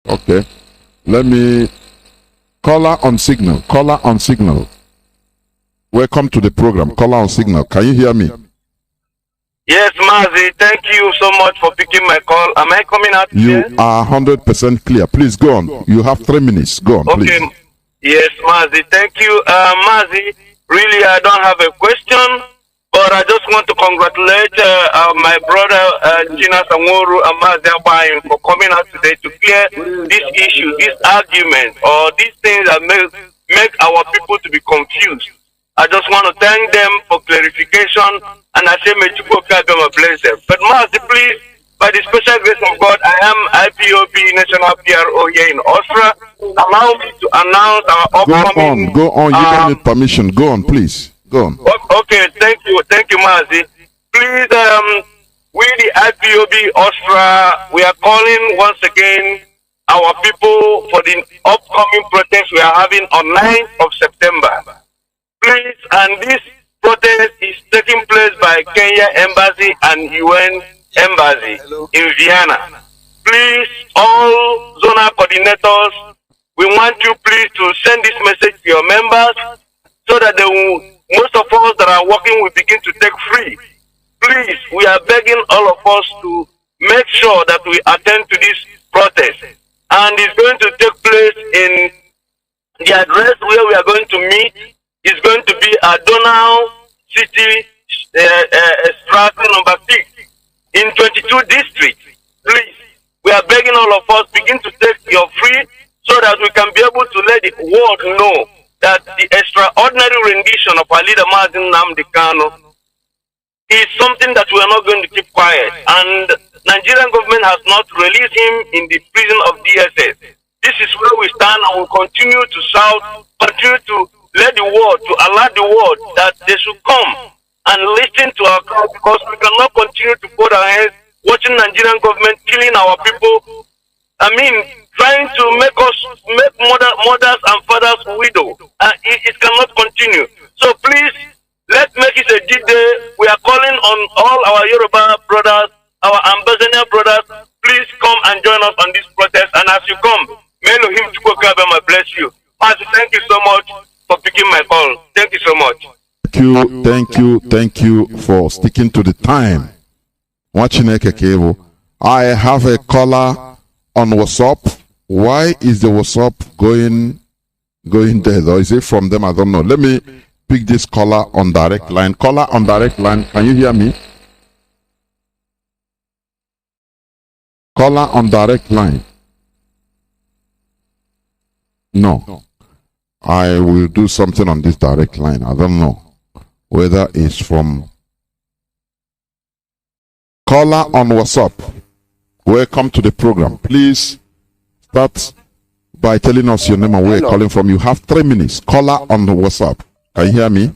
Okay. Let me. Caller on signal. Caller on signal. Welcome to the program. Caller on signal. Can you hear me? Yes, Mazi, thank you so much for picking my call. Am I coming out? You are 100% clear. Please go on. You have 3 minutes. Go on, okay. Please. Yes, Mazi, thank you. Mazi, really, I don't have a question, but I just want to congratulate my brother, China Sanworu and Mazi Abayim for coming out today to clear this issue, this argument, or these things that make our people to be confused. I just want to thank them for clarification, and I say may God bless them. But Master, please, by the special grace of God, I am IPOB National PRO here in Austria. Allow me to announce our upcoming... Go on. You don't need permission. Go on, please. Go on. Okay, thank you, Mazi. Please, we the IPOB Austria, we are calling once again our people for the upcoming protest we are having on 9th of September. Please, and this protest is taking place by Kenya Embassy and UN Embassy in Vienna. Please, all zonal coordinators, we want you please to send this message to your members so that they will, most of us that are working will begin to take free. Please, we are begging all of us to make sure that we attend to this protest. And it's going to take place in the address where we are going to meet. Is going to be at Donau City, Straße number 6 in 22 districts. Please, we are begging all of us begin to take your free so that we can be able to let the world know that the extraordinary rendition of our leader Mazi Nnamdi Kanu is something that we are not going to keep quiet. And Nigerian government has not released him in the prison of DSS. This is where we stand, and we continue to shout, continue to let the world, to alert the world that they should come and listen to our call, because we cannot continue to put our hands watching Nigerian government killing our people. I mean, trying to make mothers and fathers widow. It cannot continue. So please, let's make it a good day. We are calling on all our Yoruba brothers, our Ambazania brothers, please come and join us on this protest. And as you come, may Elohim Chukwukabema bless you. Mazi, thank you so much for picking my call. Thank you so much. Thank you for sticking to the time. I have a caller on WhatsApp. Why is the WhatsApp going dead? Or is it from them? I don't know. Let me pick this caller on direct line. Caller on direct line. Can you hear me? Caller on direct line. No. I will do something on this direct line. I don't know whether it's from caller on WhatsApp. Welcome to the program. Please start by telling us your name and where you're calling from. You have 3 minutes. Caller on the WhatsApp. Can you hear me?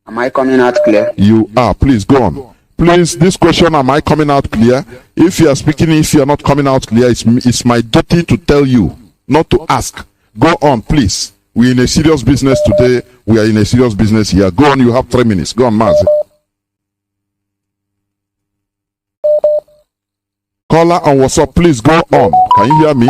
Am I coming out clear? You are. Please go on. Please, this question, am I coming out clear? If you are speaking, if you are not coming out clear, it's my duty to tell you, not to ask. Go on, please. We're in a serious business today. We are in a serious business here. Go on, you have 3 minutes. Go on, Mazi. Caller on WhatsApp, please go on. Can you hear me?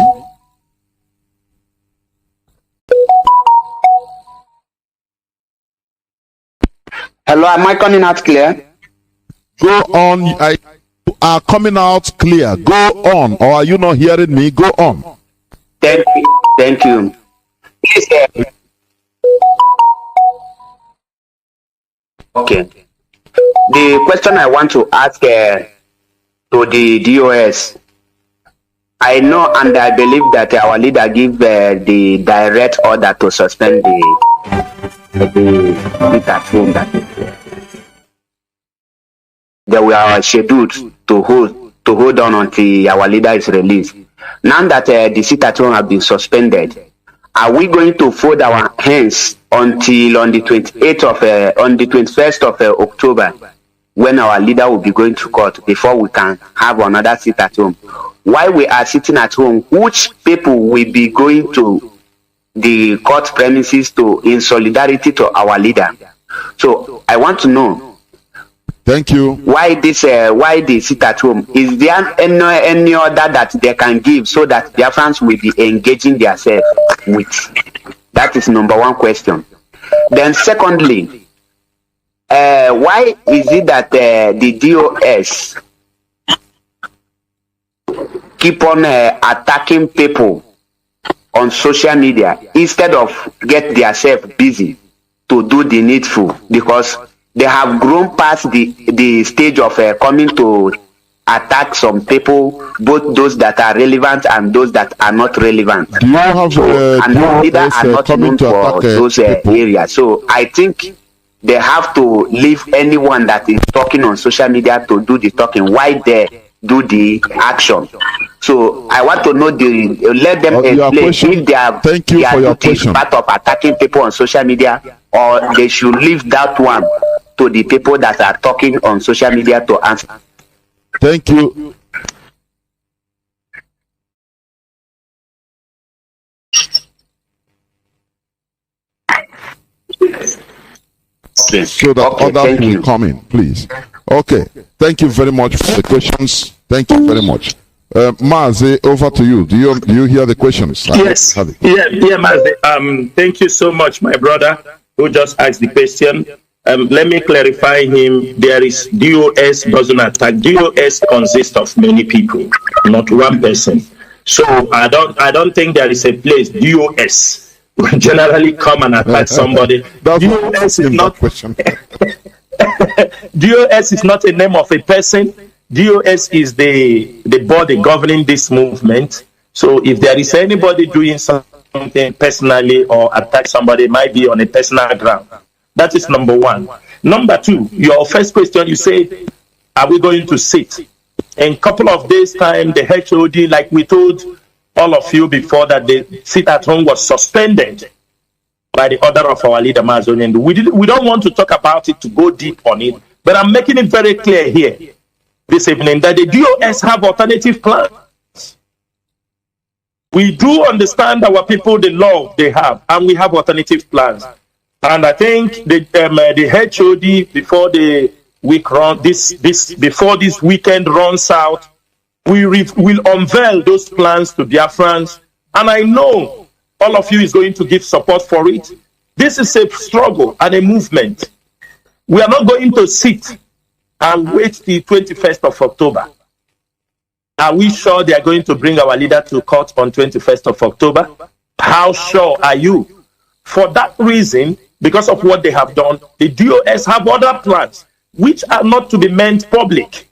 Hello, am I coming out clear? Go on. You are coming out clear. Go on. Or are you not hearing me? Go on. Thank you. Please, okay. The question I want to ask to the DOS, I know and I believe that our leader gave the direct order to suspend the tattoo that we are scheduled to hold on until our leader is released. Now that the sit at home have been suspended, are we going to fold our hands until on the 21st of October, when our leader will be going to court, before we can have another sit at home? While we are sitting at home, which people will be going to the court premises in solidarity to our leader? So I want to know. Thank you. Why they sit at home? Is there any order that they can give so that their fans will be engaging themselves with? That is number one question. Then secondly, why is it that the DOS keep on attacking people on social media instead of get themselves busy to do the needful? Because they have grown past the stage of coming to attack some people, both those that are relevant and those that are not relevant. Do you have and the leaders are not known for those areas. So I think they have to leave anyone that is talking on social media to do the talking, why they do the action. So I want to know let them explain if they are part of attacking people on social media, or they should leave that one to the people that are talking on social media to answer. Thank you. Okay. So that others will come in, please. Okay. Thank you very much for the questions. Thank you very much. Mazi, over to you. Do you hear the questions? Yes. Yeah, Mazi. Thank you so much, my brother, who just asked the question. Let me clarify him. There is DOS doesn't attack. DOS consists of many people, not one person. So I don't think there is a place DOS will generally come and attack somebody. DOS is not DOS is not a name of a person. DOS is the body governing this movement. So if there is anybody doing something something personally or attack somebody, might be on a personal ground. That is number one. Number two, your first question, you said, are we going to sit? In a couple of days' time, the HOD, like we told all of you before, that the sit at home was suspended by the order of our leader, Mazi Nnamdi. We don't want to talk about it, to go deep on it, but I'm making it very clear here this evening that the DOS have alternative plans. We do understand our people, the law they have, and we have alternative plans. And I think the HOD, before the week run, before this weekend runs out, we will unveil those plans to Biafrans. And I know all of you is going to give support for it. This is a struggle and a movement. We are not going to sit and wait till 21st of October. Are we sure they are going to bring our leader to court on 21st of October? How sure are you? For that reason, because of what they have done, the DOS have other plans which are not to be made public.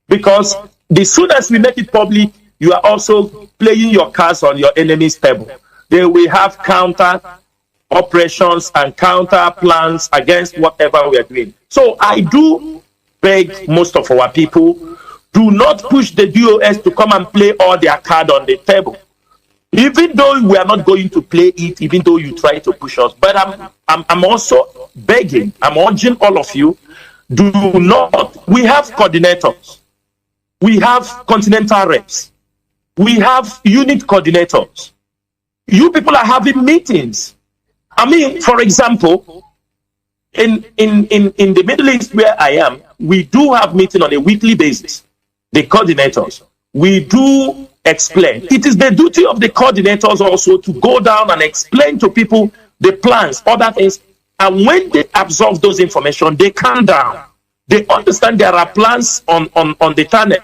Because the soon as we make it public, you are also playing your cards on your enemy's table. They will have counter operations and counter plans against whatever we are doing. So I do beg most of our people, do not push the DOS to come and play all their cards on the table. Even though we are not going to play it, even though you try to push us. But I'm also begging, I'm urging all of you, do not. We have coordinators. We have continental reps. We have unit coordinators. You people are having meetings. I mean, for example, in the Middle East where I am, we do have meetings on a weekly basis. The coordinators, we do explain. It is the duty of the coordinators also to go down and explain to people the plans, other things. And when they absorb those information, they calm down. They understand there are plans on the tunnel.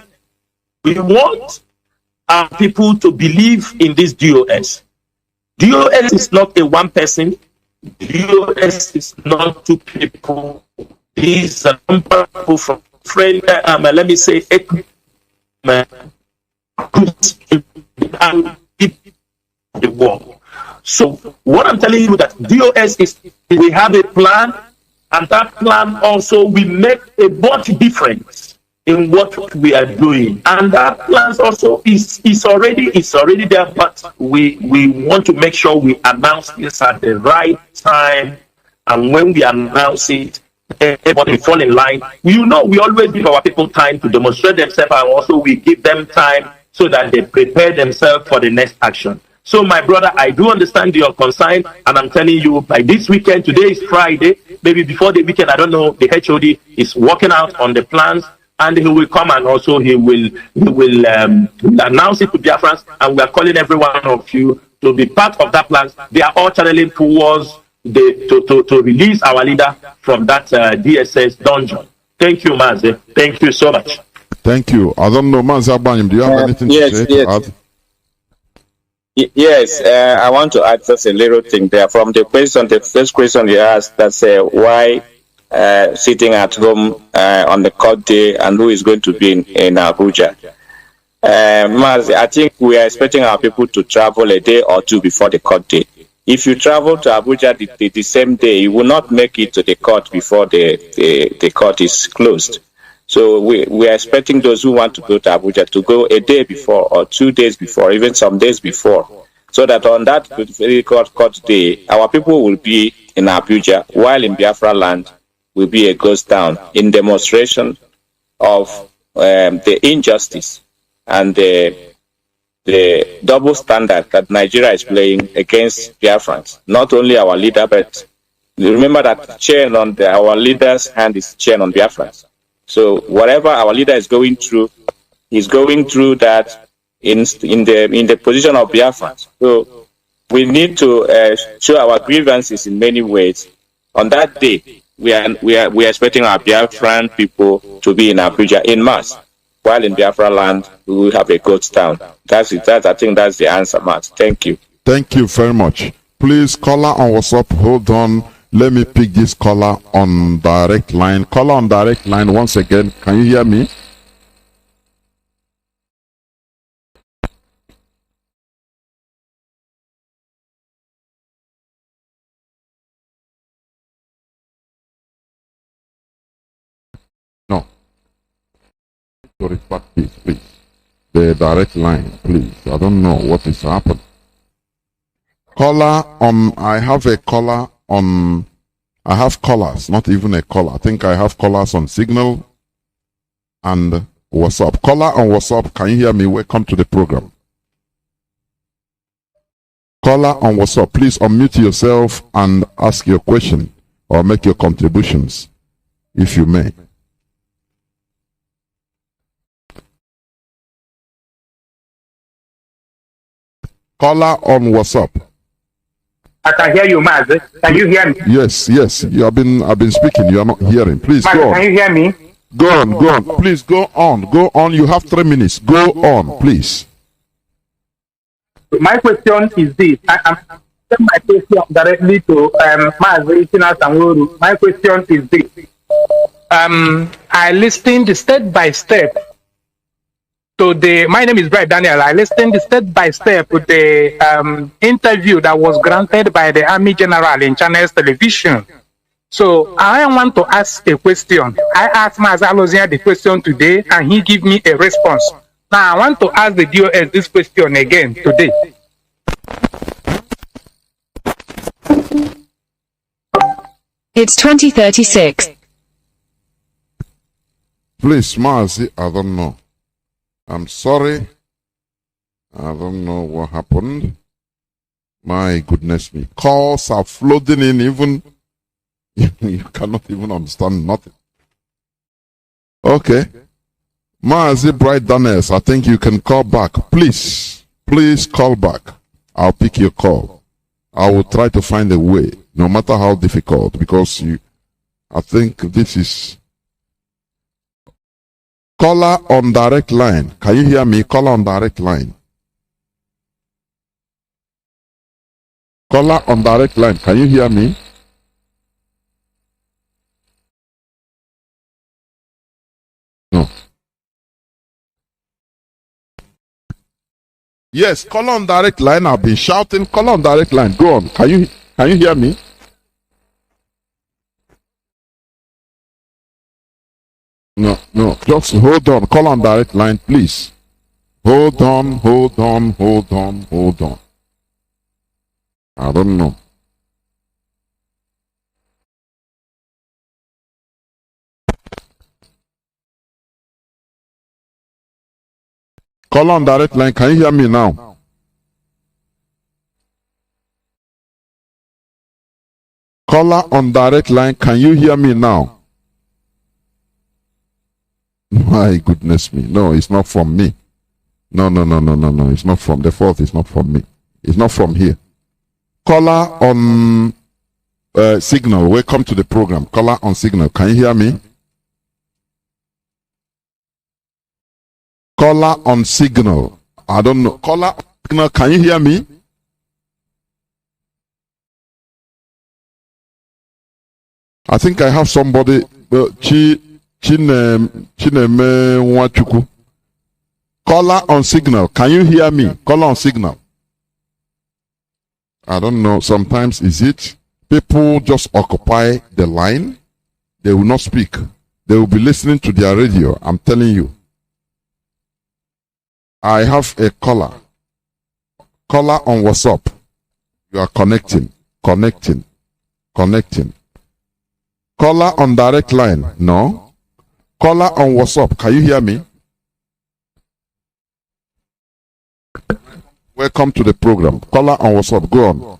We want our people to believe in this DOS. DOS is not a one person. DOS is not two people. These are people from friend. Let me say, the war. So what I'm telling you that DOS is, we have a plan, and that plan also will make a much difference in what we are doing. And that plan also is already there, but we want to make sure we announce this at the right time. And when we announce it, everybody fall in line. You know, we always give our people time to demonstrate themselves, and also we give them time so that they prepare themselves for the next action. So, my brother, I do understand your concern, and I'm telling you, by this weekend, today is Friday, maybe before the weekend, I don't know, the HOD is working out on the plans, and he will come and also he will announce it to Biafrans, and we are calling every one of you to be part of that plan. They are all channeling towards to release our leader from that DSS dungeon. Thank you, Mazi. Thank you so much. Thank you. I don't know, Mazi Abanim, do you have anything to say to add? Yes, I want to add just a little thing there. From the first question you asked, that's why sitting at home on the court day, and who is going to be in Abuja. Mazi, I think we are expecting our people to travel a day or two before the court day. If you travel to Abuja the same day, you will not make it to the court before the court is closed. So we are expecting those who want to go to Abuja to go a day before, or 2 days before, even some days before, so that on that very court day, our people will be in Abuja, while in Biafra land will be a ghost town, in demonstration of the injustice and the double standard that Nigeria is playing against Biafrans. Not only our leader, but remember that chain on our leader's hand is chain on Biafrans. So whatever our leader is going through, he's going through that in the position of Biafrans. So we need to show our grievances in many ways. On that day, we are expecting our Biafran people to be in Abuja in mass, while in Biafra land we will have a ghost town. That's it. I think that's the answer, Matt. Thank you. Thank you very much. Please, caller on WhatsApp, hold on. Let me pick this caller on direct line. Caller on direct line once again. Can you hear me? to report this, please. The direct line, please. I don't know what is happening. Caller on, I have a caller on, I have callers, not even a caller. I think I have callers on Signal and WhatsApp. Caller on WhatsApp, can you hear me? Welcome to the program. Caller on WhatsApp, please unmute yourself and ask your question or make your contributions, if you may. Caller on WhatsApp. I can hear you, Mazi. Can you hear me? Yes. I've been speaking. You are not hearing. Please Mazi, go on. can you hear me? Go on. Please go on. Go on. You have 3 minutes. Go on, please. My question is this. I'm sending my question directly to Mazi Nnamdi. My question is this. I listened step by step to my name is Brian Daniel. I listened step by step to the interview that was granted by the Army General in Channels Television. So I want to ask a question. I asked Mazi Alozia the question today, and he gave me a response. Now I want to ask the DOS this question again today. It's 2036. Please, Mazi, I don't know. I'm sorry. I don't know what happened. My goodness me. Calls are flooding in, even you cannot even understand nothing. Okay. Mazi Bright Daniels, I think you can call back. Please call back. I'll pick your call. I will try to find a way, no matter how difficult, because I think this is caller on direct line. Can you hear me? Caller on direct line. Caller on direct line. Can you hear me? No. Yes, caller on direct line. I've been shouting. Caller on direct line. Go on. Can you hear me? No. Just hold on. Call on direct line, please. Hold on. I don't know. Call on direct line. Can you hear me now? Caller on direct line. Can you hear me now? My goodness me. No, it's not from me. No. It's not from the fourth. It's not from me. It's not from here. Caller on Signal. Welcome to the program. Caller on Signal. Can you hear me? Caller on Signal. I don't know. Caller on Signal. Can you hear me? I think I have somebody. Chineme Nwachukwu. Caller on Signal. Can you hear me? Caller on Signal. I don't know. Sometimes is it people just occupy the line? They will not speak. They will be listening to their radio. I'm telling you. I have a caller. Caller on WhatsApp. You are connecting. Caller on direct line. No. Caller on WhatsApp. Can you hear me? Welcome to the program. Caller on WhatsApp. Go on.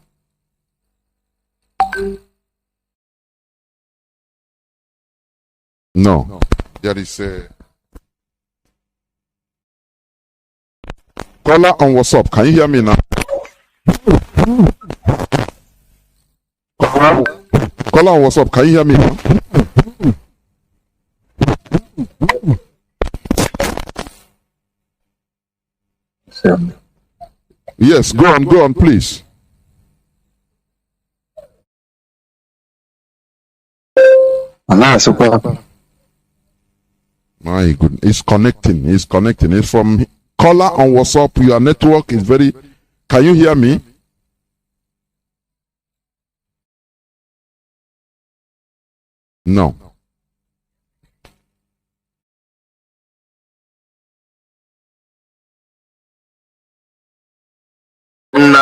No. There is a caller on WhatsApp. Can you hear me now? Caller on WhatsApp. Can you hear me now? Yes, go on, please. My goodness, it's connecting. It's from caller on WhatsApp. Your network is very. Can you hear me? No.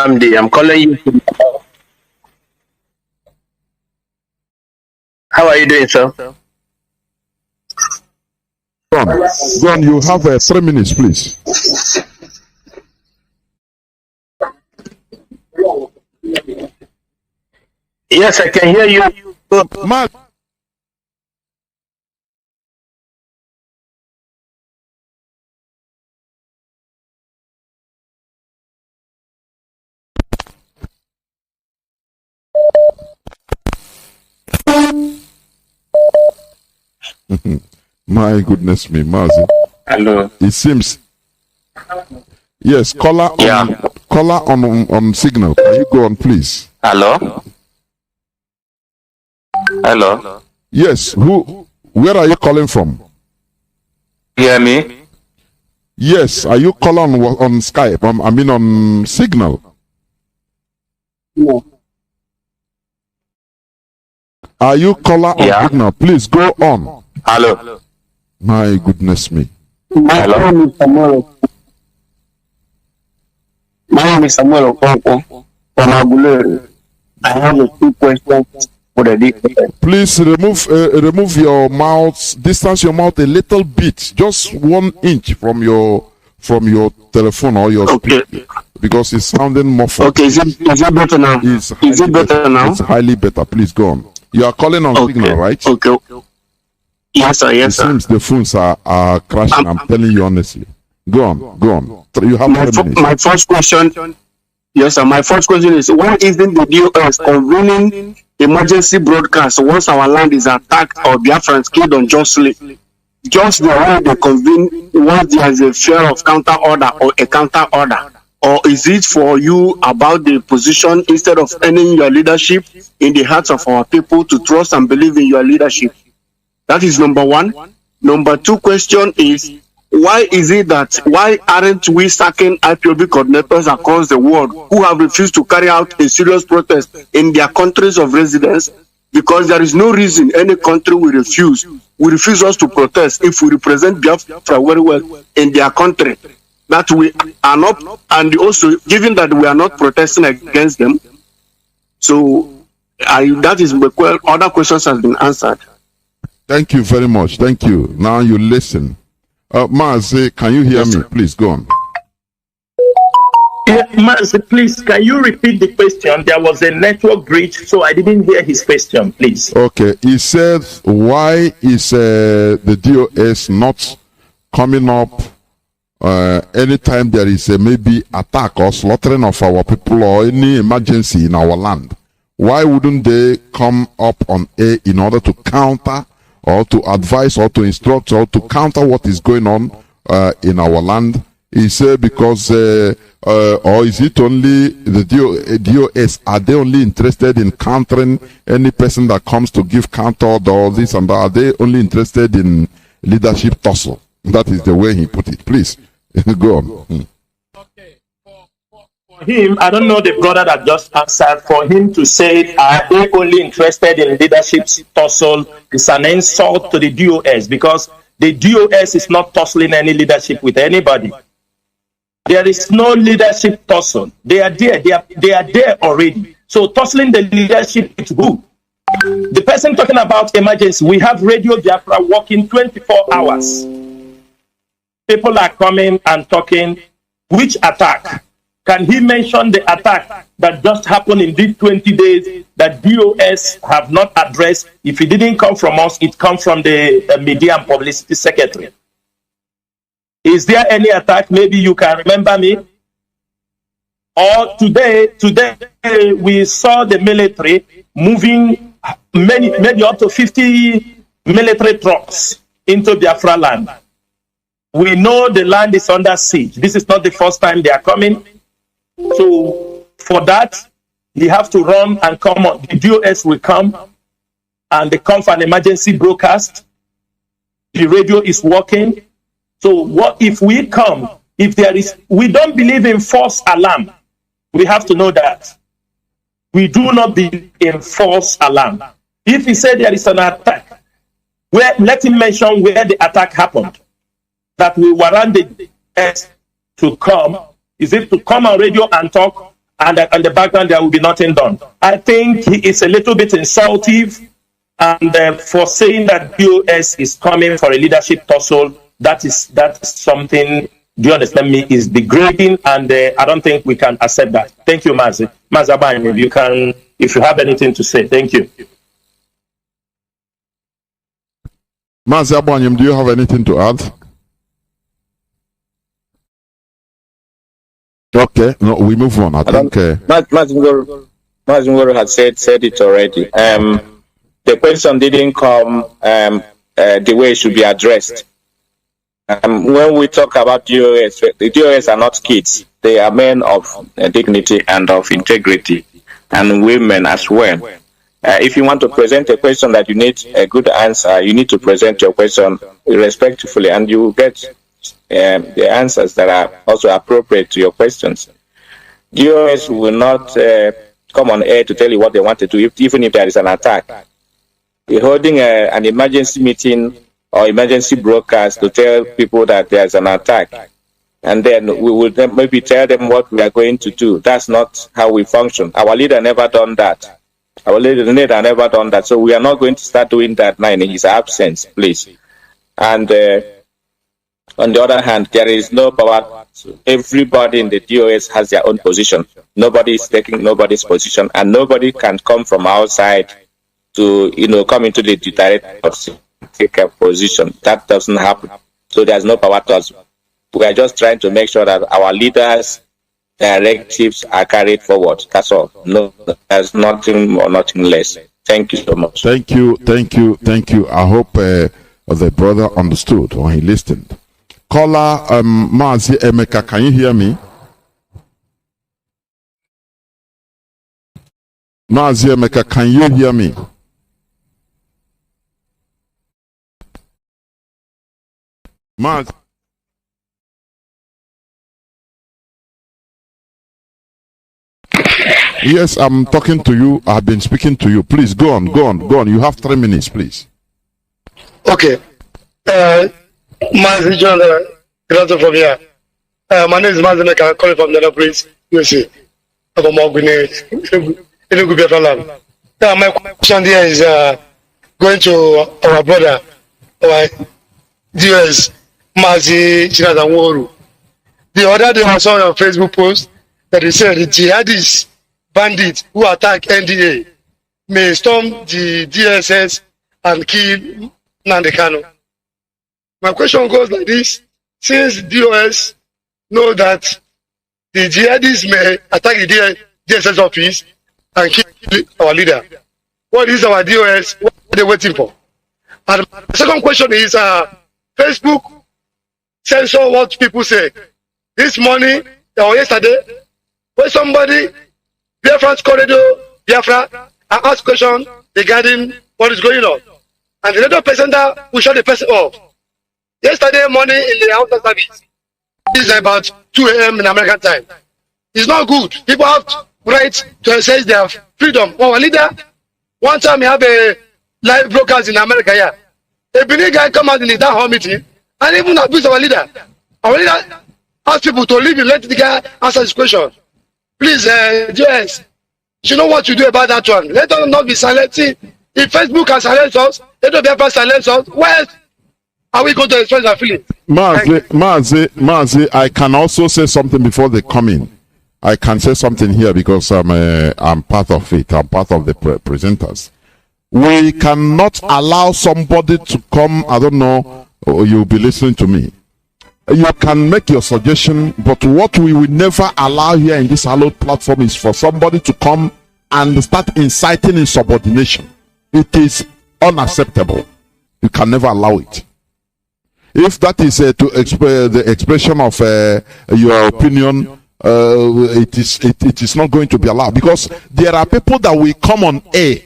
Nnamdi. I'm calling you. How are you doing, sir? John, you have 3 minutes, please. Yes, I can hear you. Mark. My goodness me, Mazi. Hello. It seems. Yes, caller on signal. Can you go on, please? Hello. Hello. Yes. Where are you calling from? Hear me? Yes. Are you calling on Skype? I mean on Signal. No. Are you caller on Signal? Please go on. Hello. My goodness me. Hello. My name is Samuel. My name is Samuel Okonkwo from Aguleri. I have a few questions for the day. Please remove your mouth, distance your mouth a little bit, just 1 inch from your telephone or your speaker, because it's sounding muffled. Okay, is it better now? Is it better now? It's highly better. Please go on. You are calling on Signal, right? Okay. Yes, sir. Yes, it sir. seems the phones are crashing. I'm telling you honestly. Go on. You have 3 minutes. My first question. Yes, sir. My first question is: why isn't the DOS convening emergency broadcast once our land is attacked or Biafrans killed unjustly? Just the way they convene once there is a fear of counter order or a counter order, or is it for you about the position instead of earning your leadership in the hearts of our people to trust and believe in your leadership? That is number one. Number two question is, why aren't we sacking IPOB coordinators across the world who have refused to carry out a serious protest in their countries of residence? Because there is no reason any country will refuse us to protest if we represent Biafra very well in their country. That we are not, and also given that we are not protesting against them. So that is other questions have been answered. Thank you very much. Thank you. Now you listen. Mazi, can you hear me? Please go on. Mazi, please, can you repeat the question? There was a network breach, so I didn't hear his question, please. Okay. He said, why is the DOS not coming up anytime there is a maybe attack or slaughtering of our people or any emergency in our land? Why wouldn't they come up on air in order to counter or to advise or to instruct or to counter what is going on in our land? He said because, or is it only the DOS? Are they only interested in countering any person that comes to give counter or this and that? Are they only interested in leadership tussle? That is the way he put it. Please, go on. Okay. For him, I don't know the brother that just answered. For him to say, are they only interested in leadership tussle is an insult to the DOS, because the DOS is not tussling any leadership with anybody. There is no leadership tussle. They are there. They are there already. So tussling the leadership is who? The person talking about emergency, we have Radio Biafra working 24 hours. People are coming and talking. Which attack? Can he mention the attack that just happened in these 20 days that DOS have not addressed? If it didn't come from us, it comes from the Media and Publicity Secretary. Is there any attack? Maybe you can remember me. Or today we saw the military moving many up to 50 military trucks into Biafra land. We know the land is under siege. This is not the first time they are coming. So for that, you have to run and come on. The DOS will come and they come for an emergency broadcast. The radio is working. So what if we come, if there is, we don't believe in false alarm. We have to know that. We do not believe in false alarm. If he said there is an attack, let him mention where the attack happened. That we warrant the DOS to come. Is it to come on radio and talk and on the background there will be nothing done. I think he is a little bit insultive, and for saying that DOS is coming for a leadership tussle, that is something, do you understand me, is degrading, and I don't think we can accept that. Thank you, Mazi. Mazi Abanyim, if you have anything to say, thank you. Mazi Abanyim, do you have anything to add? Okay, no, we move on. I think Mazi Nnamdi had said it already. The question didn't come the way it should be addressed. When we talk about DOS, the DOS are not kids. They are men of dignity and of integrity, and women as well. If you want to present a question that you need a good answer, you need to present your question respectfully, and you will get the answers that are also appropriate to your questions. DOS will not come on air to tell you what they want to do, even if there is an attack. We're holding an emergency meeting or emergency broadcast to tell people that there's an attack, and then we will maybe tell them what we are going to do. That's not how we function. Our leader never done that. Our leader never done that. So we are not going to start doing that now in his absence, please. And on the other hand, there is no power. Everybody in the DOS has their own position. Nobody is taking nobody's position, and nobody can come from outside to come into the direct take a position. That doesn't happen. So there's no power to us. We are just trying to make sure that our leaders' directives are carried forward. That's all. No, there's nothing more, nothing less. Thank you so much. Thank you. I hope the brother understood when he listened. Caller Mazi Emeka, can you hear me? Mazi Emeka, can you hear me? Mazi. Yes, I'm talking to you. I've been speaking to you. Please go on. You have 3 minutes, please. Okay. Mazi John, from here. My name is Mazi Nnamdi Kanu, calling from the Prince, USA. My question here is going to our brother, our DS Mazi Nnamdi. The other day I saw on Facebook post that he said the jihadist bandits who attack NDA may storm the DSS and kill Nnamdi Kanu. My question goes like this: since DOS know that the jihadists may attack the DSS office and kill our leader, what is our DOS? What are they waiting for? And the second question is, Facebook censor what people say. This morning or yesterday, when somebody, Biafra's corridor, Biafra, and asked question regarding what is going on, and the other person that will shut the person off. Yesterday morning in the outer service, this is about 2 a.m. in American time. It's not good. People have right to exercise their freedom. Our leader, one time he have a live broadcast in America here. A Benin guy come out in the town hall meeting and even abuse our leader. Our leader ask people to leave him, let the guy answer his question. Please, JS, you know what to do about that one. Let us not be silent. See, if Facebook can silence us, let us be silence us. Where are we going to express our feelings? Mazi, I can also say something before they come in. I can say something here because I'm part of it. I'm part of the presenters. We cannot allow somebody to come, I don't know, you'll be listening to me. You can make your suggestion, but what we will never allow here in this hallowed platform is for somebody to come and start inciting insubordination. It is unacceptable. You can never allow it. If that is to express the expression of your opinion, it is not going to be allowed, because there are people that will come on air.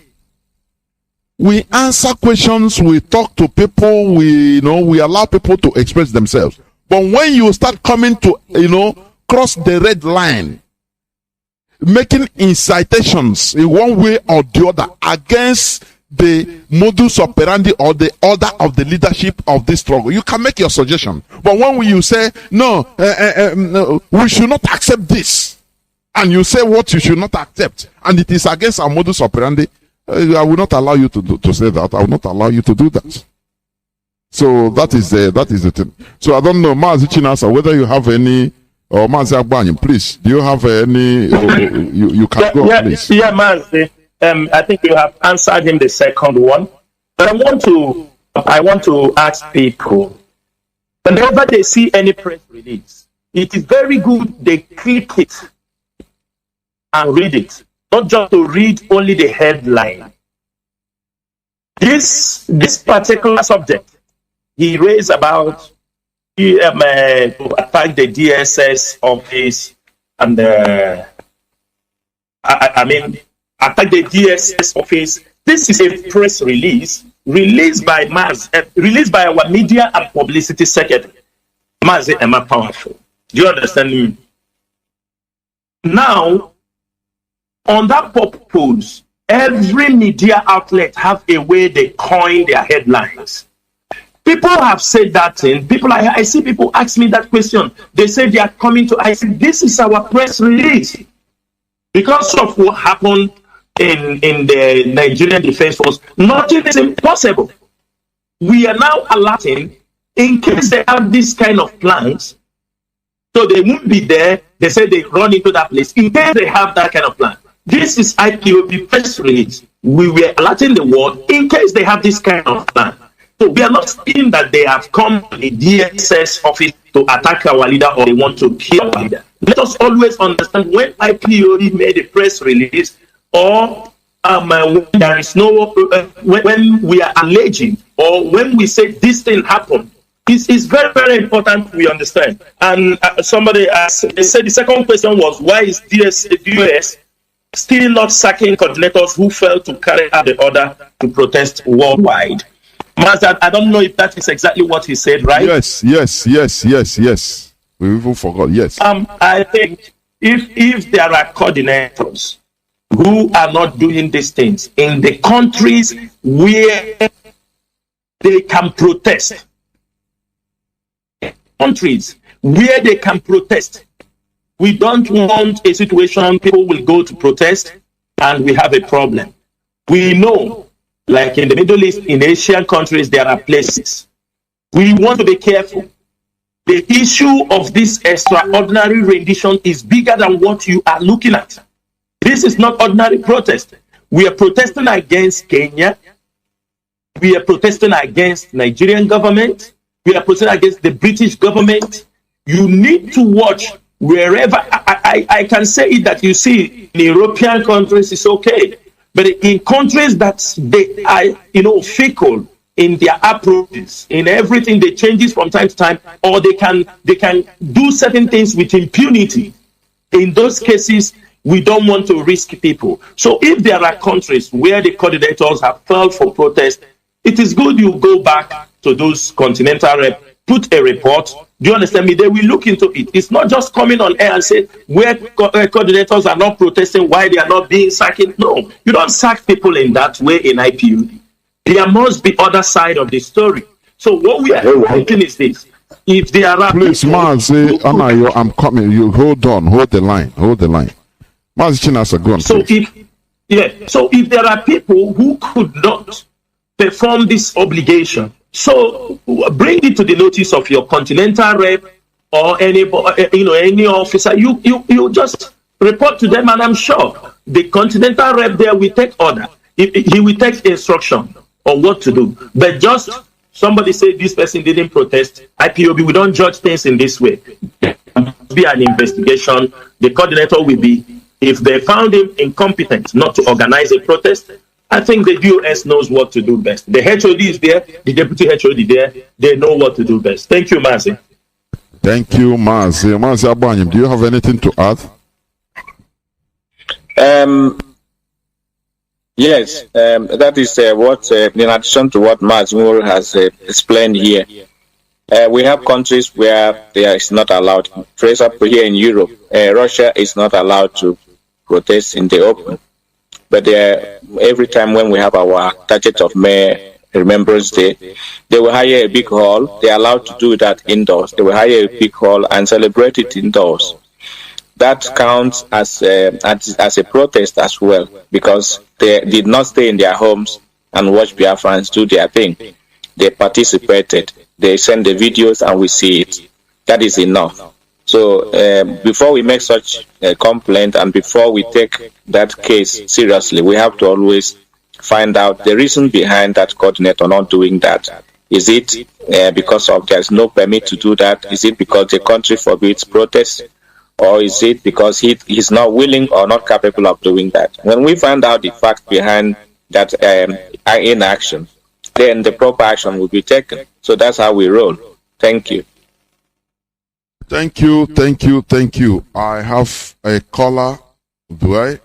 We answer questions, we talk to people, we allow people to express themselves. But when you start coming to, cross the red line, making incitations in one way or the other against the modus operandi or the order of the leadership of this struggle, you can make your suggestion. But when you say, no, we should not accept this, and you say what you should not accept, and it is against our modus operandi, I will not allow you to say that. I will not allow you to do that. So that is the thing. So I don't know, Mazi Chinasa, whether you have any, or Mazi Agbanyim, please, do you have any? You can go, please. Yeah, Mazi. I think you have answered him the second one, but I want to ask people, whenever they see any press release, it is very good they click it and read it, not just to read only the headline. This particular subject he raised about to attack the DSS office and attack the DSS office. This is a press release released by our media and publicity secretary, Mazi Emma Powerful. Do you understand me? Now, on that purpose, every media outlet have a way they coin their headlines. People have said that thing. I see people ask me that question. They say they are coming to. I said, this is our press release. Because of what happened in the Nigerian Defense Force, nothing is impossible. We are now alerting in case they have this kind of plans. So they won't be there. They say they run into that place in case they have that kind of plan. This is IPOB press release. We were alerting the world in case they have this kind of plan. So we are not saying that they have come to the DSS office to attack our leader or they want to kill our leader. Let us always understand when IPOB made a press release or when there is no, when we are alleging or when we say this thing happened, it's very, very important we understand. And somebody said the second question was, why is the US still not sacking coordinators who failed to carry out the order to protest worldwide? Master, I don't know if that is exactly what he said, right? Yes. We even forgot, yes. I think if there are coordinators who are not doing these things in the countries where they can protest, we don't want a situation people will go to protest and we have a problem. We know, like in the Middle East, in Asian countries, there are places. We want to be careful. The issue of this extraordinary rendition is bigger than what you are looking at. This is not ordinary protest. We are protesting against Kenya. We are protesting against Nigerian government. We are protesting against the British government. You need to watch wherever. I can say it that you see in European countries, it's okay. But in countries that they are, fickle in their approaches, in everything, they changes from time to time, or they can do certain things with impunity. In those cases, we don't want to risk people. So if there are countries where the coordinators have failed for protest, it is good you go back to those continental reps, put a report. Do you understand me? They will look into it. It's not just coming on air and say where coordinators are not protesting, why they are not being sacked. No, you don't sack people in that way in IPU. There must be other side of the story. So what we are thinking is this: if there are please, Mazi, Anayo, I'm coming. You hold on, hold the line. Mazi Chinasa, go on. So if there are people who could not perform this obligation, so bring it to the notice of your continental rep or any officer. You just report to them, and I'm sure the continental rep there will take order. He will take instruction on what to do. But just somebody say this person didn't protest. IPOB, we don't judge things in this way. There must be an investigation. The coordinator will be, if they found him incompetent not to organize a protest, I think the US knows what to do best. The HOD is there, the deputy HOD there, they know what to do best. Thank you, Mazi. Thank you, Mazi. Mazi Agbanyim, do you have anything to add? Yes, that is what, in addition to what Mazi Nnamdi has explained here. We have countries where there is not allowed. For example, here in Europe, Russia is not allowed to protest in the open. But every time when we have our 30th of May Remembrance Day, they will hire a big hall. They are allowed to do that indoors. They will hire a big hall and celebrate it indoors. that counts as a protest as well, because they did not stay in their homes and watch Biafrans do their thing. They participated. They send the videos and we see it. That is enough. So before we make such a complaint and before we take that case seriously, we have to always find out the reason behind that coordinator not doing that. Is it because of there's no permit to do that? Is it because the country forbids protest? Or is it because he's not willing or not capable of doing that? When we find out the fact behind that inaction, then the proper action will be taken. So that's how we roll. Thank you. Thank you. I have a caller.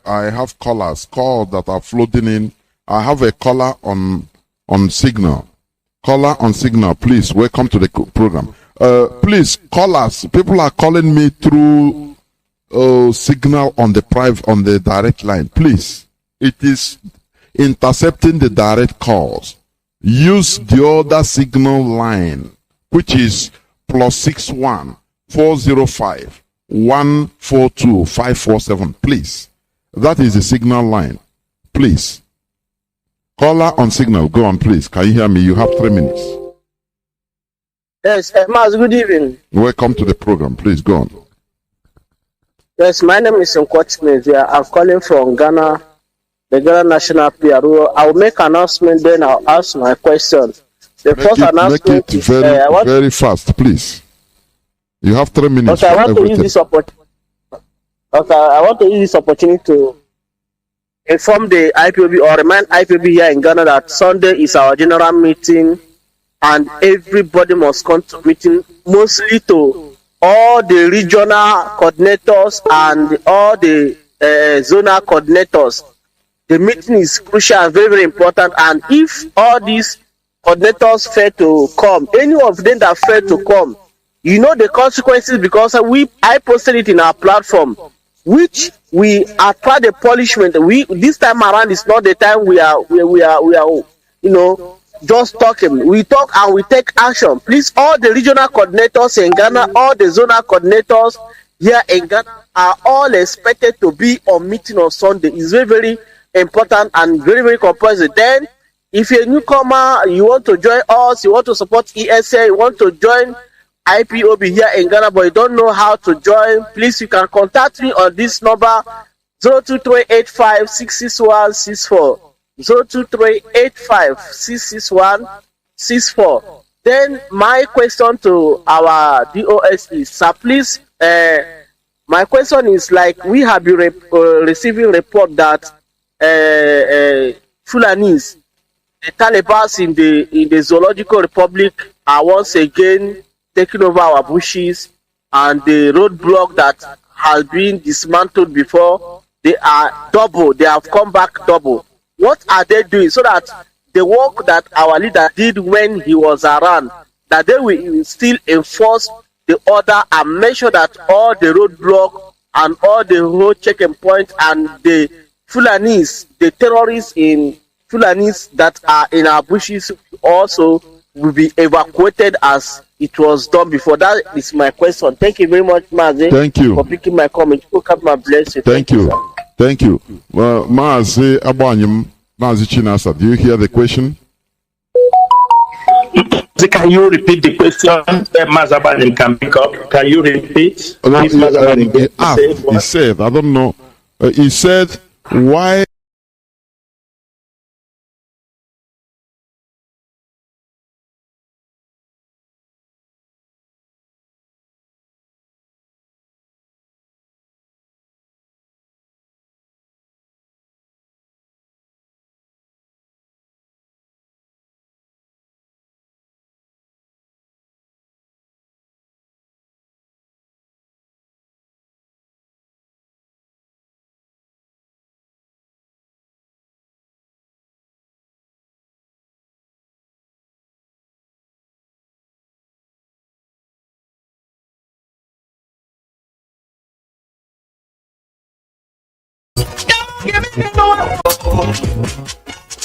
I have callers that are floating in. I have a caller on signal. Caller on signal, please. Welcome to the program. Please call us. People are calling me through signal on the direct line. Please, it is intercepting the direct calls. Use the other signal line, which is +61 405 142 547. Please, that is the signal line. Please, caller on signal. Go on, please. Can you hear me? You have 3 minutes. Yes, Mazi, good evening. Welcome to the program. Please go on. Yes, my name is Nkwachimezi. I'm calling from Ghana, the Ghana National PRO. I will make an announcement, then I'll ask my question. The first announcement make it is very fast, please. You have 3 minutes. Okay, I want to use this opportunity to inform the IPOB or remind IPOB here in Ghana that Sunday is our general meeting, and everybody must come to meeting, mostly to all the regional coordinators and all the zonal coordinators. The meeting is crucial and very, very important. And if all these coordinators fail to come, any of them that fail to come, you know the consequences, because I posted it in our platform, which we apply the punishment. This time around is not the time we are just talking. We talk and we take action. Please, all the regional coordinators in Ghana, all the zonal coordinators here in Ghana are all expected to be on meeting on Sunday. It's very, very important and very, very compulsory. Then, if you're a newcomer, you want to join us, you want to support ESA, you want to join IPOB here in Ghana, but you don't know how to join, please, you can contact me on this number 02385666164. 02385666164. Then my question to our DOS is, sir, please, my question is, like, we have been receiving report that Fulanis, the Taliban in the Zoological Republic, are once again taking over our bushes, and the roadblock that has been dismantled before, they are double. They have come back double. What are they doing so that the work that our leader did when he was around, that they will still enforce the order and make sure that all the roadblock and all the road checking points and the Fulanis, the terrorists in Fulanis that are in our bushes also will be evacuated as it was done before. That is my question. Thank you very much, Mazi. Thank you for picking my comment. Bless you. Thank you. Well, Mazi Abanyum, Mazi Chinasa, do you hear the question? Can you repeat the question? Mazi Abanyum can pick up. Can you repeat? He said, I don't know. He said, why?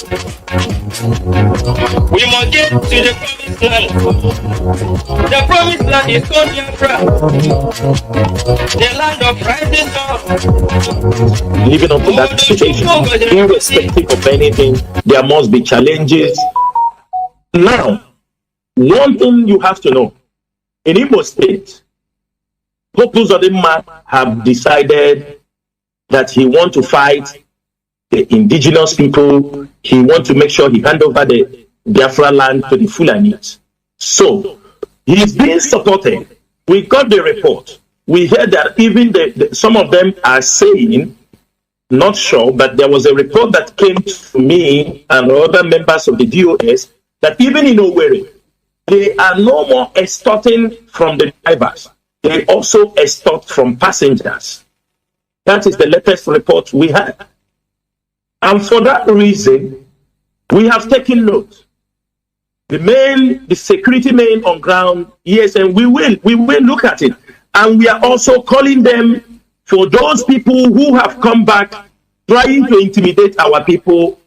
We must get to the promised land. The promised land is called Biafra, the land of rising sun. Living up to that situation, irrespective of anything, there must be challenges. Now, one thing you have to know, in Imo State, Pope Uzodimma have decided that he wants to fight the indigenous people. He wants to make sure he hand over the Biafra land to the Fulanis. So, he's being supported. We got the report. We heard that even some of them are saying, not sure, but there was a report that came to me and other members of the DOS that even in Owerri, they are no more extorting from the drivers. They also extort from passengers. That is the latest report we had. And for that reason, we have taken note. The security men on ground, yes, and we will look at it. And we are also calling them for those people who have come back trying to intimidate our people,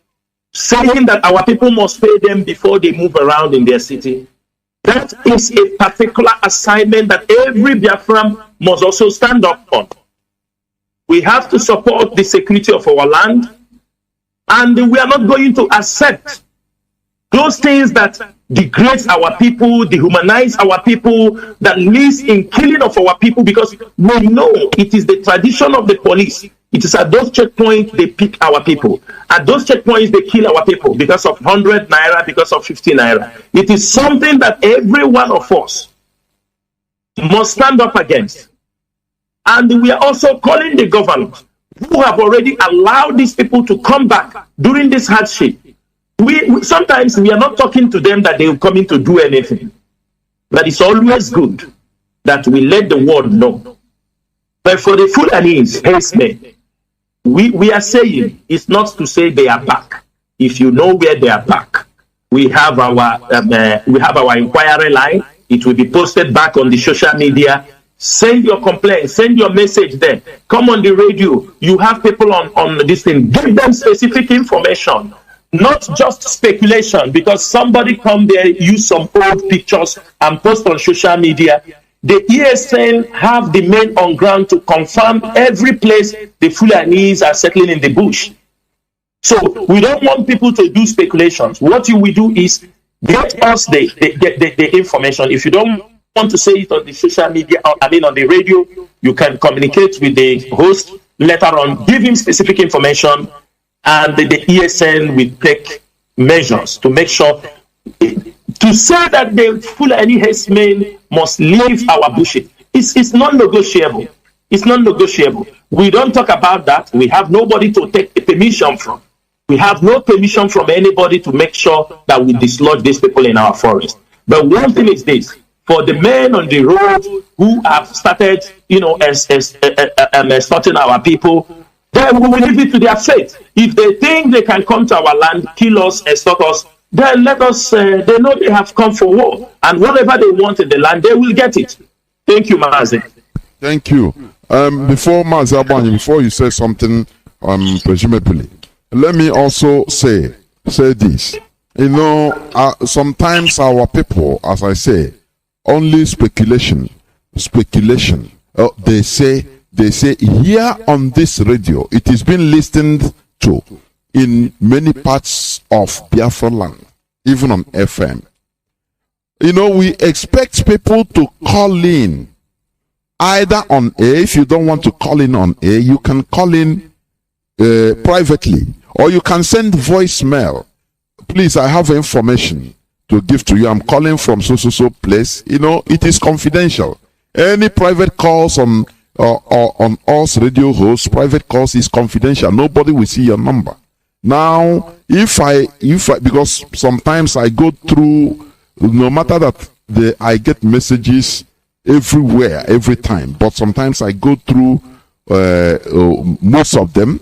saying that our people must pay them before they move around in their city. That is a particular assignment that every Biafran must also stand up on. We have to support the security of our land, and we are not going to accept those things that degrade our people, dehumanize our people, that leads in killing of our people, because we know it is the tradition of the police. It is at those checkpoints they pick our people. At those checkpoints they kill our people because of 100 naira, because of 50 naira. It is something that every one of us must stand up against. And we are also calling the government who have already allowed these people to come back during this hardship. Sometimes we are not talking to them that they will come in to do anything. But it's always good that we let the world know. But for the Fulanis, herdsmen, we are saying it's not to say they are back. If you know where they are back, we have our inquiry line. It will be posted back on the social media. Send your complaint, send your message there. Come on the radio. You have people on this thing. Give them specific information, not just speculation, because somebody come there, use some old pictures and post on social media. The ESN have the men on ground to confirm every place the Fulanis are settling in the bush. So we don't want people to do speculations. What you will do is get us the information. If you don't want to say it on the social media, on the radio, you can communicate with the host later on, give him specific information, and the ESN will take measures to make sure. To say that the Fulani herdsmen must leave our bushes, it's non-negotiable. It's non-negotiable. We don't talk about that. We have nobody to take permission from. We have no permission from anybody to make sure that we dislodge these people in our forest. But one thing is this: for the men on the road who have started, extorting our people, then we will leave it to their fate. If they think they can come to our land, kill us, extort us, then let us, they know they have come for war. And whatever they want in the land, they will get it. Thank you, Mazi. Thank you. Before Mazi Abani, before you say something, presumably, let me also say this. Sometimes our people, as I say, only speculation. They say here on this radio, it is being listened to in many parts of Biafra land, even on FM. We expect people to call in either on air. If you don't want to call in on air, you can call in privately, or you can send voicemail. Please, I have information to give to you. I'm calling from so place. It is confidential. Any private calls on us radio hosts, private calls is confidential. Nobody will see your number. Now, if I because sometimes I go through, no matter that I get messages everywhere, every time, but sometimes I go through most of them.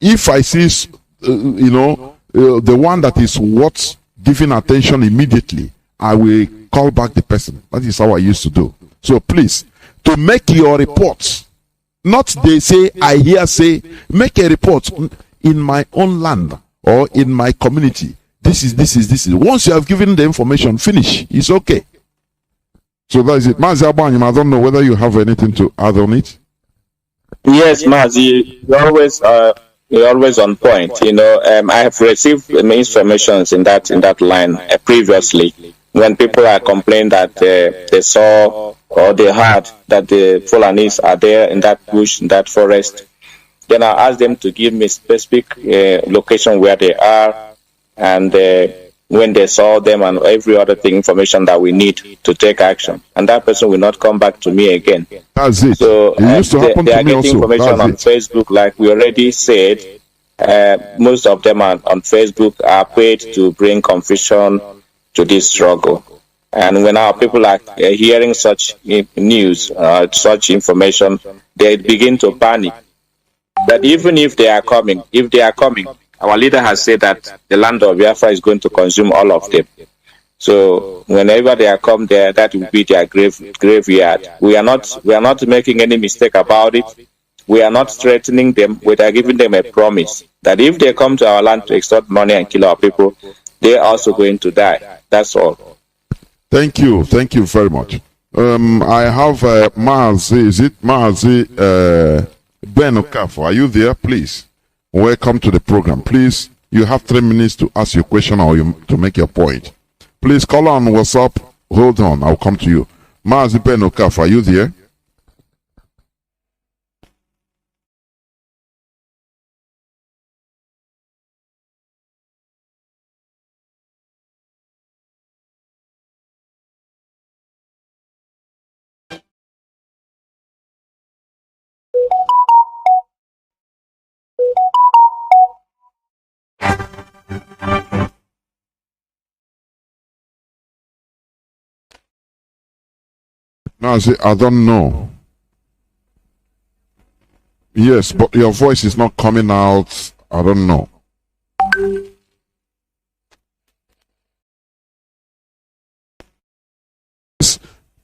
If I see, the one that is worth giving attention immediately, I will call back the person. That is how I used to do. So please, to make your reports, not they say, I hear say, make a report in my own land, or in my community. This is. Once you have given the information, finish. It's okay. So that is it. Mazi Abanyim, I don't know whether you have anything to add on it. Yes, Mazi, you're always on point. I have received information in that line previously when people are complaining that they saw or they heard that the Fulanis are there in that bush, in that forest. Then I asked them to give me specific location where they are and when they saw them and every other thing, information that we need to take action. And that person will not come back to me again. That's it. So it used to happen they to are me getting also. information on Facebook, like we already said. Most of them on Facebook are paid to bring confusion to this struggle. And when our people are hearing such news, such information, they begin to panic. But even if they are coming, our leader has said that the land of Biafra is going to consume all of them. So whenever they are come there, that will be their graveyard. We are not making any mistake about it. We are not threatening them. We are giving them a promise that if they come to our land to extort money and kill our people, they are also going to die. That's all. Thank you very much. I have Mazi. Is it Mazi Ben Okafo? Are you there, please? Welcome to the program. Please, you have 3 minutes to ask your question or to make your point. Please call on WhatsApp. Hold on, I'll come to you. Mazi Ben Okafo, are you there? Mazi, I don't know. Yes, but your voice is not coming out. I don't know.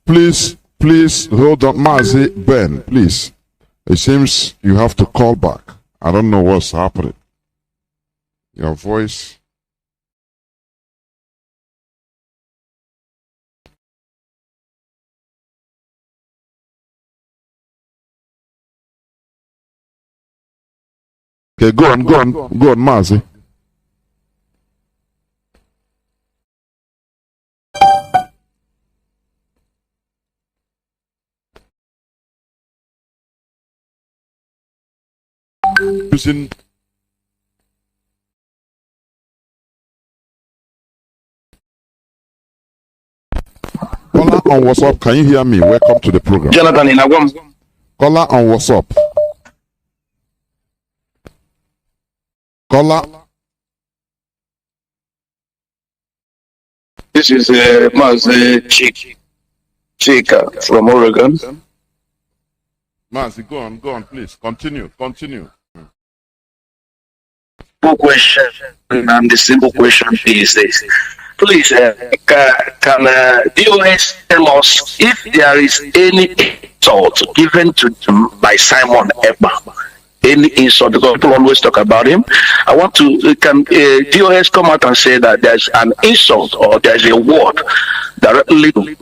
Please hold on. Mazi Ben, please. It seems you have to call back. I don't know what's happening. Your voice. Okay, go on, Mazi. Using caller on WhatsApp, can you hear me? Welcome to the program. Jonathan Inagwam. Caller on WhatsApp. Caller. This is Mazi Chika from Oregon. Mazi, go on, please. Continue. Simple question, and the simple question is this. Please, can DOS tell us if there is any insult given to him by Simon Ekpa? Any insult, because people always talk about him. I want to, can DOS come out and say that there's an insult or there's a word directly to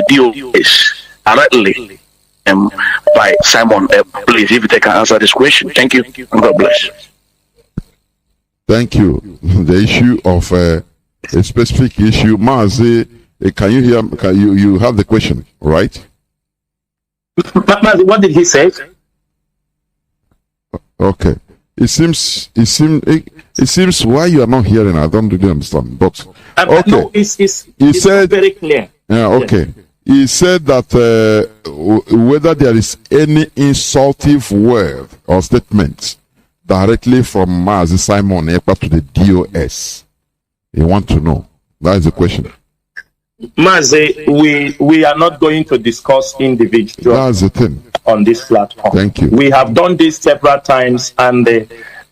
DOS, directly by Simon Ekpa? Please, if they can answer this question. Thank you, and God bless. Thank you. The issue of a specific issue, Mazi, can you hear? You have the question, right? Mazi, what did he say? Okay. It seems why you are not hearing. I don't really understand. But okay, no, it's said very clear. Yeah. Okay. He said that whether there is any insultive word or statement directly from Mazi Simon Ekpa to the DOS. He want to know. That is the question. Mazi, we are not going to discuss individuals. That's the thing. On this platform. Thank you. We have done this several times, and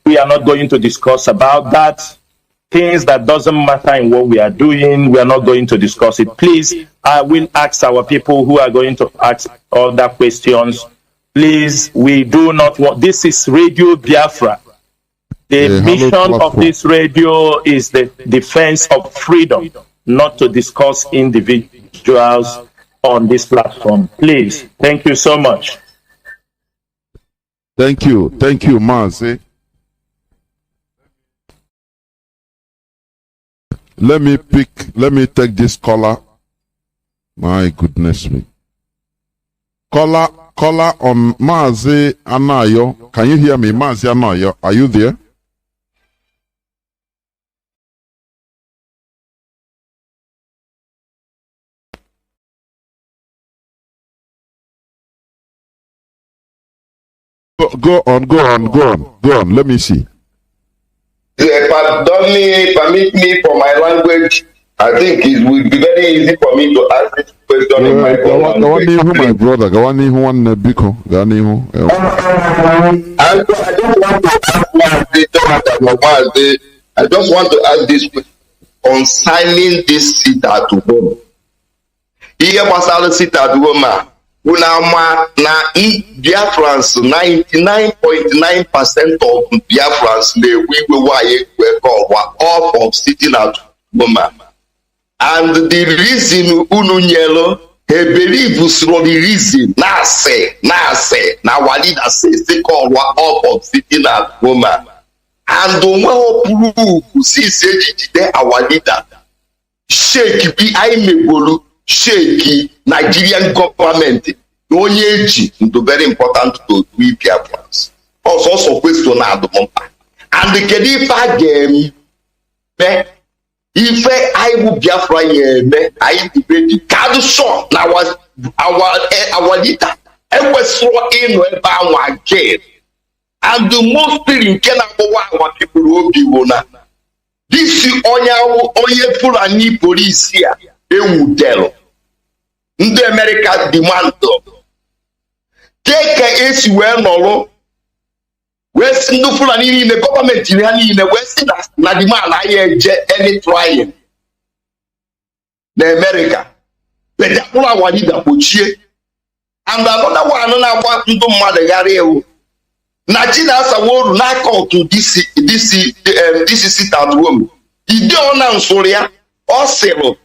we are not going to discuss about that. Things that doesn't matter in what we are doing, we are not going to discuss it. Please, I will ask our people who are going to ask other questions. Please, we do not want. This is Radio Biafra. The mission of this radio is the defense of freedom, not to discuss individuals on this platform. Please, thank you so much. Thank you, Mazi. Let me take this caller. My goodness me. Caller on Mazi Anayo. Can you hear me? Mazi Anayo, are you there? Go on. Let me see. Permit me for my language. I think it will be very easy for me to ask this question in my own language. My brother, and I don't want to ask I just want to ask this question concerning this seat at home. Here was our seat at home. Na Biafrans 99.9% of Biafrans we were off of sitting at home. And the reason Ununyelo he believes the reason na walida say call off of sitting at home. And the one prove see say our leader shake be I shake Nigerian government. Into very important to we Biafrans. Also question at the moment. And the Kedifa game, if I will Biafra, I will be the card shot. Now was our leader. I was thrown in one again. And the most thing can our people will be one. This is Oya Fulani police here. They will tell. The America demand take a issue where no West no Fulani in the government in the West na demand any trying the America. But that one leader Pochie and another one to Madagareo. Najina Saworu na call to this sit at home. He don't know Soria or Sero.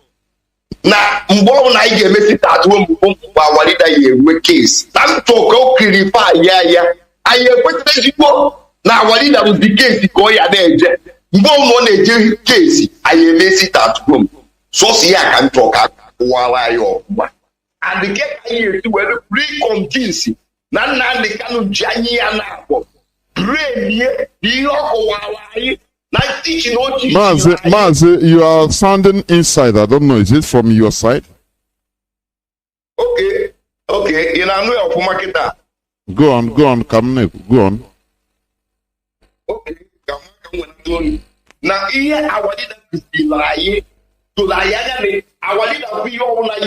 Na mbo na ige mesi at home kwa walida ye case. Tam talk clarify ya. Aye kwetesipo na walida was the case ko ya deje. Mbo no na case aye mesi at home. So see I can talk wala yo. And the get aye to we pre-convince. Na the kanu jani ana ko. Pray me the ko wala. Mazi, you are sounding inside. I don't know. Is it from your side? Okay. You know, for marketer. Go on. Come go on. Okay. Come. Now here, our leader is lie. To lie, our leader be all like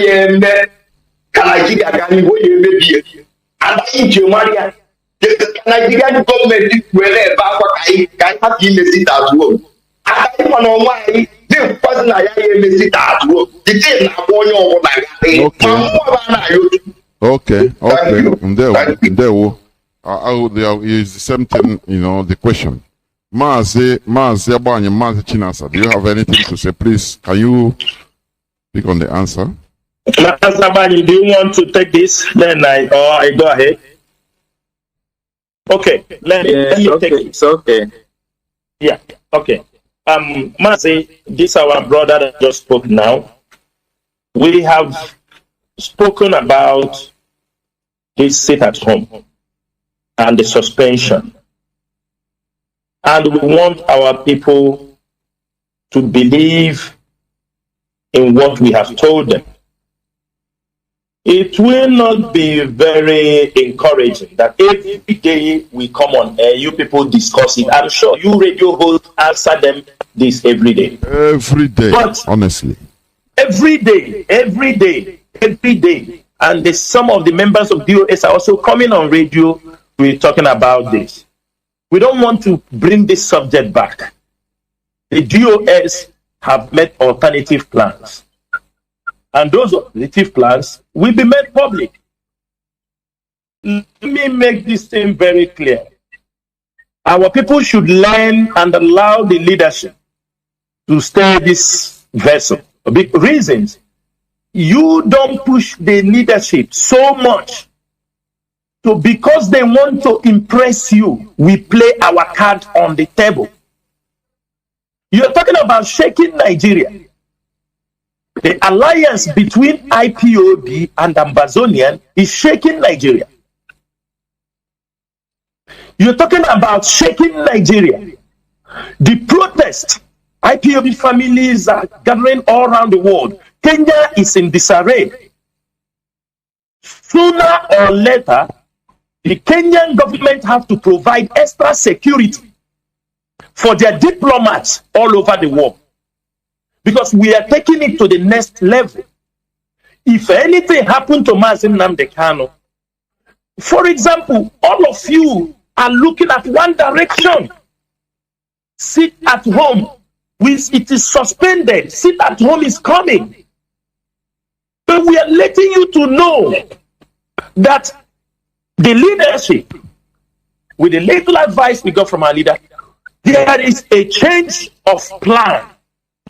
can I give a guy who you may be? And I eat you, Maria. The Nigerian government wherever I have in the sit at home. I don't know why the person I am sit at home. The thing Okay. There is the same thing, the question. Mazi Chinasa, do you have anything to say? Please, can you speak on the answer? Mazi, do you want to take this? Then I go ahead. Okay, let me take it. It's okay. Yeah, okay. Mazi, this our brother that just spoke now. We have spoken about this sit at home and the suspension. And we want our people to believe in what we have told them. It will not be very encouraging that every day we come on air, you people discuss it. I'm sure you radio hosts answer them this every day. Every day, but honestly. Every day. And some of the members of DOS are also coming on radio. We're talking about this. We don't want to bring this subject back. The DOS have made alternative plans. And those alternative plans will be made public. Let me make this thing very clear. Our people should learn and allow the leadership to steer this vessel. Big reasons. You don't push the leadership so much. So because they want to impress you, we play our card on the table. You're talking about shaking Nigeria. The alliance between IPOB and Ambazonian is shaking Nigeria. You're talking about shaking Nigeria. The protest, IPOB families are gathering all around the world. Kenya is in disarray. Sooner or later, the Kenyan government have to provide extra security for their diplomats all over the world. Because we are taking it to the next level. If anything happened to Mazi Nnamdi Kanu, for example, all of you are looking at one direction. Sit at home. It is suspended. Sit at home is coming. But we are letting you to know that the leadership, with the little advice we got from our leader, there is a change of plan.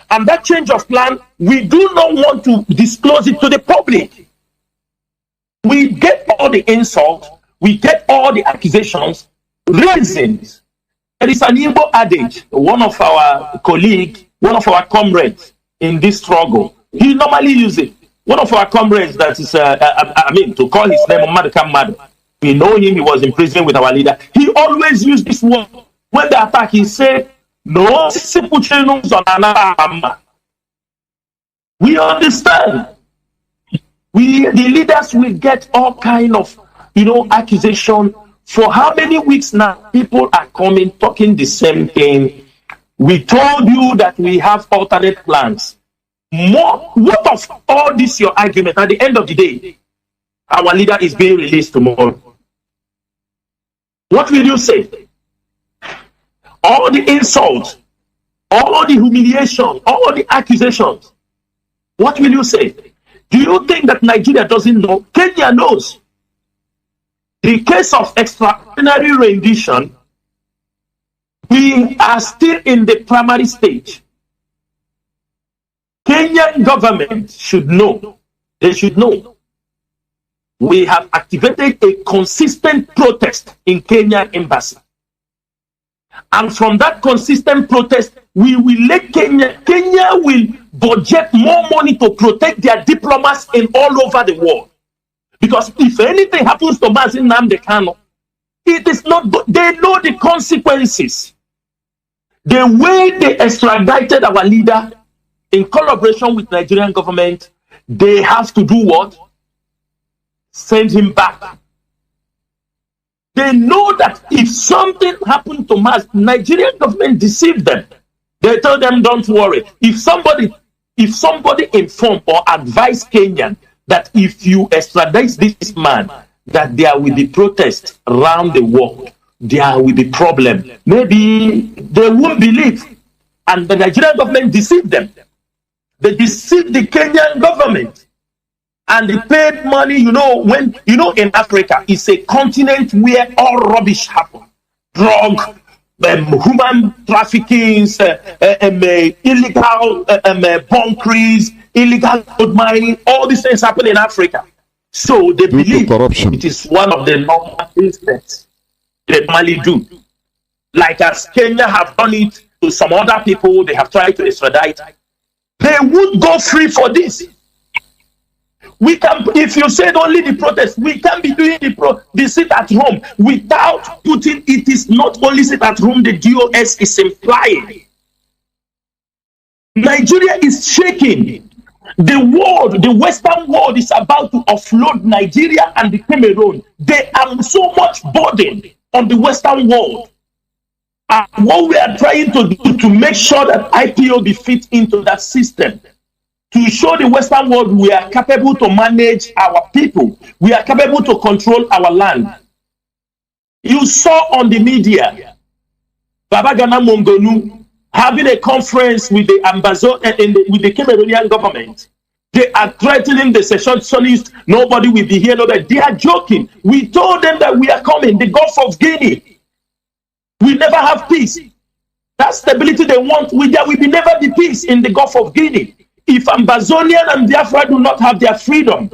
And that change of plan, we do not want to disclose it to the public. We get all the insults, we get all the accusations, reasons. There is an Igbo adage, one of our colleagues, one of our comrades in this struggle, he normally uses it. One of our comrades that is, to call his name, Mad. We know him, he was in prison with our leader. He always used this word. When they attack, he said, no, we understand. The leaders will get all kind of, accusation. For how many weeks now, people are coming, talking the same thing. We told you that we have alternate plans. What of all this, your argument? At the end of the day, our leader is being released tomorrow. What will you say? All the insults, all the humiliation, all the accusations. What will you say? Do you think that Nigeria doesn't know? Kenya knows. The case of extraordinary rendition, we are still in the primary stage. Kenyan government should know. They should know. We have activated a consistent protest in Kenya embassy. And from that consistent protest, we will let Kenya will budget more money to protect their diplomats in all over the world. Because if anything happens to Mazi Nnamdi Kanu, it is not good. They know the consequences. The way they extradited our leader in collaboration with Nigerian government, they have to do what? Send him back. They know that if something happened to Mazi, Nigerian government deceived them. They told them, don't worry. If somebody informed or advised Kenyan that if you extradite this man, that there will be protests around the world, there will be problem. Maybe they won't believe. And the Nigerian government deceived them. They deceived the Kenyan government. And they paid money, in Africa, it's a continent where all rubbish happens. Drug, human trafficking, illegal bunkeries, illegal gold mining, all these things happen in Africa. So they believe it is one of the normal things that they normally do. Like as Kenya have done it to some other people, they have tried to extradite. They would go free for this. We can, if you said only the protest, we can be doing the sit at home without putting it is not only sit at home, the DOS is implying. Nigeria is shaking. The world, the Western world is about to offload Nigeria and the Cameroon. They are so much burden on the Western world. And what we are trying to do to make sure that IPOB fits into that system, to show the Western world we are capable to manage our people. We are capable to control our land. You saw on the media, Babagana Mongonu having a conference with the ambassador with the Cameroonian government. They are threatening the secessionists. Nobody will be here. Nobody. They are joking. We told them that we are coming. The Gulf of Guinea. We never have peace. That stability they want, there will never be peace in the Gulf of Guinea if Ambazonian and Biafra do not have their freedom.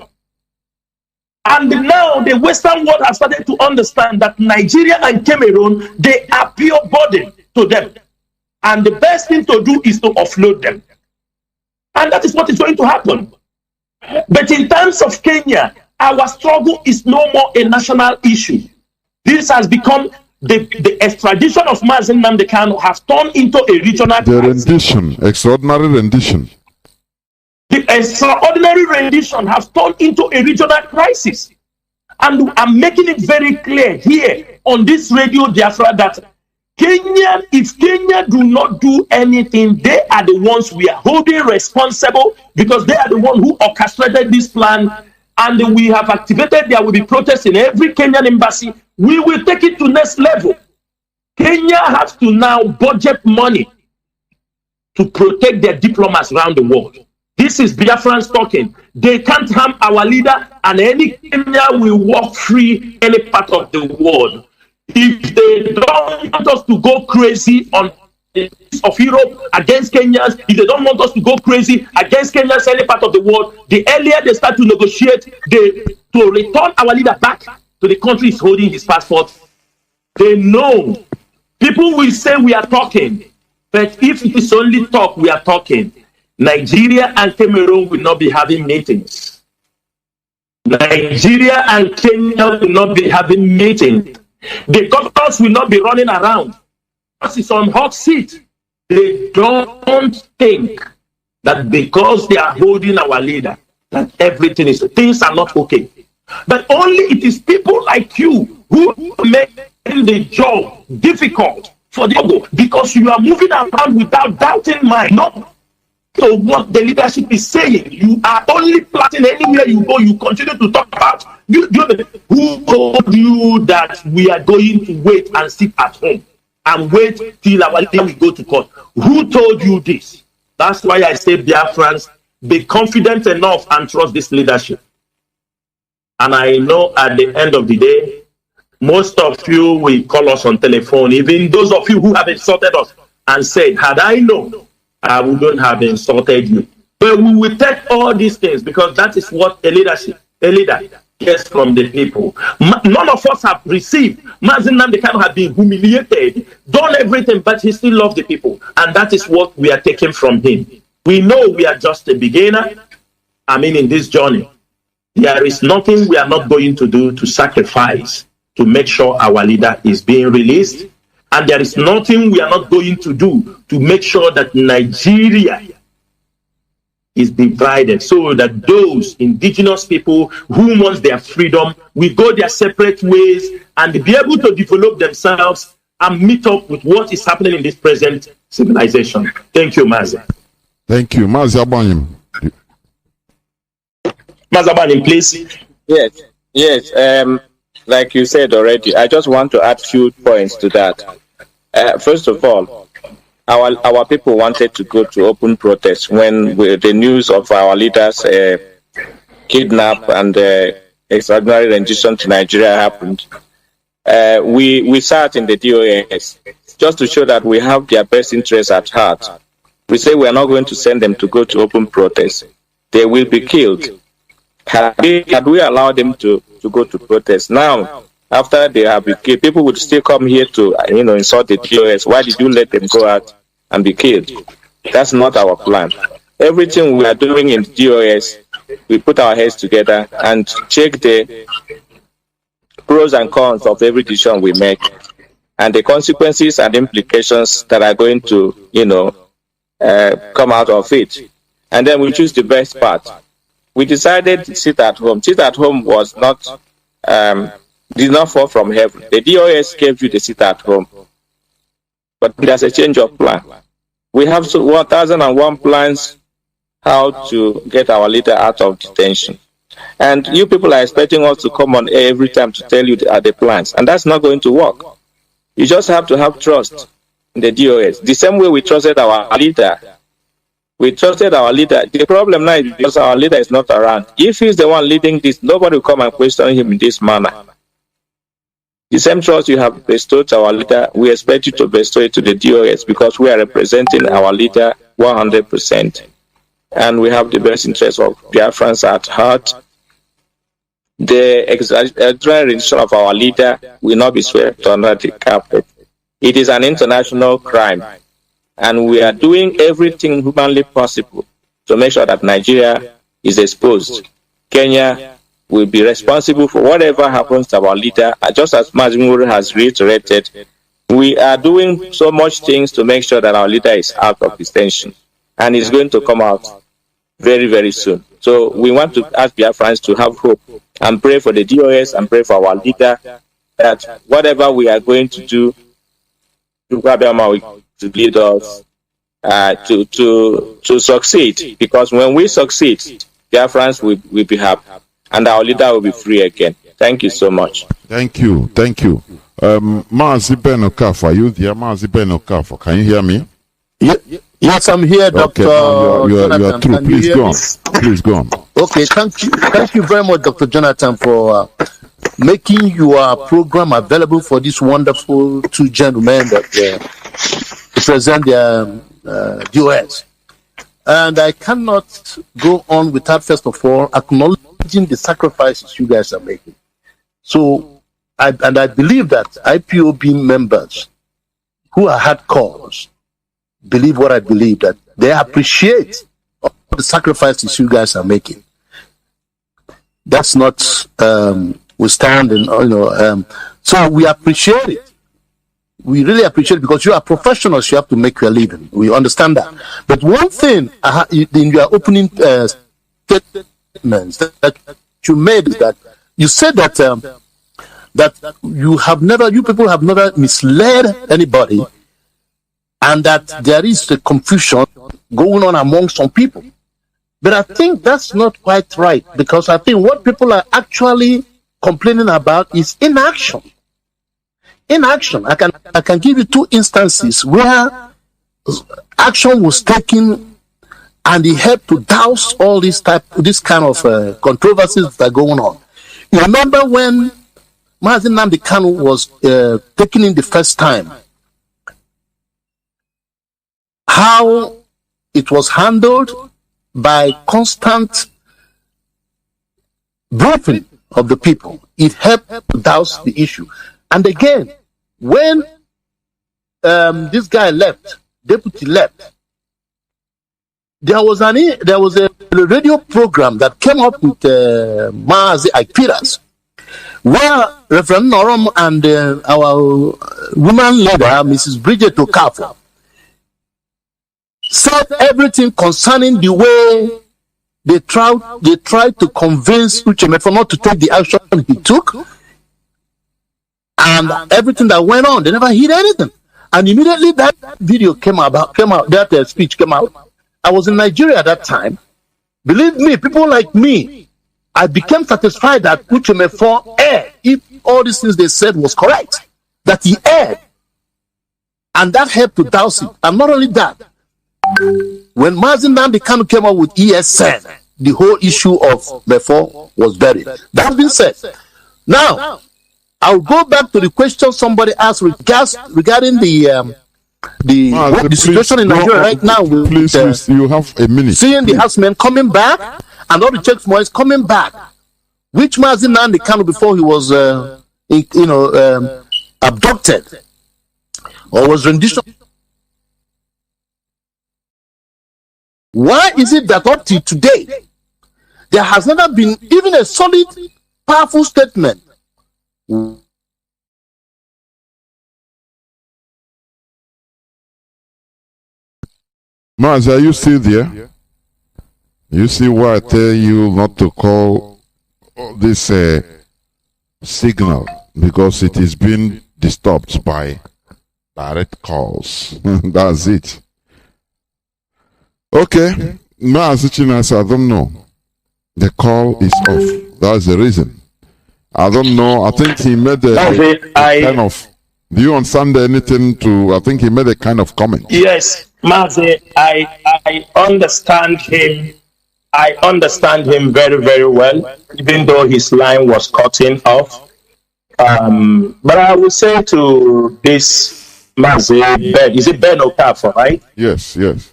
And now the Western world has started to understand that Nigeria and Cameroon, they are pure burden to them. And the best thing to do is to offload them. And that is what is going to happen. But in terms of Kenya, our struggle is no more a national issue. This has become the extradition of Mazi Nnamdi Kanu has turned into a regional rendition, extraordinary rendition. The extraordinary rendition has turned into a regional crisis. And I'm making it very clear here on this Radio Biafra that Kenya, if Kenya do not do anything, they are the ones we are holding responsible because they are the ones who orchestrated this plan. And we have activated, there will be protests in every Kenyan embassy. We will take it to next level. Kenya has to now budget money to protect their diplomats around the world. This is Biafrans talking. They can't harm our leader, and any Kenya will walk free any part of the world. If they don't want us to go crazy on the east of Europe against Kenyans, if they don't want us to go crazy against Kenyans any part of the world, the earlier they start to negotiate to return our leader back to the country he's holding his passport, they know. People will say we are talking, but if it is only talk, we are talking. Nigeria and Cameroon will not be having meetings. Nigeria and Kenya will not be having meetings. The governors will not be running around. Because it's on hot seat. They don't think that because they are holding our leader, that things are not okay. But only it is people like you who make the job difficult for the other, because you are moving around without doubting mind. Not to what the leadership is saying. You are only plotting anywhere you go. You continue to talk about who told you that we are going to wait and sit at home and wait till our leader will go to court? Who told you this? That's why I say, Biafrans, be confident enough and trust this leadership. And I know at the end of the day, most of you will call us on telephone, even those of you who have insulted us and said, had I known, I wouldn't have insulted you. But we will take all these things because that is what a leader gets from the people. None of us have received. Mazi Nnamdi Kanu has been humiliated, done everything, but he still loves the people. And that is what we are taking from him. We know we are just a beginner. In this journey, there is nothing we are not going to do to sacrifice to make sure our leader is being released. And there is nothing we are not going to do to make sure that Nigeria is divided, so that those indigenous people who want their freedom will go their separate ways and be able to develop themselves and meet up with what is happening in this present civilization. Thank you, Mazi. Thank you. Mazi Abanim. Mazi Abanim, please. Yes. Like you said already, I just want to add few points to that. First of all, our people wanted to go to open protest when the news of our leaders kidnap and extraordinary rendition to Nigeria happened. We sat in the DOS just to show that we have their best interests at heart. We say we are not going to send them to go to open protest. They will be killed. Had we allowed them to go to protest, now, after they have been killed, people would still come here to insult the DOS. Why did you let them go out and be killed? That's not our plan. Everything we are doing in DOS, we put our heads together and check the pros and cons of every decision we make and the consequences and implications that are going to, come out of it. And then we choose the best part. We decided to sit at home. Sit at home was not, did not fall from heaven. The DOS gave you the sit at home. But there's a change of plan. We have 1,001 plans how to get our leader out of detention. And you people are expecting us to come on air every time to tell you the plans. And that's not going to work. You just have to have trust in the DOS. The same way we trusted our leader. We trusted our leader. The problem now is because our leader is not around. If he's the one leading this, nobody will come and question him in this manner. The same trust you have bestowed to our leader, we expect you to bestow it to the DOS, because we are representing our leader 100%. And we have the best interest of Biafrans at heart. The extraordinary rendition of our leader will not be swept under the carpet. It is an international crime, and we are doing everything humanly possible to make sure that Nigeria is exposed. Kenya will be responsible for whatever happens to our leader. Just as Mazi Nnamdi has reiterated, we are doing so much things to make sure that our leader is out of detention, and is going to come out very, very soon. So we want to ask Biafrans to have hope and pray for the DOS and pray for our leader, that whatever we are going to do, to lead us to succeed. Because when we succeed, Biafrans will be happy, and our leader will be free again. Thank you so much. Thank you. Mazi Ben Okafor, are you there? Mazi Ben Okafor, can you hear me? Yes, I'm here, Dr. Okay, you are through. Please go on. Please go on. Okay, thank you very much, Dr. Jonathan, for making your program available for this wonderful two gentlemen that represent the US. And I cannot go on without, first of all, acknowledging the sacrifices you guys are making. So, I believe that IPOB members who are hardcores believe what I believe, that they appreciate all the sacrifices you guys are making. That's not withstanding, so we appreciate it. We really appreciate it, because you are professionals. You have to make your living. We understand that. But one thing in your opening statements that you made is that you said that that you people have never misled anybody, and that there is a confusion going on among some people. But I think that's not quite right, because I think what people are actually complaining about is inaction. Inaction. I can give you two instances where action was taken and it helped to douse all this kind of controversies that are going on. You remember when Mazi Nnamdi Kanu was taken in the first time, how it was handled by constant briefing of the people. It helped to douse the issue. And again, when this guy left, deputy left, there was a radio program that came up with Mazi Nnamdi, where Reverend Norom and our woman leader, Mrs. Bridget Okafor, said everything concerning the way they tried to convince Uchemefo not to take the action he took, and everything that went on. They never hid anything. And immediately that video came out, that speech came out. I was in Nigeria at that time. Believe me, people like me, I became satisfied that Uchemefo erred, if all these things they said was correct, that he erred. And that helped to douse it. And not only that, when Mazi Nnamdi Kanu came up with ESN, the whole issue of Mefo was buried. That being said, now I'll go back to the question somebody asked regarding the situation in Nigeria right now. Please, you have a minute. Seeing the herdsmen coming back and all the church boys coming back, which Mazi Nnamdi Kanu before he was abducted or was rendition. Why is it that up to today there has never been even a solid, powerful statement? Maz, are you still there? You see why I tell you not to call this signal, because it is being disturbed by direct calls. That's it. Okay, Mazi Chinas, I don't know. The call is off. That's the reason. I don't know. I think he made a kind of. Do you understand anything to? I think he made a kind of comment. Yes, Mazi, I understand him. I understand him very, very well, even though his line was cutting off. But I would say to this Mazi, Ben, is it Ben Okafor, right? Yes, yes.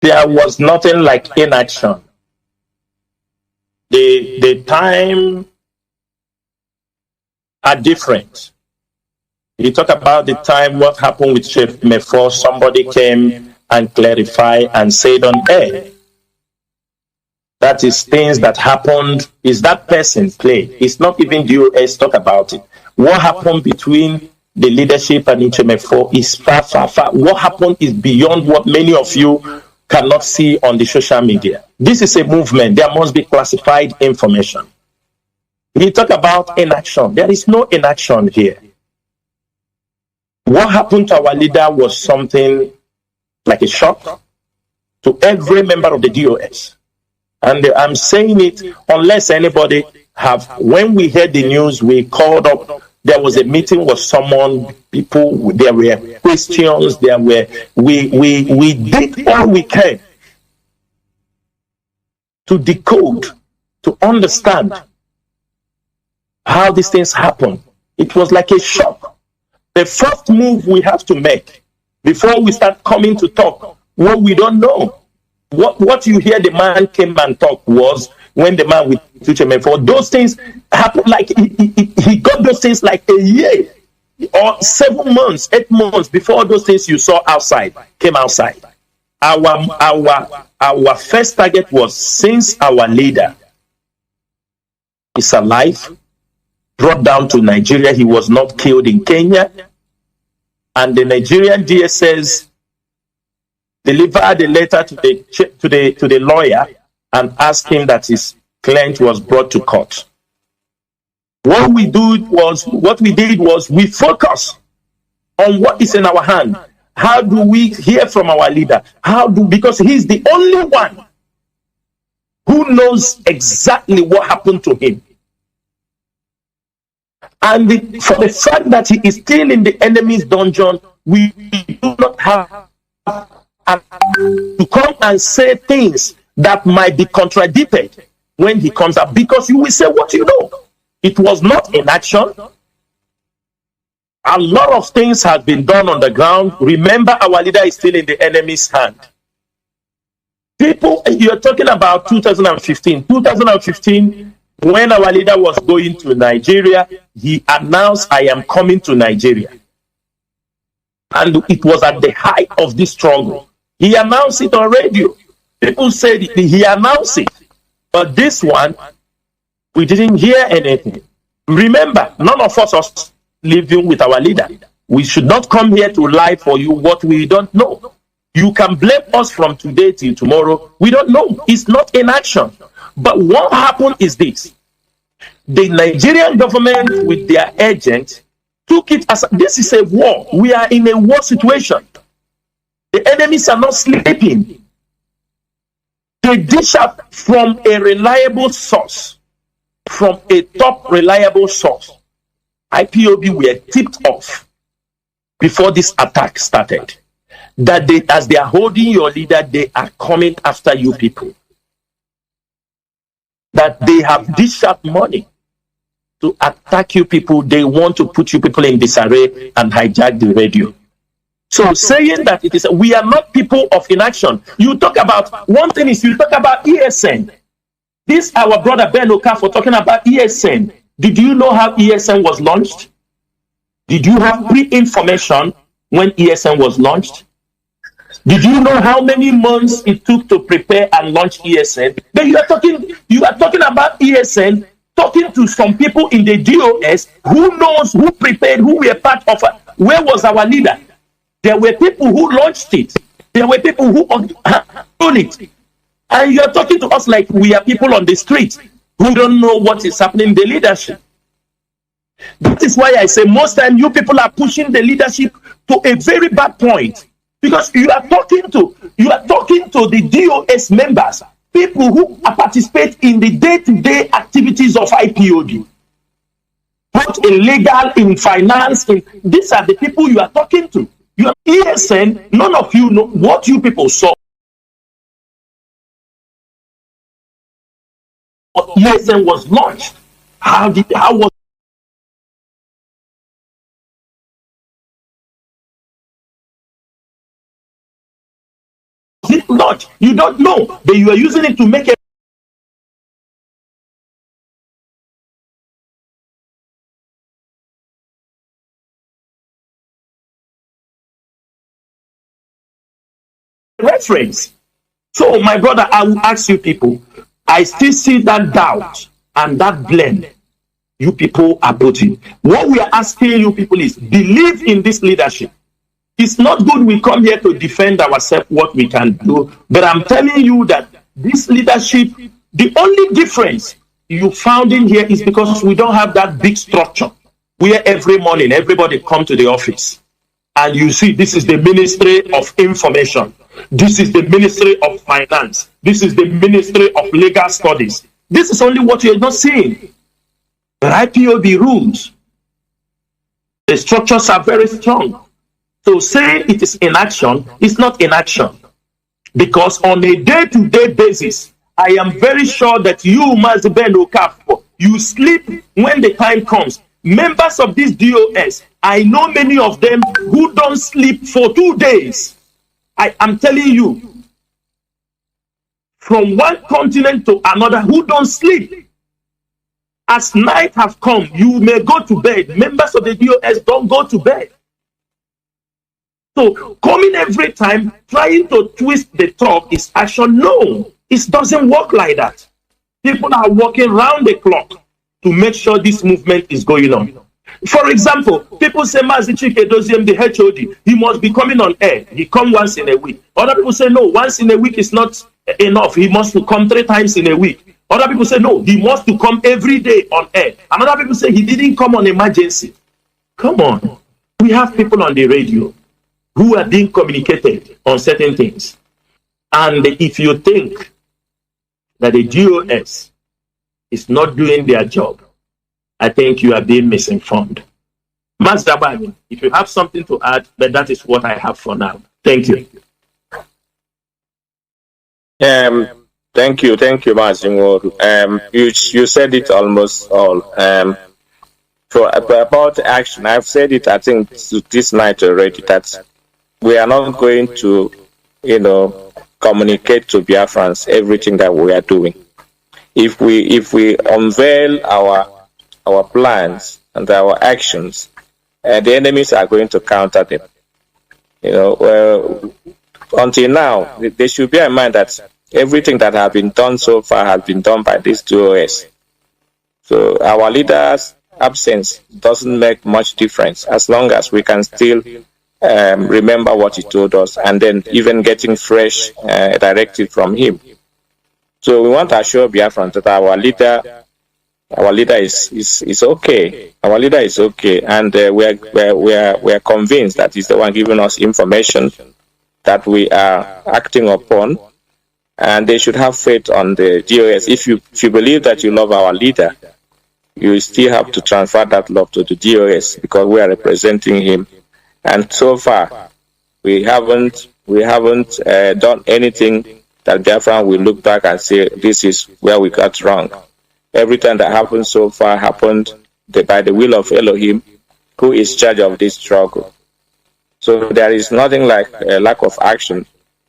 There was nothing like inaction. The time are different. You talk about the time, what happened with Chef Mefo, somebody came and clarified and said on air. That is things that happened, is that person play. It's not even US talk about it. What happened between the leadership and Ichemefo is far, far, far. What happened is beyond what many of you cannot see on the social media. This is a movement. There must be classified information. We talk about inaction. There is no inaction here. What happened to our leader was something like a shock to every member of the DOS. And I'm saying it, unless anybody have, when we heard the news, we called up, there was a meeting with someone, people, there were questions, there were, we did all we can to decode, to understand how these things happen. It was like a shock. The first move we have to make before we start coming to talk, what we don't know. What you hear the man came and talk was when the man with Tuchemefo, those things happened like he got those things like a year or 7 months, 8 months before those things you saw outside came outside. Our first target was, since our leader is alive, brought down to Nigeria, he was not killed in Kenya, and the Nigerian DSS delivered a letter to the lawyer and asked him that his client was brought to court. What we did was we focus on what is in our hand. How do we hear from our leader? Because he's the only one who knows exactly what happened to him. And for the fact that he is still in the enemy's dungeon, we do not have to come and say things that might be contradicted when he comes up, because you will say what you know. It was not in action. A lot of things have been done on the ground. Remember, our leader is still in the enemy's hand. People, you're talking about 2015. 2015, when our leader was going to Nigeria, he announced, "I am coming to Nigeria." And it was at the height of this struggle. He announced it on radio. People said he announced it. But this one, we didn't hear anything. Remember, none of us are living with our leader. We should not come here to lie for you what we don't know. You can blame us from today till tomorrow. We don't know. It's not in action. But what happened is this. The Nigerian government with their agent took it as, this is a war. We are in a war situation. The enemies are not sleeping. They dish out from a reliable source, from a top reliable source. IPOB were tipped off before this attack started, that as they are holding your leader, they are coming after you people. That they have dished out money to attack you people. They want to put you people in disarray and hijack the radio. So saying that it is, we are not people of inaction. You talk about, one thing is you talk about ESN. This, our brother Ben Okafor talking about ESN. Did you know how ESN was launched? Did you have pre-information when ESN was launched? Did you know how many months it took to prepare and launch ESN? Then you are talking about ESN, talking to some people in the DOS who knows, who prepared, who were part of it. Where was our leader? There were people who launched it. There were people who owned it. And you're talking to us like we are people on the street who don't know what is happening in the leadership. That is why I say most time you people are pushing the leadership to a very bad point. Because you are talking to the DOS members, people who participate in the day-to-day activities of IPOB. Both in legal, in finance, these are the people you are talking to. You are ESN, none of you know what you people saw. ESN was launched. How was much. You don't know, but you are using it to make a reference. So, my brother, I will ask you people, I still see that doubt and that blame you people are putting. What we are asking you people is believe in this leadership. It's not good we come here to defend ourselves, what we can do, but I'm telling you that this leadership, the only difference you found in here is because we don't have that big structure where every morning everybody come to the office and you see this is the Ministry of Information, this is the Ministry of Finance, this is the Ministry of Legal Studies. This is only what you're not seeing. The IPOB rules, the structures are very strong. So say it is inaction, it's not inaction. Because on a day-to-day basis, I am very sure that you, Mazi Okafor, you sleep when the time comes. Members of this DOS, I know many of them who don't sleep for 2 days. I am telling you, from one continent to another, who don't sleep. As night have come, you may go to bed. Members of the DOS don't go to bed. So coming every time, trying to twist the talk is action. No, it doesn't work like that. People are working round the clock to make sure this movement is going on. For example, people say Mazi Doziem, the HOD, he must be coming on air. He come once in a week. Other people say no, once in a week is not enough. He must come 3 times in a week. Other people say no, he must to come every day on air. And other people say he didn't come on emergency. Come on. We have people on the radio who are being communicated on certain things. And if you think that the DOS is not doing their job, I think you are being misinformed. Mazdabag, if you have something to add, then that is what I have for now. Thank you. Thank you, Mazi Nnamdi. You said it almost all. For about action, I've said it, I think, this night already, that we are not going to, communicate to Biafrans everything that we are doing. If we unveil our plans and our actions, the enemies are going to counter them. Until now, they should bear in mind that everything that has been done so far has been done by this DOS. So our leaders' absence doesn't make much difference as long as we can still remember what he told us, and then even getting fresh directive from him. So we want to assure Biafrans that our leader is okay. Our leader is okay, and we are convinced that he's the one giving us information that we are acting upon, and they should have faith on the DOS. If you believe that you love our leader, you still have to transfer that love to the DOS because we are representing him. And so far, we haven't done anything that Biafran will look back and say this is where we got wrong. Everything that happened so far happened by the will of Elohim, who is in charge of this struggle. So there is nothing like a lack of action.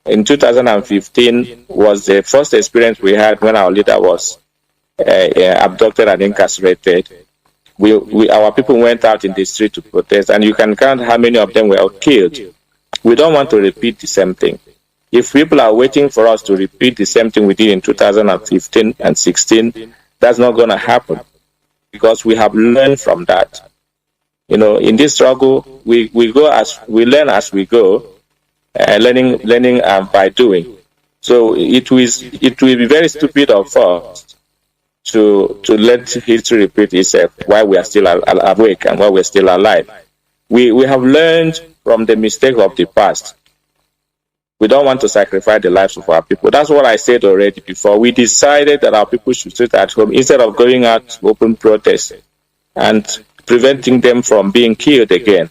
In 2015 was the first experience we had when our leader was abducted and incarcerated. Our people went out in the street to protest, and you can count how many of them were killed. We don't want to repeat the same thing. If people are waiting for us to repeat the same thing we did in 2015 and 16, that's not going to happen because we have learned from that. In this struggle, we learn as we go, learning by doing. So it will be very stupid of us to let history repeat itself while we are still awake and while we're still alive. We have learned from the mistake of the past. We don't want to sacrifice the lives of our people. That's what I said already before. We decided that our people should sit at home instead of going out to open protest and preventing them from being killed again.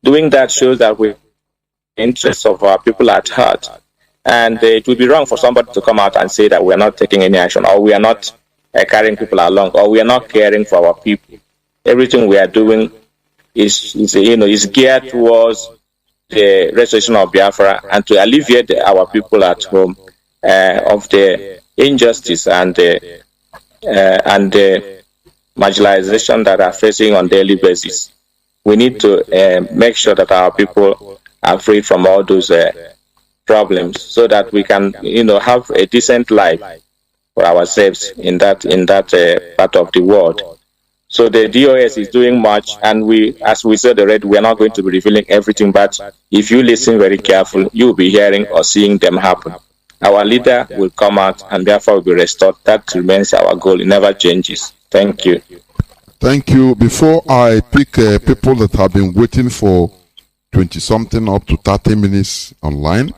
Doing that shows that we have the interests of our people at heart. And it would be wrong for somebody to come out and say that we are not taking any action, or we are not carrying people along, or we are not caring for our people. Everything we are doing is geared towards the restoration of Biafra and to alleviate our people at home of the injustice and the marginalization that are facing on daily basis. We need to make sure that our people are free from all those problems, so that we can, have a decent life for ourselves in that part of the world. So the DOS is doing much, and we, as we said already, we are not going to be revealing everything, but if you listen very carefully, you will be hearing or seeing them happen. Our leader will come out and therefore will be restored. That remains our goal. It never changes. Thank you. Thank you. Before I pick people that have been waiting for 20-something up to 30 minutes online,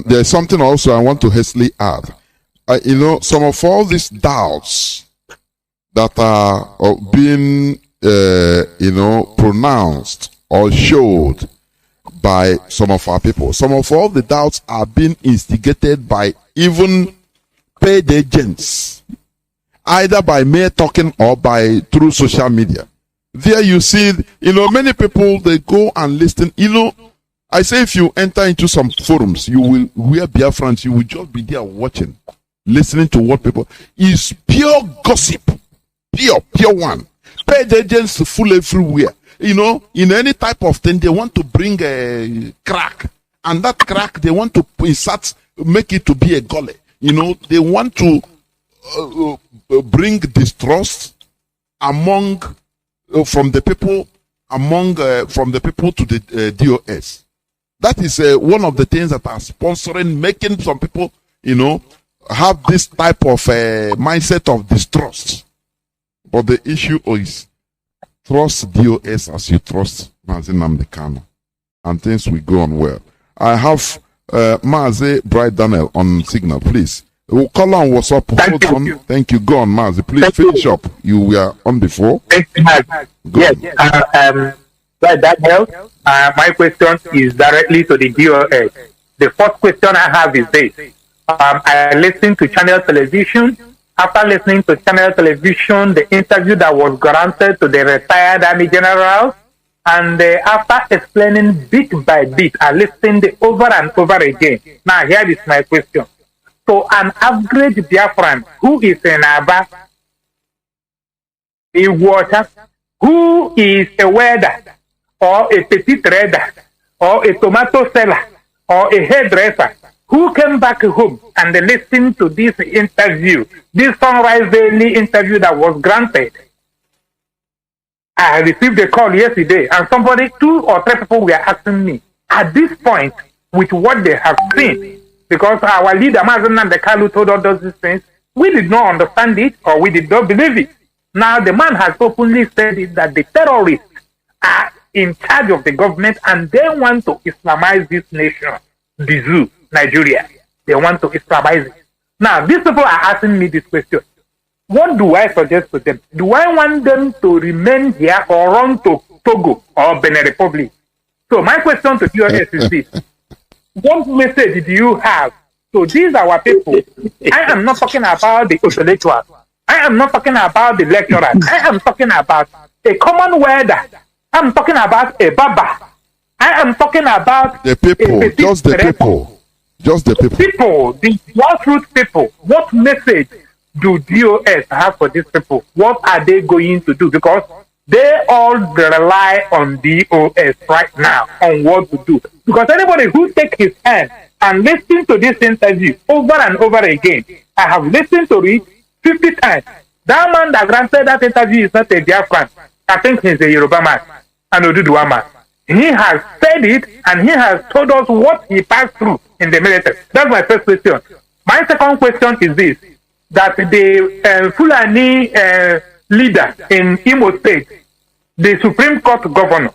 there's something also I want to hastily add. Some of all these doubts that are being, pronounced or showed by some of our people. Some of all the doubts are being instigated by even paid agents, either by mere talking or through social media. There you see, many people, they go and listen. I say if you enter into some forums, you will hear Biafrans, you will just be there watching, listening to what people, is pure gossip. Pure one. Paid agents full everywhere. In any type of thing, they want to bring a crack. And that crack, they want to make it to be a gully. They want to bring distrust from the people to the DOS. That is one of the things that are sponsoring, making some people, have this type of mindset of distrust. But the issue is, trust DOS as you trust Mazi Nnamdi Kanu, and things will go on well. I have Mazi Bright Daniel on signal, please. We'll call on what's up. Hold on. Thank you. Go on, Mazi. Please finish up. You were on before. Thank you, Mazi. Yes. Bright Daniel, my question is directly to the DOS. The first question I have is this. I listened to Channel Television. After listening to Channel Television, the interview that was granted to the retired Army General, and after explaining bit by bit, I listened over and over again. Now, here is my question. So, an average Biafran who is in Aba, a water, who is a welder, or a petit trader, or a tomato seller, or a hairdresser, who came back home and listened to this interview, this Sunrise Daily interview that was granted. I received a call yesterday, and 2 or 3 people were asking me, at this point, with what they have seen, because our leader, Mazi Nnamdi Kanu, told us those things, we did not understand it, or we did not believe it. Now, the man has openly said it, that the terrorists are in charge of the government, and they want to Islamize this nation, the zoo. Nigeria. They want to Islamize it. Now, these people are asking me this question. What do I suggest to them? Do I want them to remain here or run to Togo or Benin Republic? So my question to DOS is this. What message do you have to these our people? I am not talking about the intellectuals. I am not talking about the lecturers. I am talking about a common welder. I am talking about a barber. I am talking about the people, just the people. Just the people. People, the grassroots people. What message do DOS have for these people? What are they going to do? Because they all rely on DOS right now on what to do. Because anybody who takes his hand and listens to this interview over and over again, I have listened to it 50 times. That man that granted that interview is not a Biafran. I think he's a Yoruba man, an Oduduwa man. He has said it, and he has told us what he passed through in the military. That's my first question. My second question is this, that the Fulani leader in Imo State, the Supreme Court governor,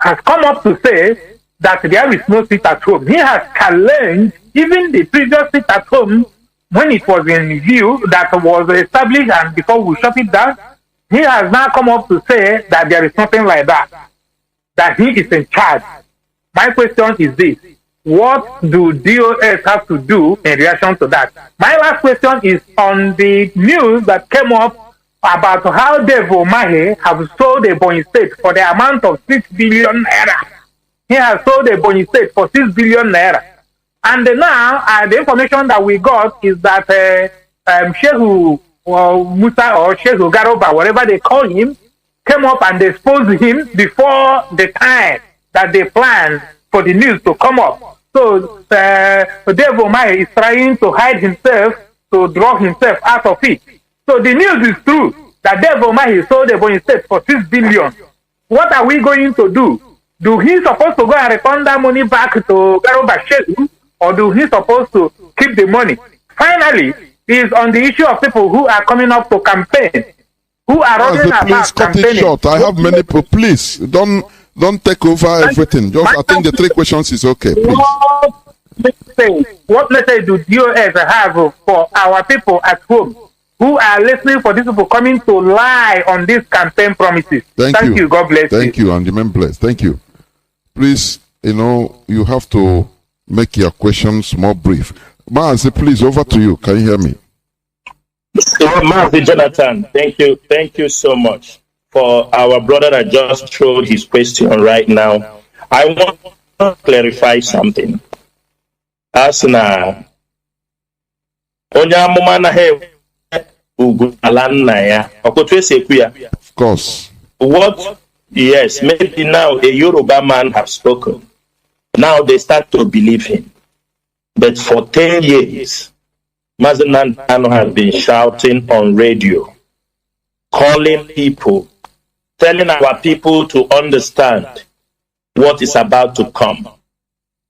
has come up to say that there is no seat at home. He has challenged even the previous seat at home when it was in view that was established, and before we shut it down, he has now come up to say that there is nothing like that, that he is in charge. My question is this. What do DOS have to do in reaction to that? My last question is on the news that came up about how Dave Omahe have sold Ebonyi State for the amount of 6 billion naira he has sold a Bonny State for 6 billion naira. And now, the information that we got is that Shehu Musa or Shehu Garoba, whatever they call him, came up and exposed him before the time that they planned for the news to come up. So Dave Omai is trying to hide himself, to draw himself out of it. So the news is true that Dave Omai sold a Bonny State for 6 billion. What are we going to do? Do he supposed to go and return that money back to Garoba Shehu, or do he supposed to keep the money? Finally, is on the issue of people who are coming up to campaign, who are running about please cut it short. I have many people. Please don't take over everything. Just I think the 3 questions is okay. Please. What message do DOS have for our people at home who are listening for these people coming to lie on these campaign promises? Thank you. God bless you. Thank you, and remain blessed. Thank you. Please, you have to make your questions more brief. Mazi, please, over to you. Can you hear me? Mazi Jonathan, thank you so much for our brother that just showed his question right now. I want to clarify something. As na onye amụma anaghị ugwu ala nna ya, ọkụtụ esi ekwu ya. Of course. Yes, maybe now a Yoruba man have spoken. Now they start to believe him. But for 10 years, Mazi Nnamdi Kanu has been shouting on radio, calling people, telling our people to understand what is about to come.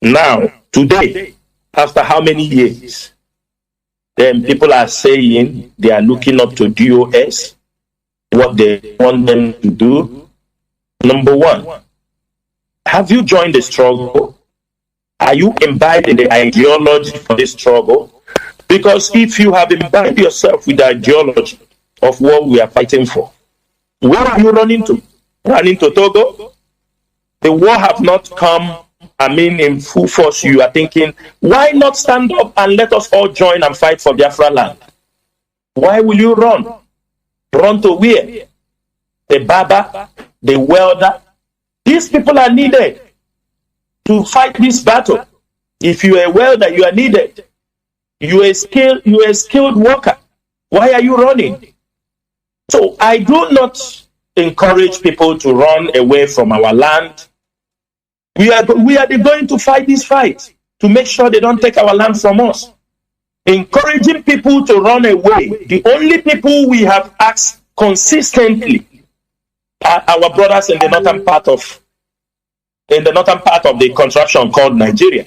Now, today, after how many years, then people are saying they are looking up to DOS, what they want them to do. Number one, have you joined the struggle? Are you imbibed in the ideology for this struggle? Because if you have imbibed yourself with the ideology of what we are fighting for, where are you running to? Running to Togo? The war have not come, in full force. You are thinking, why not stand up and let us all join and fight for Biafra land? Why will you run? Run to where? The barber, the welder. These people are needed to fight this battle. If you are a welder, you are needed. You are a skilled worker. Why are you running? So I do not encourage people to run away from our land. We are going to fight this fight to make sure they don't take our land from us. Encouraging people to run away. The only people we have asked consistently are our brothers in the northern part of the contraption called Nigeria.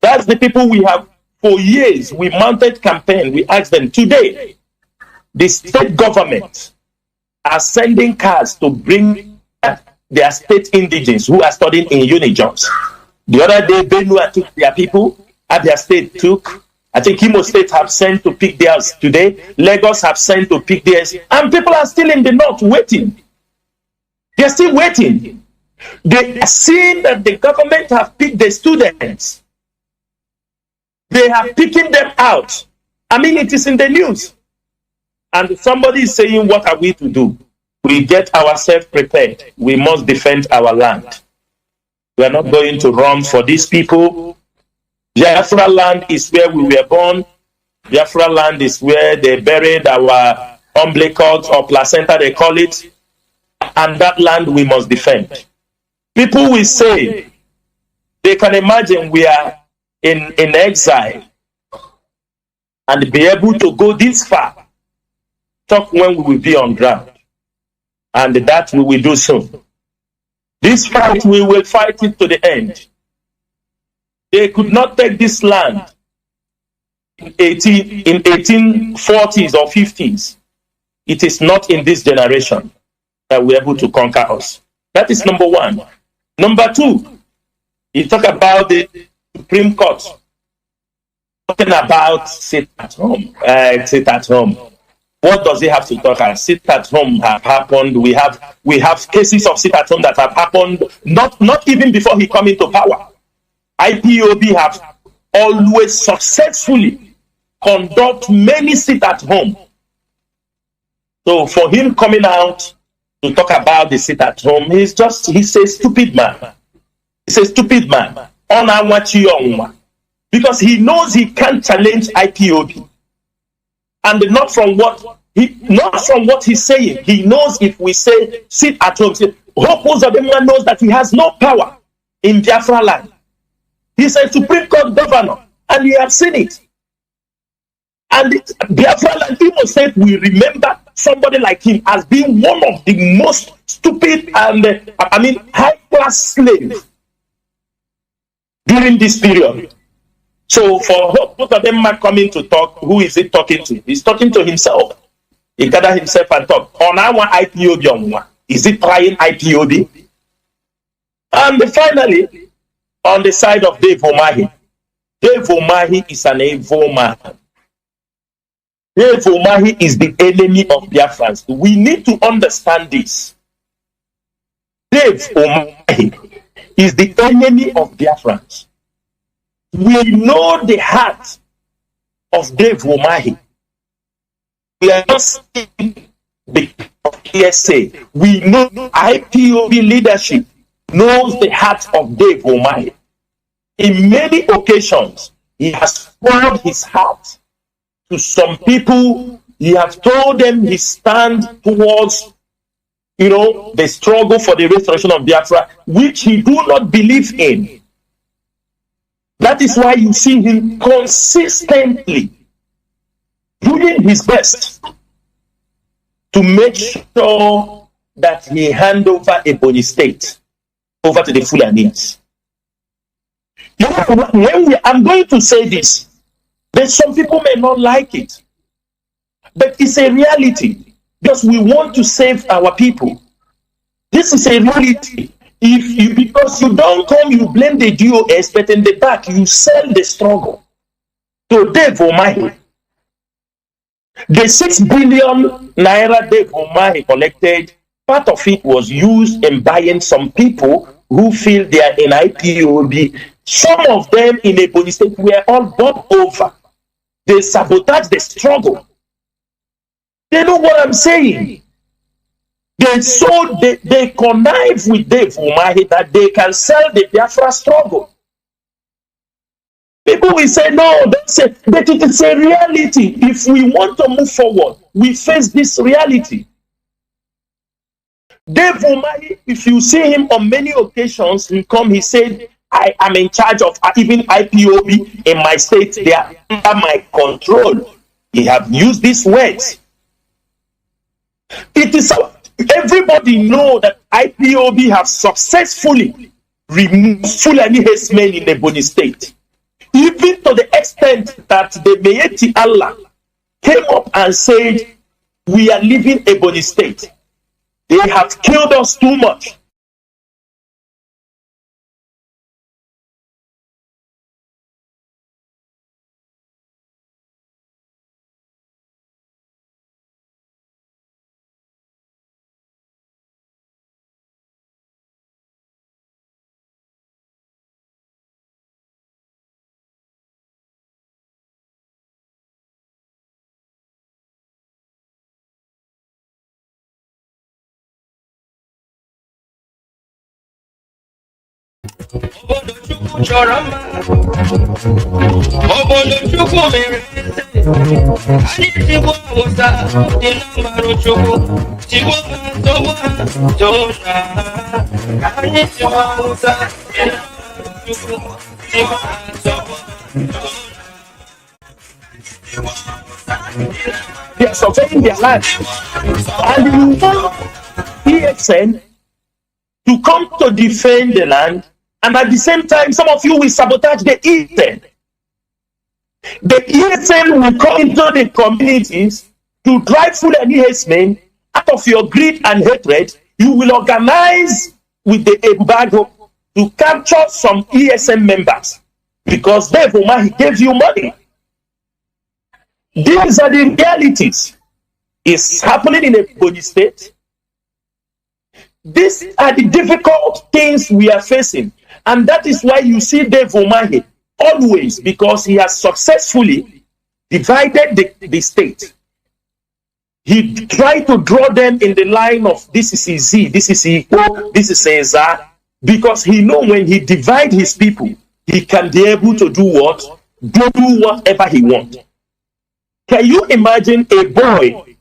That's the people we have for years. We mounted campaign. We asked them today. The state government are sending cars to bring their state indigents who are studying in uni jobs. The other day, Benue took their people, Abia State took. I think Imo State have sent to pick theirs today. Lagos have sent to pick theirs. And people are still in the north waiting. They're still waiting. They are seeing that the government have picked the students. They are picking them out. It is in the news. And somebody is saying, what are we to do? We get ourselves prepared. We must defend our land. We are not going to run for these people. Biafra land is where we were born. Biafra land is where they buried our umbilicals or placenta, they call it. And that land we must defend. People will say, they can imagine we are in exile and be able to go this far. Talk when we will be on ground. And that we will do soon. This fight, we will fight it to the end. They could not take this land in 1840s or 50s. It is not in this generation that we're able to conquer us. That is number one. Number two, you talk about the Supreme Court. Talking about sit at home. Sit at home. What does it have to talk about? Sit at home have happened. We have cases of sit at home that have happened not even before he come into power. IPOB have always successfully conduct many sit at home. So for him coming out to talk about the sit at home, he's a stupid man. He's a stupid man. Because he knows he can't challenge IPOB. And not from what he's saying. He knows if we say sit at home, Hope of the man knows that he has no power in Biafra land. He's a Supreme Court governor, and we have seen it. And Biafra land, Imo State, we remember somebody like him as being one of the most stupid and high-class slaves during this period. So for both of them are coming to talk, who is he talking to? He's talking to himself. He gathered himself and talk. On our IPOB, is he trying IPOB? And finally, on the side of Dave Umahi. Dave Umahi is an evil man. Dave Umahi is the enemy of Biafrans. We need to understand this. Dave Umahi is the enemy of Biafrans. We know the heart of Dave Umahi. We are not saying the PSA. We know IPOB leadership knows the heart of Dave Umahi. In many occasions, he has poured his heart to some people. He has told them his stand towards, the struggle for the restoration of Biafra, which he do not believe in. That is why you see him consistently doing his best to make sure that he hand over Ebonyi State over to the Fulanis. I'm going to say this, but some people may not like it, but it's a reality because we want to save our people. This is a reality. Because you don't come, you blame the DOS, but in the back you sell the struggle to Dave Umahi. The 6 billion naira Dave Umahi collected, part of it was used in buying some people who feel they are in IPOB. Some of them in Ebonyi State were all bought over. They sabotage the struggle. They know what I'm saying. They connive with Dave Umahi that they can sell the Biafra struggle. People will say, no, but it is a reality. If we want to move forward, we face this reality. Dave Umahi, if you see him on many occasions, he said, I am in charge of even IPOB in my state. They are under my control. He have used these words. It is everybody know that IPOB have successfully removed Fulani herdsmen in the Ebonyi State. Even to the extent that the Meyeti Allah came up and said, we are leaving Ebonyi State. They have killed us too much. Obodo Chukwu chọrọ mma, obodo Chukwu mere eze, anyị tigbuo Awụsa dị na mmarụ Chukwu, tigbuo ha tọgbuo ha too na ha, ka anyị tigbuo Awụsa dị na mmarụ Chukwu, tigbuo ha tọgbuo ha. They are surveying their land, and you want ESN to come to defend the land. And at the same time, some of you will sabotage the ESN. The ESN will come into the communities to drive Fulani herdsmen out of your greed and hatred. You will organize with the embargo to capture some ESN members because Dave Umahi gave you money. These are the realities. It's happening in Ebonyi State. These are the difficult things we are facing. And that is why you see Dave Umahi always, because he has successfully divided the state. He tried to draw them in the line of this is Izi, this is Iko, this is Eza. Because he know when he divide his people, he can be able to do what? Do whatever he want. Can you imagine a boy,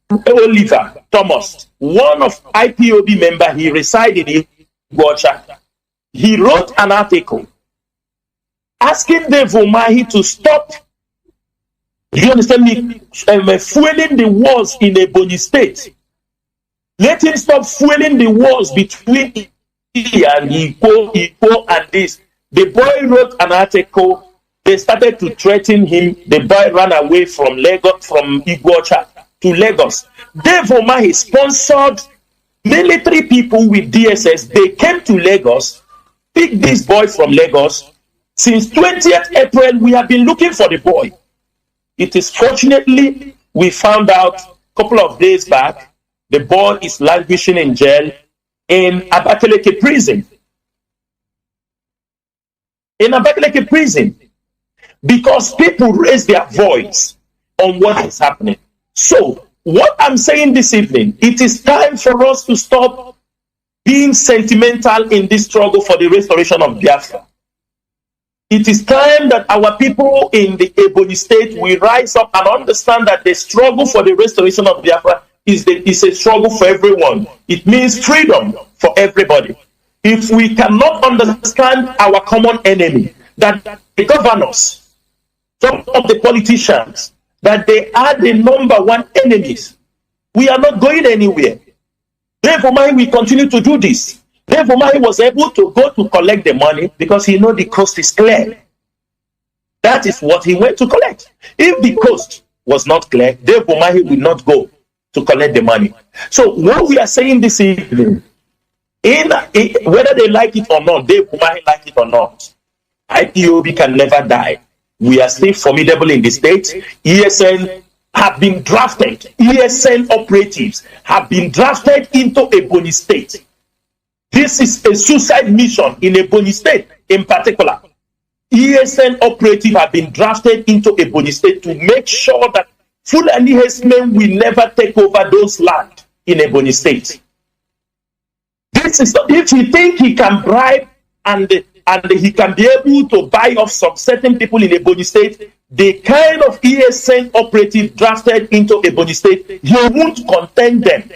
Oliver Thomas, one of IPOB member, he resided in Iguacha. He wrote an article asking Dave Umahi to stop, you understand me, fueling the wars in Ebonyi State. Let him stop fueling the wars between he and Igbo and this. The boy wrote an article. They started to threaten him. The boy ran away from Lagos, from Iguacha to Lagos. Dave Umahi sponsored military people with DSS. They came to Lagos, picked this boy from Lagos. Since 20th April, we have been looking for the boy. It is fortunately, we found out a couple of days back, the boy is languishing in jail in Abakaliki prison. In Abakaliki prison. Because people raise their voice on what is happening. So, what I'm saying this evening, it is time for us to stop being sentimental in this struggle for the restoration of Biafra. It is time that our people in the Ebonyi State will rise up and understand that the struggle for the restoration of Biafra is a struggle for everyone. It means freedom for everybody. If we cannot understand our common enemy, that the governors, some of the politicians, that they are the number one enemies, we are not going anywhere. Therefore, we continue to do this. Therefore, he was able to go to collect the money because he know the coast is clear. That is what he went to collect. If the coast was not clear, therefore, he would not go to collect the money. So what we are saying this evening, whether they like it or not, therefore, like it or not, IPOB can never die. We are still formidable in the state. ESN have been drafted. ESN operatives have been drafted into Ebonyi State. This is a suicide mission in Ebonyi State in particular. ESN operatives have been drafted into Ebonyi State to make sure that Fulani herdsmen will never take over those land in Ebonyi State. This is if he think he can bribe and he can be able to buy off some certain people in Ebonyi State, the kind of ESN operative drafted into Ebonyi State, he won't contend them.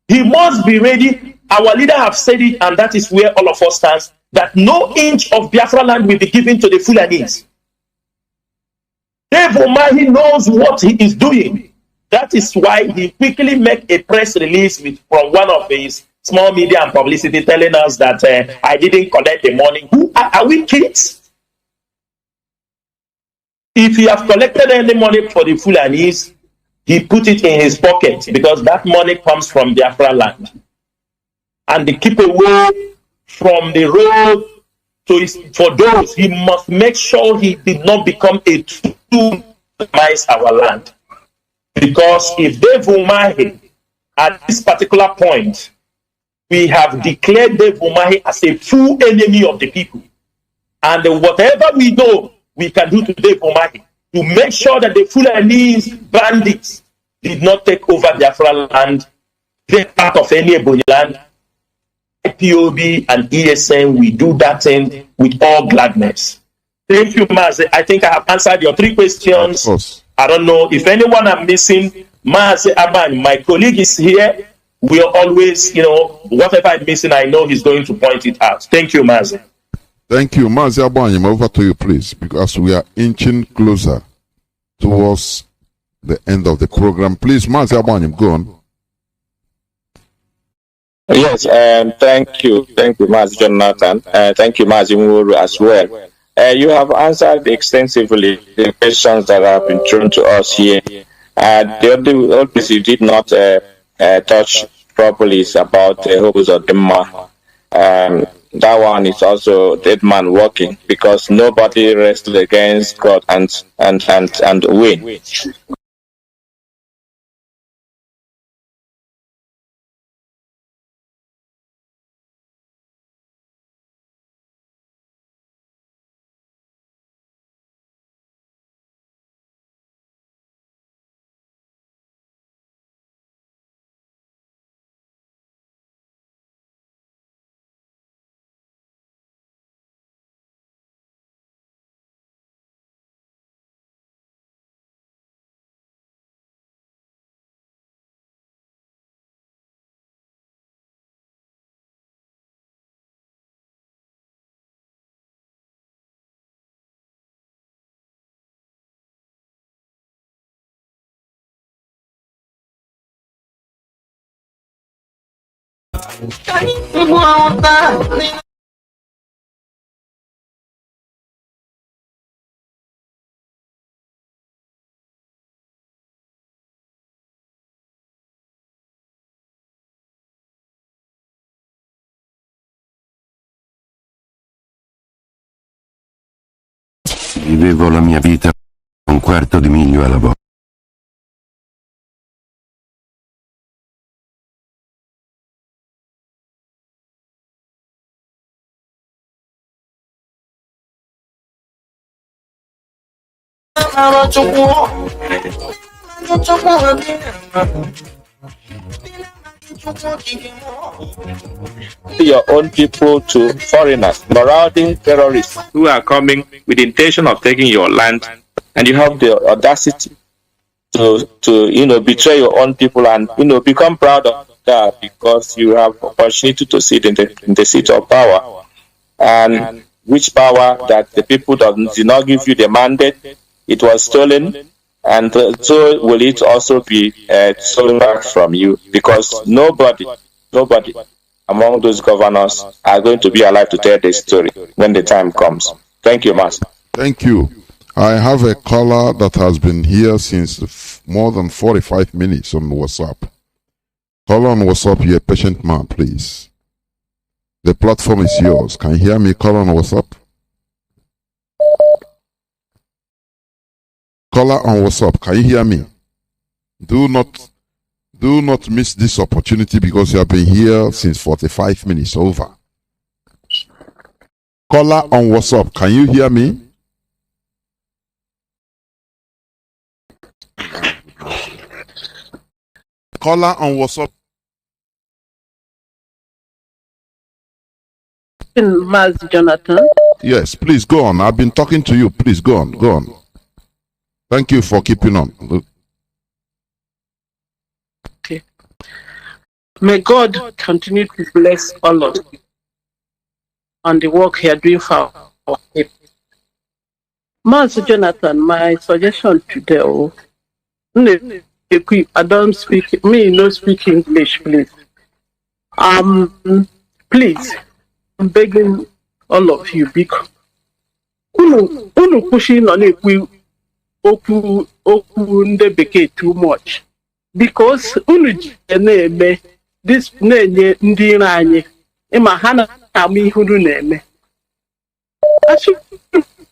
He must be ready. Our leader have said it, and that is where all of us stand, that no inch of Biafra land will be given to the Fulanis. Dave Umahi knows what he is doing. That is why he quickly make a press release from one of his small media and publicity telling us that I didn't collect the money. Who are we kids? If he have collected any money for the Fulanis, he put it in his pocket because that money comes from Biafra land. And they keep away from the road. So for those, he must make sure he did not become a tool to minimize our land. Because if Dave Umahi, at this particular point, we have declared Dave Umahi as a true enemy of the people. And whatever we know, we can do to Dave Umahi to make sure that the Fulanese bandits did not take over Biafra land, take part of any Ebonyi land. IPOB and ESN, we do that thing with all gladness. Thank you, Mazi. I think I have answered your 3 questions. I don't know if anyone I'm missing. Mazi Aban, my colleague is here. We are always, whatever I'm missing, I know he's going to point it out. Thank you, Mazi. Thank you. Mazi Abanyim, over to you, please, because we are inching closer towards the end of the program. Please, Mazi Abanyim, go on. Yes, thank you, Mazi Jonathan. Thank you, Mazi Nwuru, as well. You have answered extensively the questions that have been thrown to us here. The only piece you did not touch properly is about the hopes of Demma. That one is also dead man walking because nobody wrestled against God and win. Vivevo la mia vita un quarto di miglio alla volta. Your own people to foreigners, marauding terrorists who are coming with the intention of taking your land, and you have the audacity to betray your own people and become proud of that because you have opportunity to sit in the seat of power, and which power that the people did not give you the mandate, it was stolen, and so will it also be stolen back from you, because nobody among those governors are going to be alive to tell this story when the time comes. Thank you, Master. Thank you. I have a caller that has been here since more than 45 minutes on WhatsApp. Caller on WhatsApp, you're a patient man, please. The platform is yours. Can you hear me? Caller on WhatsApp. Caller on WhatsApp, can you hear me? Do not miss this opportunity because you have been here since 45 minutes over. Caller on WhatsApp, can you hear me? Caller on WhatsApp. Mazi Jonathan. Yes, please go on. I've been talking to you. Please go on. Go on. Thank you for keeping on. Okay. May God continue to bless all of you on the work you are doing for our people. Mazi Jonathan, my suggestion today, I don't speak, no speak English, please. Please, I'm begging all of you, because unu pushing on it, okwu ndị bekee too much, because unu na-eme this na-enye ndị ire anyị ịma ha na-ama ihe unu na-eme. Achị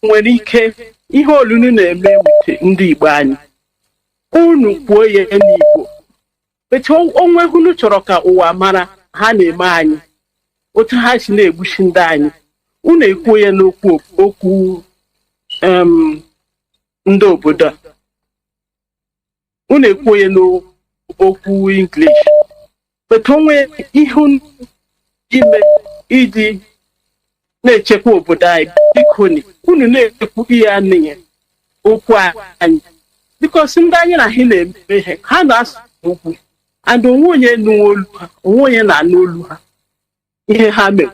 nwere ike ihe olunu na-eme wute ndị Igbo anyị, unu kwuo ya n'Igbo, etu onwe unu chọrọ ka ụwa mara ha na-eme anyị, otu ha si na-egbuchi ndị anyị, unu ekwuo ya n'okwu ndị obodo a, unu ekwuo ya n'okwu English, but onwe ihe ime iji na-echekwa obodo anyị, biko unu na-ekwu ya n'ihe okwu anyị, because ndị anyị na ha na-eme ihe ha na-asụ okwu, and onwe onye nụ olu ha, onwe onye na-anụ olu ha ihe ha mere,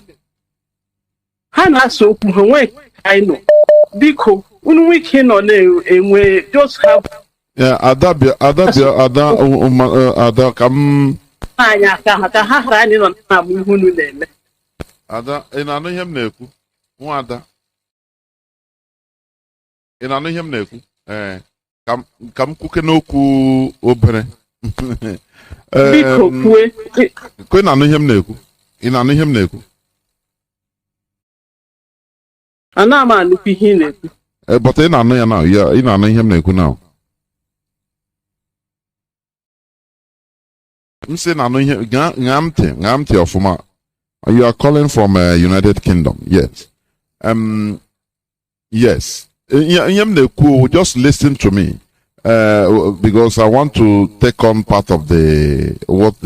ha na-asụ okwu ha nwee ka anyị nọ, biko unu wike nọ na-enwe just have Ada kam anyị aka ka ha ghara anyị nọ na-amụ ihe unu na-eme. Ada, ị na-anụ ihe m na-ekwu? Nwa Ada, ị na-anụ ihe m na-ekwu? Ka m kwuke n'okwu obere. Biko kwue. Ị na-anụ ihe m na-ekwu? Ị na-anụ ihe m na-ekwu? Ana m anụkwu ihe ị na-ekwu. But ị na-anụ ya now. Ị na-anụ ihe m na-ekwu now. M sị na-anụ ihe, ṅaa ntị ọfụma. You are calling from United Kingdom, yes. Yes. Just listen to me, because I want to take on part of the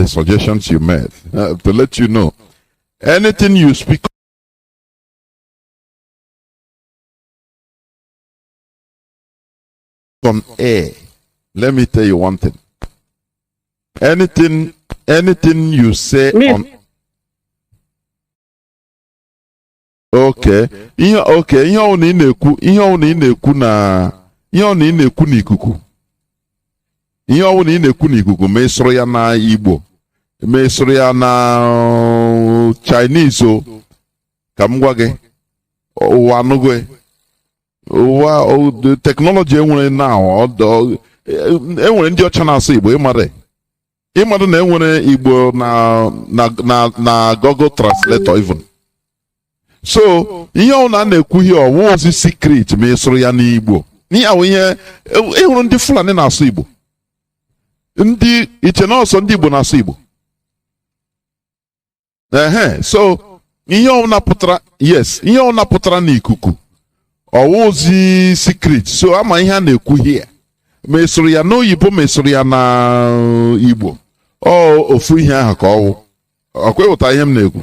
suggestions you made to let you know. Anything you speak on air, let me tell you one thing. Anything you say on. Okay. Ihe ọ na ị na-ekwu n'ikuku. Ihe ọ na ị na-ekwu n'ikuku, ma ịsụrụ ya na Igbo, ma ịsụrụ ya na Chinese o ka m gwa gị ụwa anụgo ụwa the technology enwere now enwere ndị ọcha na-asụ Igbo ịmara na enwere Igbo na Google Translator even. So ihe ọ na-ekwu ihe ọwụ ozi secret ma ịsụrụ ya n'Igbo n'ihe ahụ ihe enwere ndị Fulani na-asụ Igbo, ndị iche na ọsọ ndị Igbo na-asụ Igbo. So ihe ọ napụtara ihe ọ napụtara n'ikuku ọwụ ozi secret. So ama ihe a na-ekwu here ma ịsụrụ ya n'oyibo ma ịsụrụ ya na Igbo ofu ihe ahụ ka ọwụ ọkwewụta ihe m na-ekwu.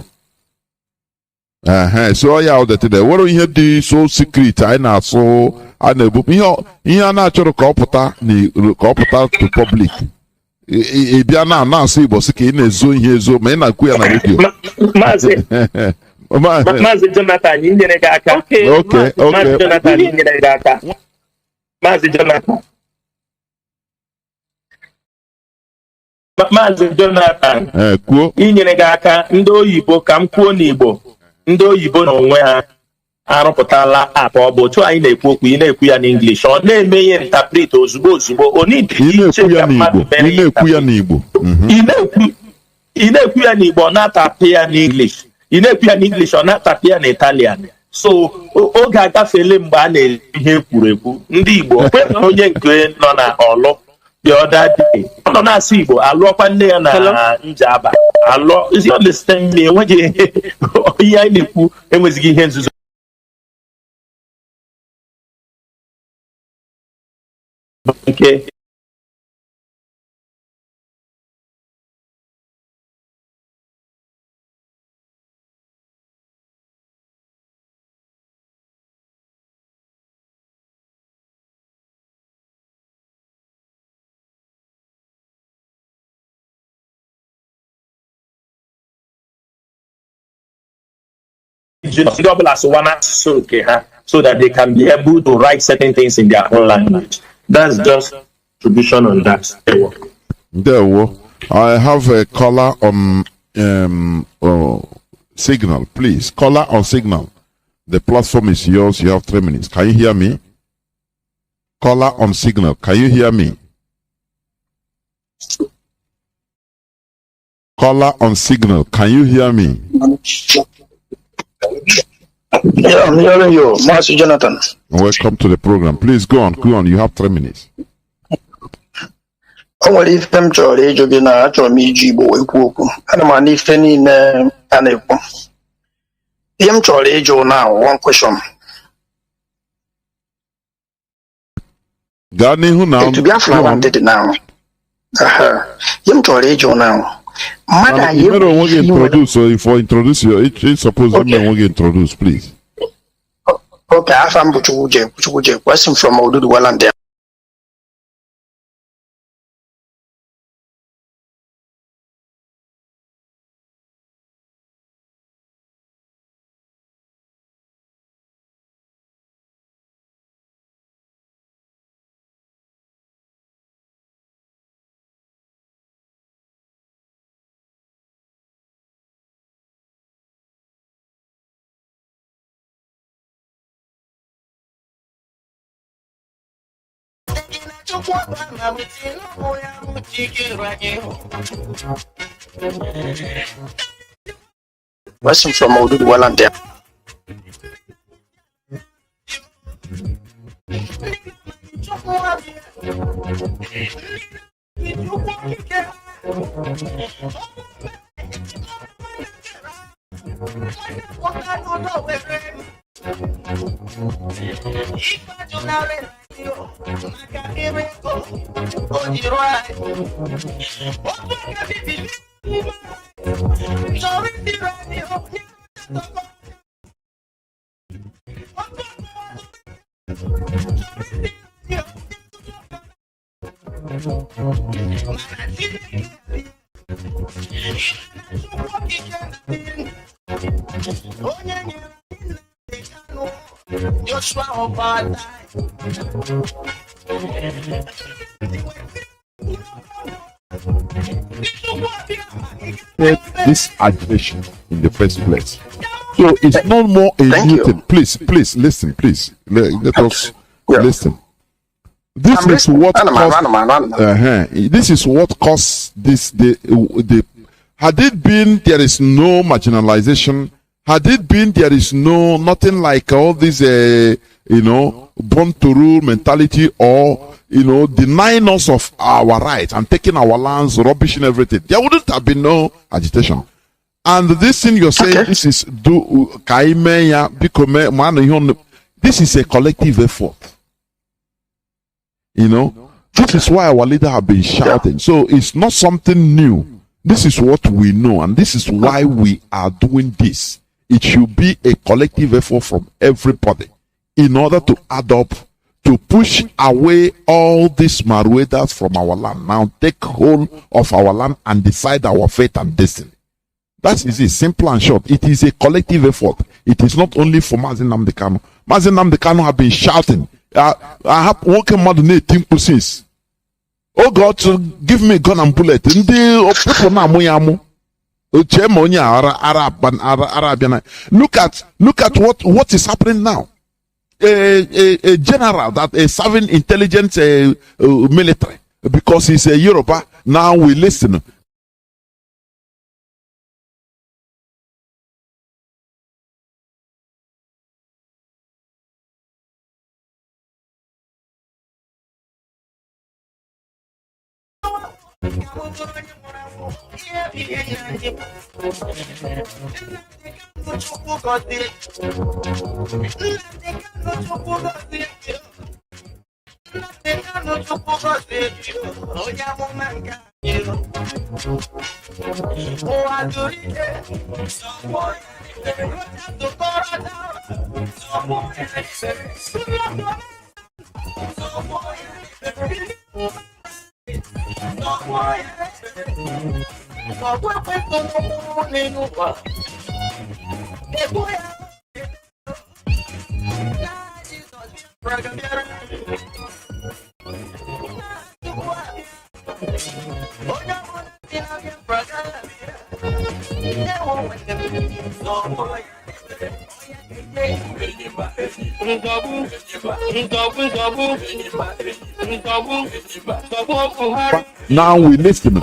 So ya ọdetide were ihe dị so secret anyị na-asụ a na-ebupụ ihe a na-achọrọ ka ọ pụta to public. Ị bịa na-asụ Igbo sị ka ị na-ezo ihe ezo ma ị na-ekwu ya na redio. Maazị Jonathan nyere gị aka. Maazị Jonathan nyere gị aka. Maazị Jonathan kwuo inyere gị aka. Ndị oyibo ka m kwuo n'Igbo, ndị oyibo na onwe ha arụpụtala app ọ bụ otu anyị na-ekwu okwu ị na-ekwu ya n'English ọ na-eme ihe interpret ozugbo ị na-ekwu ya n'Igbo ị na-ekwu ya n'Igbo ọ na-atapị ya n'English, ị na-ekwu ya n'English ọ na-atapị ya n'Italian. So oge agafele mgbe a na-ele ihe ekwuru ekwu. Ndị Igbo kweghị onye nke nọ na Ọlụ the other day ọ nọ na-asụ Igbo alụọkwa nne ya na Njaba alụọ isi understand me enweghị ihe anyị na-ekwu enwezighị ihe nzuzo. Okay. So that they can be able to write certain things in their own language. That's just contribution on that. I have a caller on Signal, please. Caller on Signal. The platform is yours. You have 3 minutes. Can you hear me? Caller on Signal. Can you hear me? Caller on Signal. Can you hear me? Yeah, I'm hearing you, Master Jonathan. Welcome to the program. Please go on. You have 3 minutes. O nwere ife m chọrọ ịjụ gị na achọrọ m iji Igbo ekwu okwu. Ana m ana ife niile a na-ekwu. Ihe m chọrọ ịjụ now, one question. Gaa n'ihu na To Biafra wanted now. Ihe m chọrọ ịjụ now. You better want to introduce, so if I introduce you, it's supposed to want to introduce, please. Okay, I'm Buchuje, question from Odudu Walande. Question from Odudu Walande. This aggression in the first place. So it's not more a new thing. Please listen. Please let us listen. This is what caused. This is what caused this. The had it been there is no marginalization. Had it been there is nothing like all this born to rule mentality, or denying us of our rights and taking our lands, rubbishing everything, there wouldn't have been no agitation. And this thing you're saying, this is this is a collective effort. This is why our leader have been shouting. So it's not something new. This is what we know, and this is why we are doing this. It should be a collective effort from everybody in order to add up, to push away all these Maruedas from our land. Now take hold of our land and decide our fate and destiny. That is it, simple and short. It is a collective effort. It is not only for Mazi Nnamdi Kanu. Mazi Nnamdi Kanu have been shouting. I have working more than 18 since. Oh God, give me gun and bullet. Look at what is happening now. A general that is serving intelligence military because he's a Yoruba. Now we listen. Now we listen.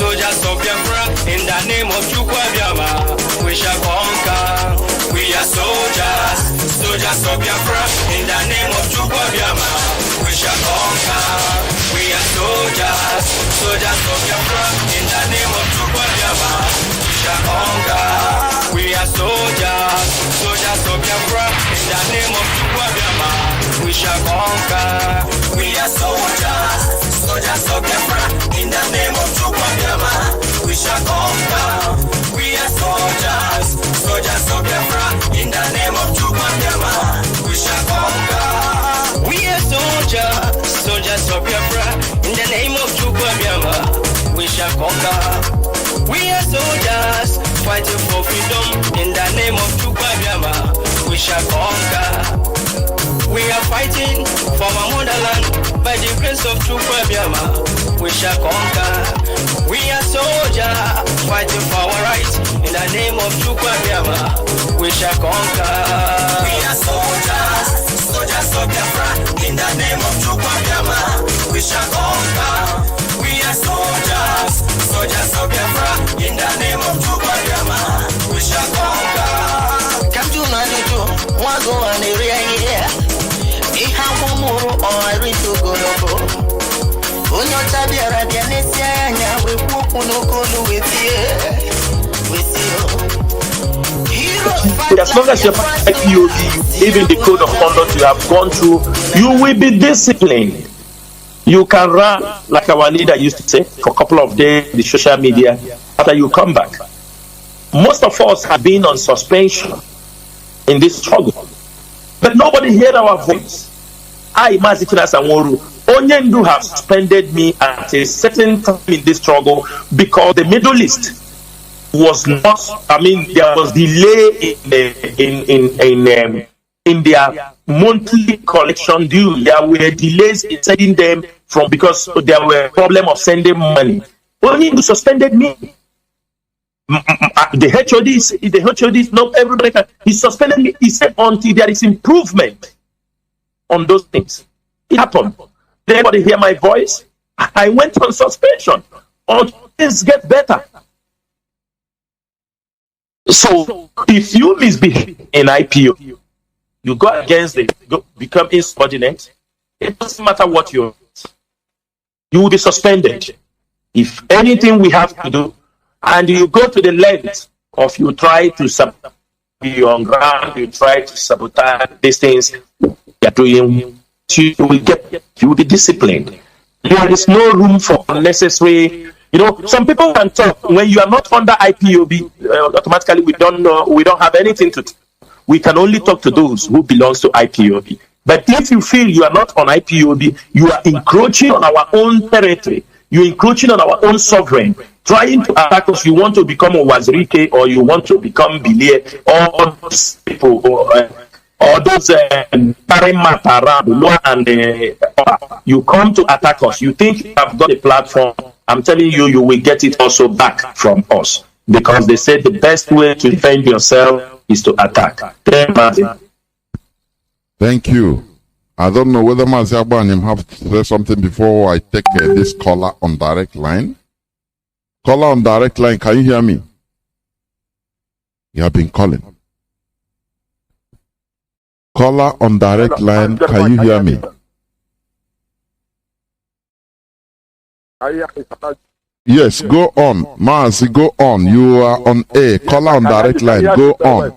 Soldiers of Biafra, in the name of Chukwuabiama, we shall conquer. We are soldiers of Biafra, in the name of Chukwuabiama, we shall conquer. We are soldiers of Biafra, in the name of Chukwuabiama, we shall conquer. We are soldiers of Biafra, in the name of Chukwuabiama, we shall conquer. We are soldiers of Biafra, in the name of Chukwuabiama, we shall conquer. We are soldiers of Biafra, in the name of Chukwuabiama, we shall conquer. We are soldiers fighting for freedom, in the name of Chukwuabiama, we shall conquer. We are fighting for our motherland, by the grace of Chukwuabiama, we shall conquer. We are soldiers fighting for our rights, in the name of Chukwuabiama, we shall conquer. We are soldiers of Biafra, in the name of Chukwuabiama, we shall conquer. We are soldiers of Biafra, in the name of Chukwuabiama, we shall conquer. Come to Nanujo, one go on the rear. Ihamuru or Rito Goroko. Unyo Tabiara Dianesia, we walk on Okolo with you. Heroes as long as you're IPOB, even the code of conduct you have gone through, you will be disciplined. You can run, like our leader used to say, for a couple of days, the social media, after you come back. Most of us have been on suspension in this struggle, but nobody heard our voice. I, Mazi Nnamdi Kanu, Onyendu have suspended me at a certain time in this struggle because the Middle East was not, there was delay in their monthly collection due. There were delays in sending them because there were problem of sending money. Onyendu suspended me. The HODs, not everybody can. He suspended me. He said until there is improvement on those things. It happened. Did anybody hear my voice? I went on suspension until things get better. So if you misbehave in IPO, you go against it, become insubordinate, it doesn't matter what you will be suspended. If anything we have to do, and you go to the length of you try to be on ground, you try to sabotage these things you're doing, you will be disciplined. There is no room for unnecessary. Some people can talk when you are not under IPOB. Automatically, we don't have anything to. We can only talk to those who belongs to IPOB. But if you feel you are not on IPOB, you are encroaching on our own territory. You're encroaching on our own sovereign, trying to attack us. You want to become a Wazirike, or you want to become Bilie, or those people, or those and you come to attack us. You think you have got a platform. I'm telling you, you will get it also back from us, because they said the best way to defend yourself is to attack. Thank you. I don't know whether Mazi Agbanim have to say something before I take this caller on direct line. Caller on direct line, can you hear me? You have been calling. Caller on direct line, can you hear me? Yes, go on. Mazi, go on. You are on air. Caller on direct line, go on.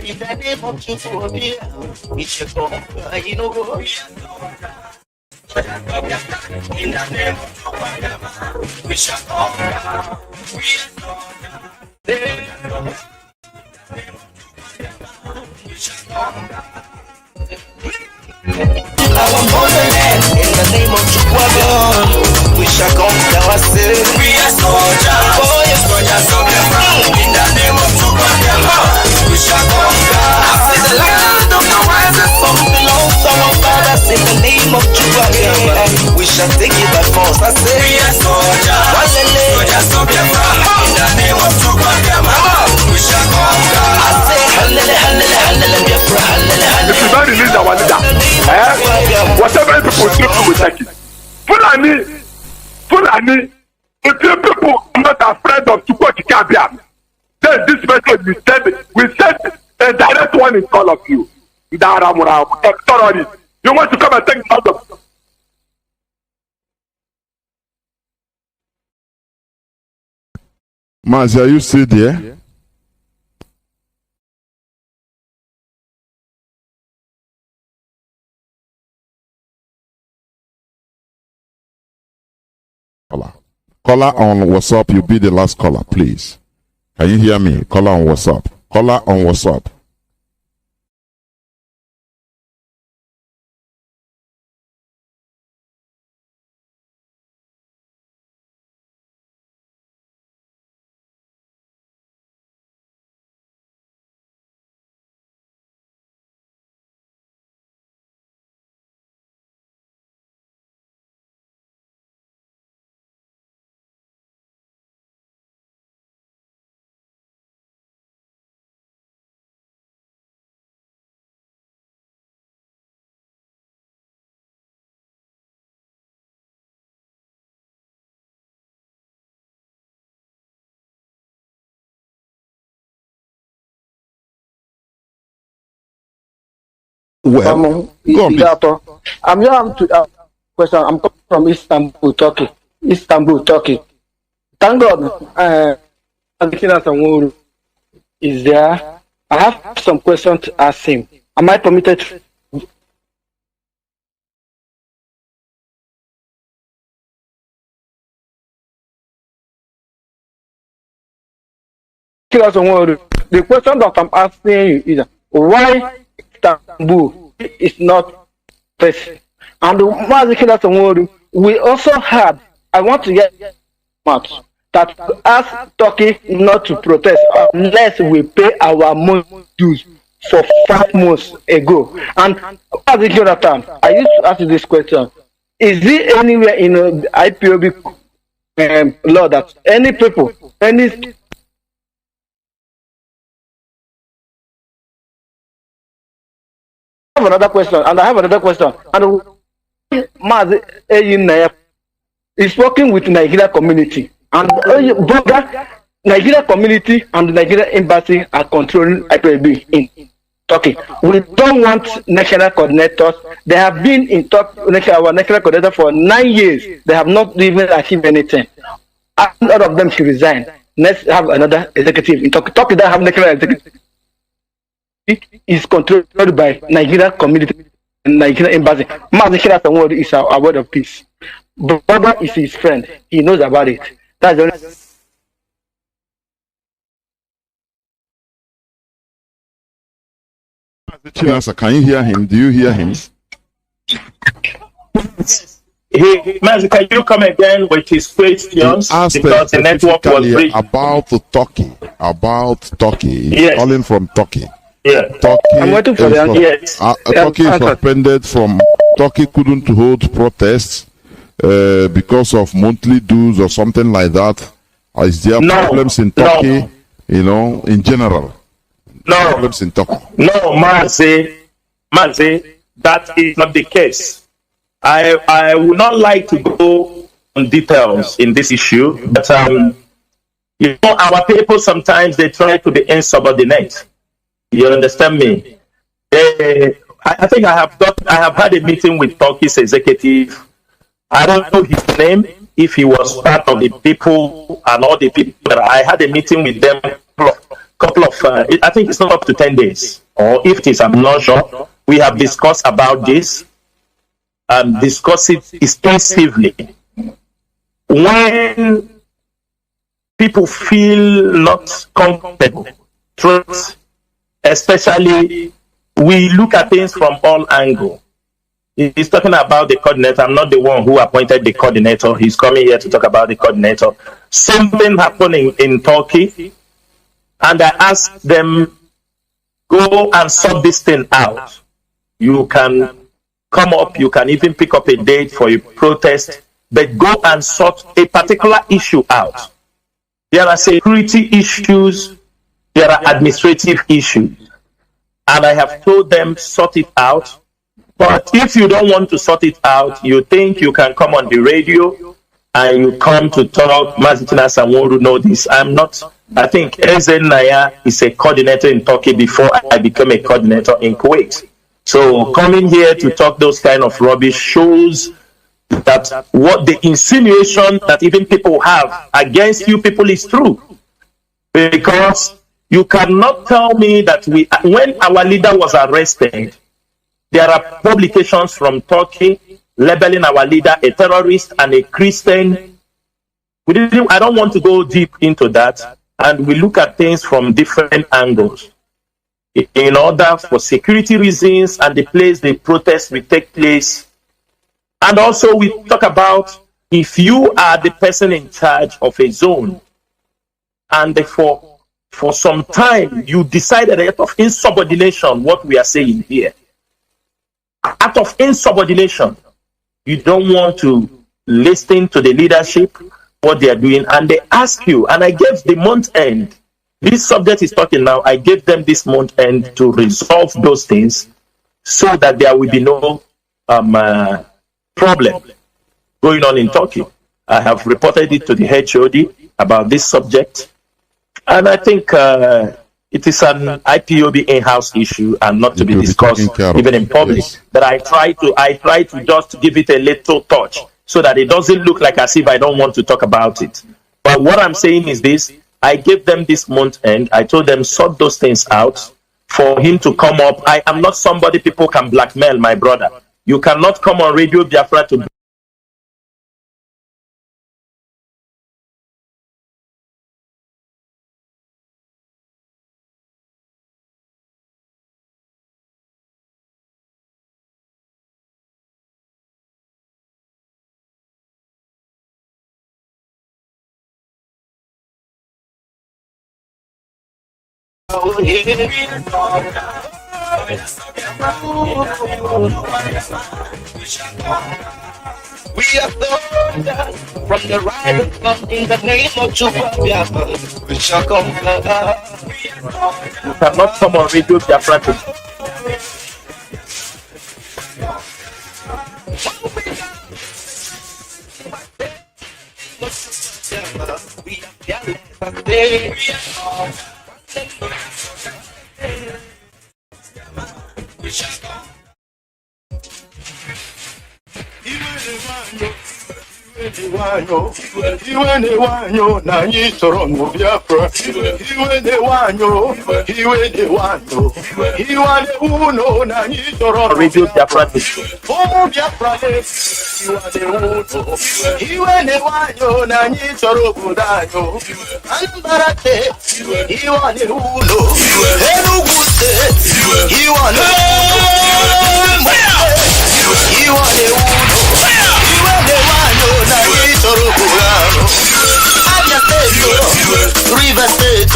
In the name of Jesus, we shall go. In the name of Jesus, we shall go. Our motherland, in the name of Jesus, we shall conquer ourselves. We are soldiers, in the name of Jesus, we shall conquer. I say the land of the rising sun belongs to our fathers. In the name of Jesus, we shall take it by force. I say we are soldiers, in the name of Jesus, we shall conquer. I say hallelujah, Biafra, hallelujah. If you don't release our leader, whatever people do, we take it. Fulani, if you people are not afraid of Chukwu Kabia, then this message we send a direct one in all of you. Terrorists. You want to come and take out of Mazi, are you still there? Caller on WhatsApp, you be the last caller, please. Can you hear me? Caller on WhatsApp. Caller on WhatsApp. Well, go on, I'm here to question. I'm coming from Istanbul, Turkey. Thank God, Sanwo-Olu is there. I have some questions to ask him. Am I permitted? The question that I'm asking you is why Istanbul is not present. And Mazi, we also had, I want to get that ask Turkey not to protest unless we pay our dues for 5 months ago. And Mazi Jonathan, I used to ask you this question. Is there anywhere in the IPOB law that any people, any I have another question, and And Mazi is working with Nigeria community, and both Nigeria community and the Nigeria embassy are controlling IPOB in Turkey. We don't want national coordinators. They have been in our national coordinator for 9 years. They have not even achieved anything. All of them should resign. Let's have another executive in Turkey. Turkey doesn't have national executive. It is controlled by Nigeria community and Nigeria embassy. Mazi Nnamdi is our word of peace. Baba is his friend. He knows about it. That's the only. Chinasa, can you hear him? Do you hear him? Hey, Mazi, can you come again with his questions? Because the network was breaking. About Turkey. Yes. Calling from Turkey. Yeah. I'm waiting for the answer. Yes. Turkey is suspended from. Turkey couldn't hold protests because of monthly dues or something like that. Is there problems in Turkey? You know, in general. No. Problems in Turkey. No, Mazi, that is not the case. I would not like to go on details in this issue, but you know, our people sometimes they try to be insubordinate. You understand me? I think I have had a meeting with Turkey's executive. I don't know his name, if he was part of the people and all the people, but I had a meeting with them couple of I think it's not up to 10 days, or if it is, I'm not sure. We have discussed about this and discussed it extensively. When people feel not comfortable, truth, especially, we look at things from all angles. He's talking about the coordinator. I'm not the one who appointed the coordinator. He's coming here to talk about the coordinator. Something happening in Turkey, and I asked them, go and sort this thing out. You can come up, you can even pick up a date for a protest, but go and sort a particular issue out. There are security issues, there are administrative issues, and I have told them sort it out. But if you don't want to sort it out, you think you can come on the radio and you come to talk. Mazi Nnamdi know this. I'm not. I think Eze Naya is a coordinator in Turkey before I became a coordinator in Kuwait. So coming here to talk those kind of rubbish shows that what the insinuation that even people have against you people is true. Because you cannot tell me that when our leader was arrested, there are publications from Turkey labeling our leader a terrorist and a Christian. I don't want to go deep into that. And we look at things from different angles in order for security reasons and the place the protest will take place. And also we talk about if you are the person in charge of a zone and for some time you decided out of insubordination, what we are saying here, out of insubordination, you don't want to listen to the leadership, what they are doing, and they ask you, and I gave the month end, this subject is talking now, I gave them this month end to resolve those things so that there will be no problem going on in Turkey. I have reported it to the HOD about this subject, and I think It is an IPOB in-house issue and not to be discussed even in public. Yes. But I try to just give it a little touch so that it doesn't look like as if I don't want to talk about it. But what I'm saying is this: I gave them this month end. I told them sort those things out for him to come up. I am not somebody people can blackmail, my brother. You cannot come on Radio Biafra to We are thunder from the rising sun in the name of Biafra. We shall conquer. You cannot come on Radio Biafra to Radio Biafra. River State,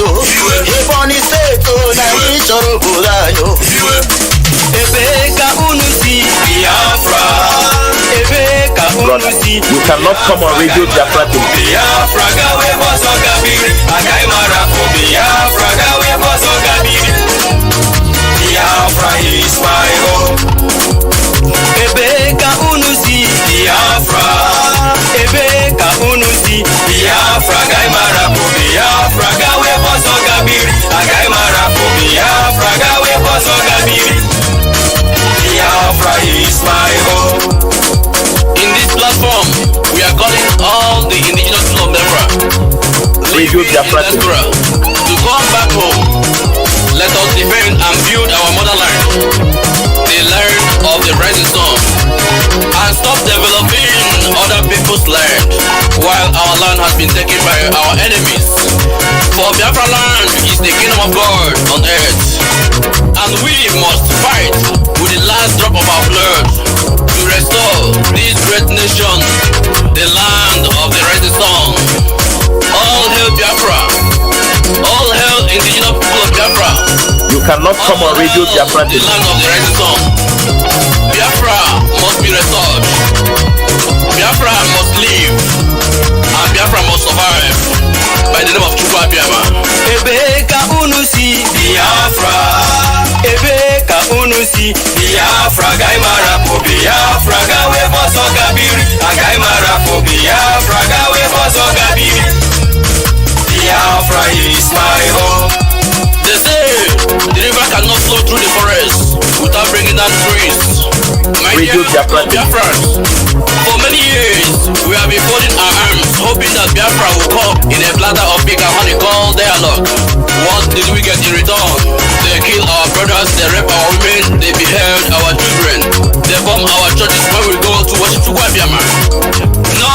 Ebony State, You cannot come on Radio Biafra to Biafra is my home. Ebeka unusi Biafra, Ebeka unusi Biafra, Gaimara po Biafra, Gawe boso gabiri, Gaimara po Biafra, Gawe boso gabiri. Biafra is my home. In this platform, we are calling all the indigenous people of Biafra, living in diaspora, to come back home. Let us defend and build our motherland, the land of the rising sun, and stop developing other people's land while our land has been taken by our enemies. For Biafra land is the kingdom of God on earth, and we must fight with the last drop of our blood to restore this great nation, the land of the rising sun. All hail Biafra! All hail indigenous people of Biafra! You cannot come on Radio Biafra. The land of the rising sun. Biafra must be restored. Biafra must live. And Biafra must survive. By the name of Biafra. Ebeka unusi Biafra. Ebeka unusi Biafra. Gaimara po Biafra. Gawe boso gabiri. Gaimara po Biafra. Gawe boso gabiri. Biafra is my home. They say the river cannot flow through the forest without bringing down trees. My dear Biafrans, for many years we have been folding our arms, hoping that Biafra will come in a platter of big and honey called dialogue. What did we get in return? They kill our brothers, they rape our women, they behead our children, they bomb our churches when we go to worship Biafra. No.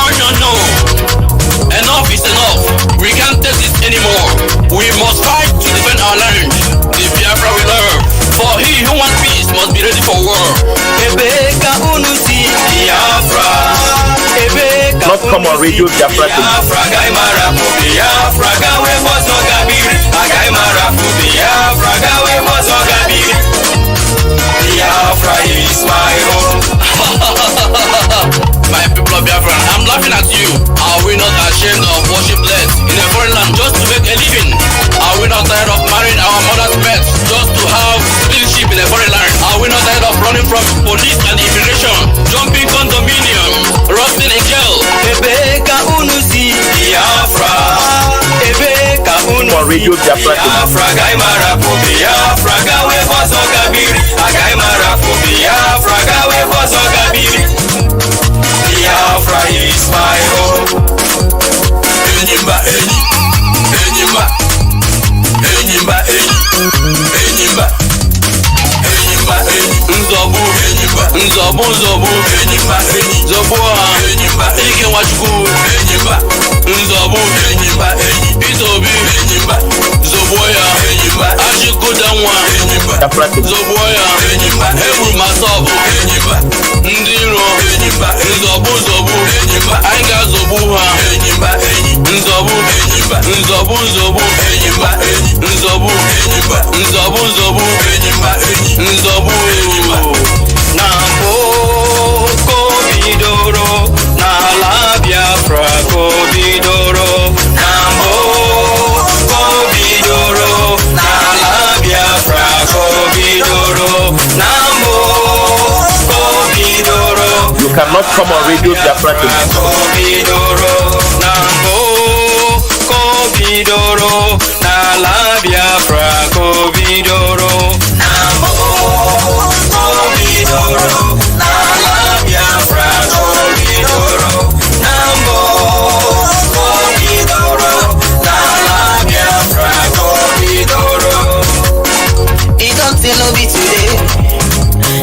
Enough is enough. We can't take this anymore. We must fight to defend our land, the Biafra we love. For he who wants peace must be ready for war. Ebeka unusi Biafra. Ebeka not come on Radio Biafra. Biafra Gaimara po Biafra. Gawe boso gabiri. Gaimara po Biafra. Gawe boso gabiri. Biafra is my home. My people of Biafra, I'm laughing at you. Are we not ashamed of worship less in a foreign land just to make a living? Are we not tired of marrying our mother's pets just to have citizenship in a foreign land? Are we not tired of running from police and immigration, jumping condominium, rotting in jail? Ebeka unusi Biafra. Ebeka unusi Biafra. Gaimara Nzobu nzobu enyimba enyi. Zobu enyimba ike wachuku enyimba. Nzobu enyimba enyi. Bitobi enyimba. Zoboya enyimba. Ashikudanwa enyimba. Zoboya enyimba. Ebru masobu enyimba. Ndiro enyimba. Nzobu nzobu enyimba. Ainga zobu ha enyimba enyi. Nzobu enyimba. Nzobu nzobu enyimba enyi. Nzobu enyimba. Nzobu nzobu enyimba enyi. Nzobu enyimba. Nambo kobidoro na la Biafra kobidoro. Nambo kobidoro na la Biafra kobidoro. Nambo kobidoro. You cannot come on Radio Biafra kobidoro. Nambo kobidoro na la Biafra kobidoro. Nambo kobidoro na la Biafra kobidoro. Nambo kobidoro na la Biafra kobidoro. It don't say no be today.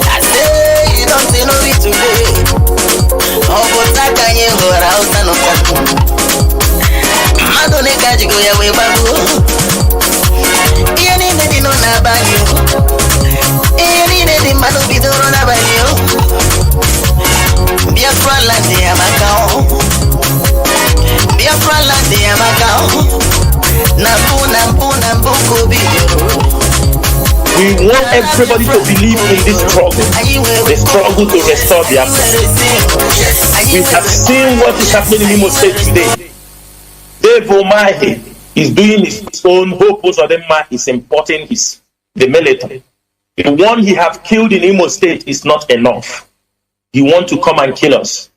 I say it don't say no be today. Oh, but I can't hear her out and up. Madonna Kajigo ya we babu. Yeni ne dino na banyo. Yeni ne di manu bidoro na banyo. Biafra lande ya makao. Biafra lande ya makao. Nambu bidoro. We want everybody to believe in this struggle, the struggle to restore Biafra. We have seen what is happening in Imo State today. Dave Umahi is doing his own. Hope Uzodinma is importing the military. The one he have killed in Imo State is not enough. He want to come and kill us.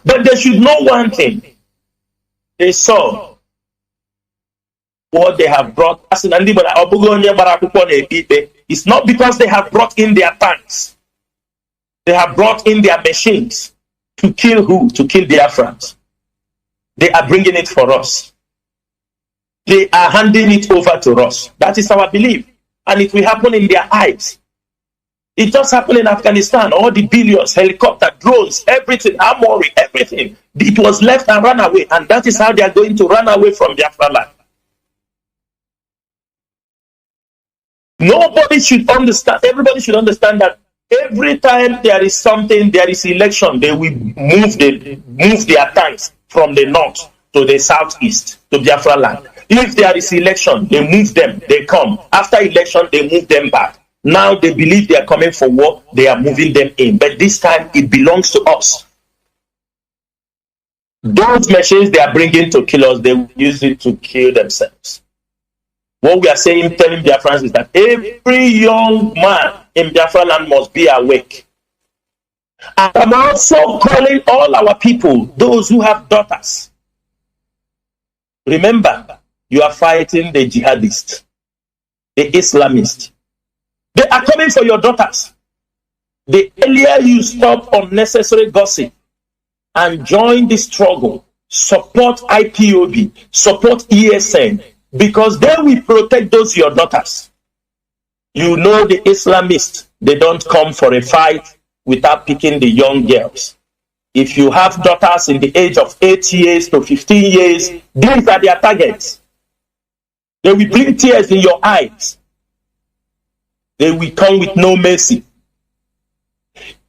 But they should know one thing. They saw what they have brought. It's not because they have brought in their tanks. They have brought in their machines to kill who? To kill Biafrans. They are bringing it for us. They are handing it over to us. That is our belief. And it will happen in their eyes. It just happened in Afghanistan. All the billions, helicopter, drones, everything, armory, everything. It was left and run away. And that is how they are going to run away from Biafra land. Nobody should understand, everybody should understand that every time there is something, there is election, they will move their tanks from the north to the southeast, to Biafra land. If there is election, they move them, they come. After election, they move them back. Now they believe they are coming for war, they are moving them in. But this time, it belongs to us. Those machines they are bringing to kill us, they will use it to kill themselves. What we are saying, telling Biafrans is that every young man in Biafra land must be awake. And I'm also calling all our people, those who have daughters. Remember, you are fighting the jihadists, the Islamists. They are coming for your daughters. The earlier you stop unnecessary gossip and join the struggle, support IPOB, support ESN, because they will protect those your daughters. You know the Islamists, they don't come for a fight without picking the young girls. If you have daughters in the age of 8 years to 15 years, these are their targets. They will bring tears in your eyes. They will come with no mercy.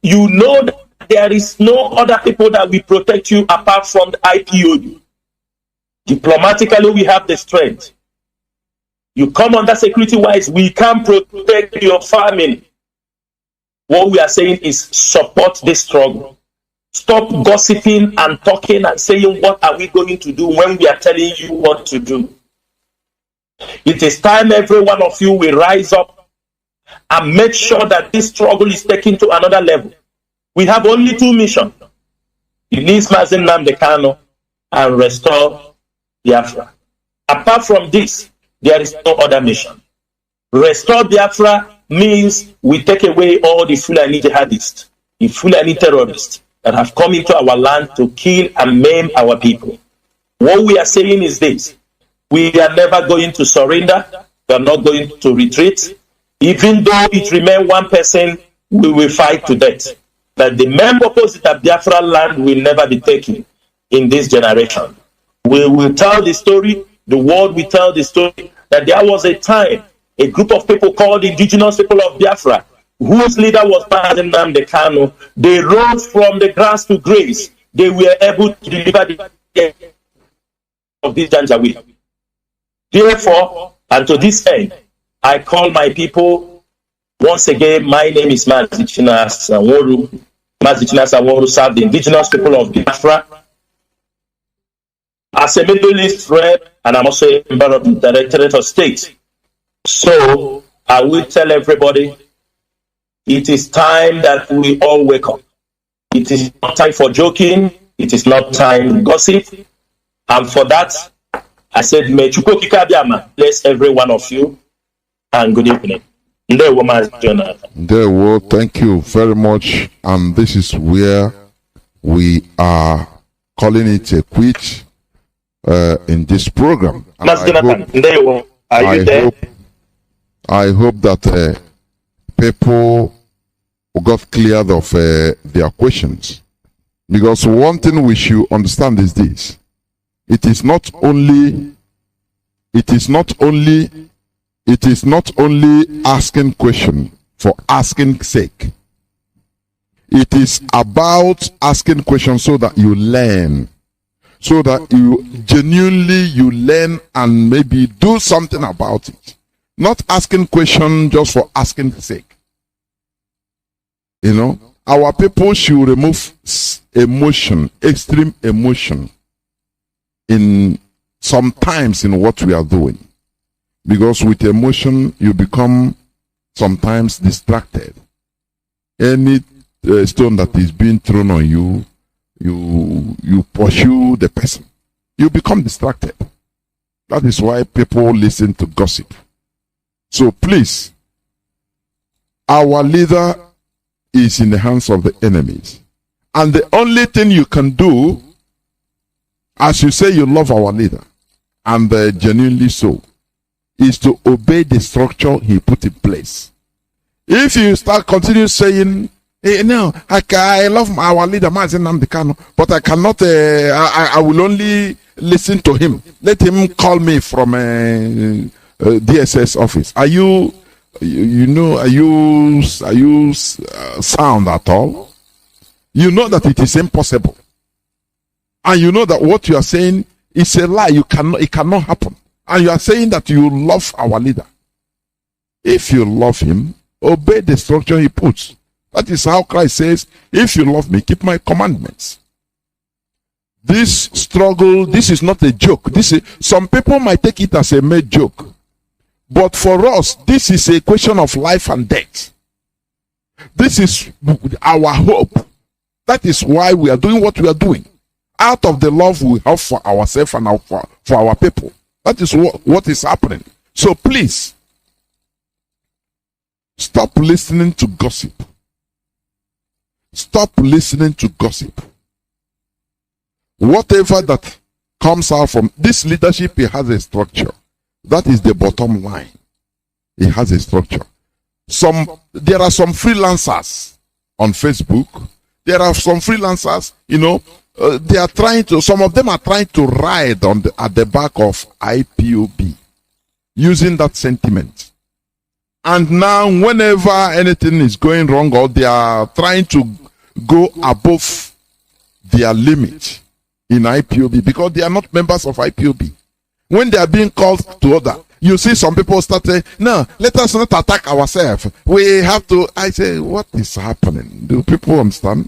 You know that there is no other people that will protect you apart from the IPOB. Diplomatically, we have the strength. You come under security-wise, we can protect your family. What we are saying is support this struggle. Stop gossiping and talking and saying, what are we going to do when we are telling you what to do? It is time every one of you will rise up and make sure that this struggle is taken to another level. We have only two missions. Release Mazi Nnamdi Kanu and restore Biafra. Apart from this, there is no other mission. Restore Biafra means we take away all the Fulani jihadists, the Fulani terrorists that have come into our land to kill and maim our people. What we are saying is this: we are never going to surrender. We are not going to retreat. Even though it remains one person, we will fight to death. that the main purpose is that Biafra land will never be taken in this generation. We will tell the story, the world will tell the story, that there was a time, a group of people called indigenous people of Biafra, whose leader was Mazi Nnamdi Kanu. They rose from the grass to grace. They were able to deliver the of this Janjaweed. Therefore, and to this end, I call my people once again. My name is Mazi Nnamdi Kanu. Mazi Nnamdi Kanu served the indigenous people of Biafra as a Middle East rep, and I'm also a member of the Directorate of State. So I will tell everybody, it is time that we all wake up. It is not time for joking. It is not time for gossip. And for that, I said, may Chukwu Kikabiama bless every one of you, and good evening. Well, thank you very much. And this is where we are calling it a quit in this program. And I hope that people got cleared of their questions. Because one thing we should understand is this. It is not only asking question for asking sake. It is about asking questions so that you learn. So that you genuinely learn and maybe do something about it. Not asking questions just for asking sake. You know, our people should remove emotion, extreme emotion in sometimes in what we are doing. Because with emotion, you become sometimes distracted. Any stone that is being thrown on you, you pursue the person. You become distracted. That is why people listen to gossip. So please, our leader is in the hands of the enemies. And the only thing you can do, as you say you love our leader, and genuinely so, is to obey the structure he put in place. If you start continue saying, hey, no, I love our leader, Mazi Nnamdi Kanu, but I cannot, I will only listen to him. Let him call me from DSS office. Are you sound at all? You know that it is impossible. And you know that what you are saying is a lie. It cannot happen. And you are saying that you love our leader. If you love him, obey the structure he puts. That is how Christ says, if you love me, keep my commandments. This struggle, this is not a joke. Some people might take it as a mere joke. But for us, this is a question of life and death. This is our hope. That is why we are doing what we are doing. Out of the love we have for ourselves and for our people. That is what is happening. So please, stop listening to gossip. Stop listening to gossip. Whatever that comes out from this leadership, it has a structure. That is the bottom line. It has a structure. There are some freelancers on Facebook. There are some freelancers, they are trying to, some of them are trying to ride at the back of IPOB using that sentiment. And now whenever anything is going wrong or they are trying to go above their limit in IPOB because they are not members of IPOB. When they are being called to order, you see some people start saying, no, let us not attack ourselves. We have to, I say, what is happening? Do people understand?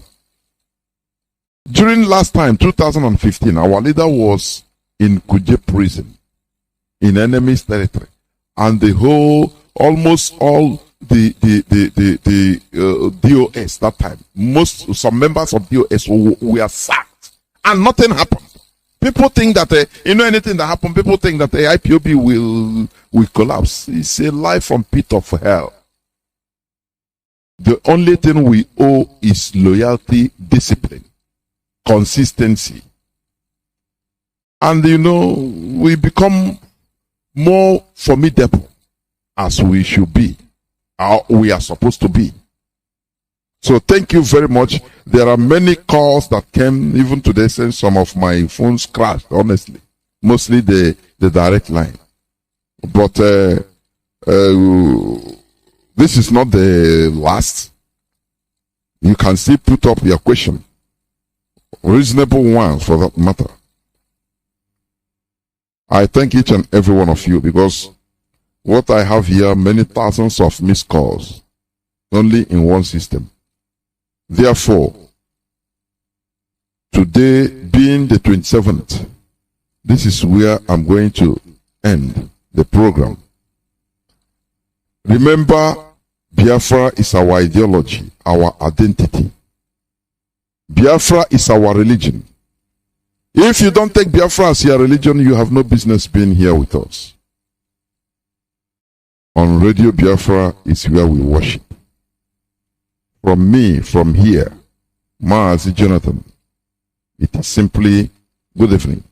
During last time, 2015, our leader was in Kuje prison, in enemy's territory. And almost all the DOS that time, some members of DOS were sacked. And nothing happened. People think that, anything that happened, people think that the IPOB will collapse. It's a lie from pit of hell. The only thing we owe is loyalty, discipline, consistency. And, we become more formidable as we should be, or we are supposed to be. So thank you very much. There are many calls that came even today since some of my phones crashed, honestly. Mostly the direct line. But this is not the last. You can still put up your question. Reasonable ones for that matter. I thank each and every one of you because what I have here, many thousands of missed calls, only in one system. Therefore, today being the 27th, this is where I'm going to end the program. Remember, Biafra is our ideology, our identity. Biafra is our religion. If you don't take Biafra as your religion, you have no business being here with us. On Radio Biafra is where we worship. From me, from here, Mazi Jonathan, it is simply good evening.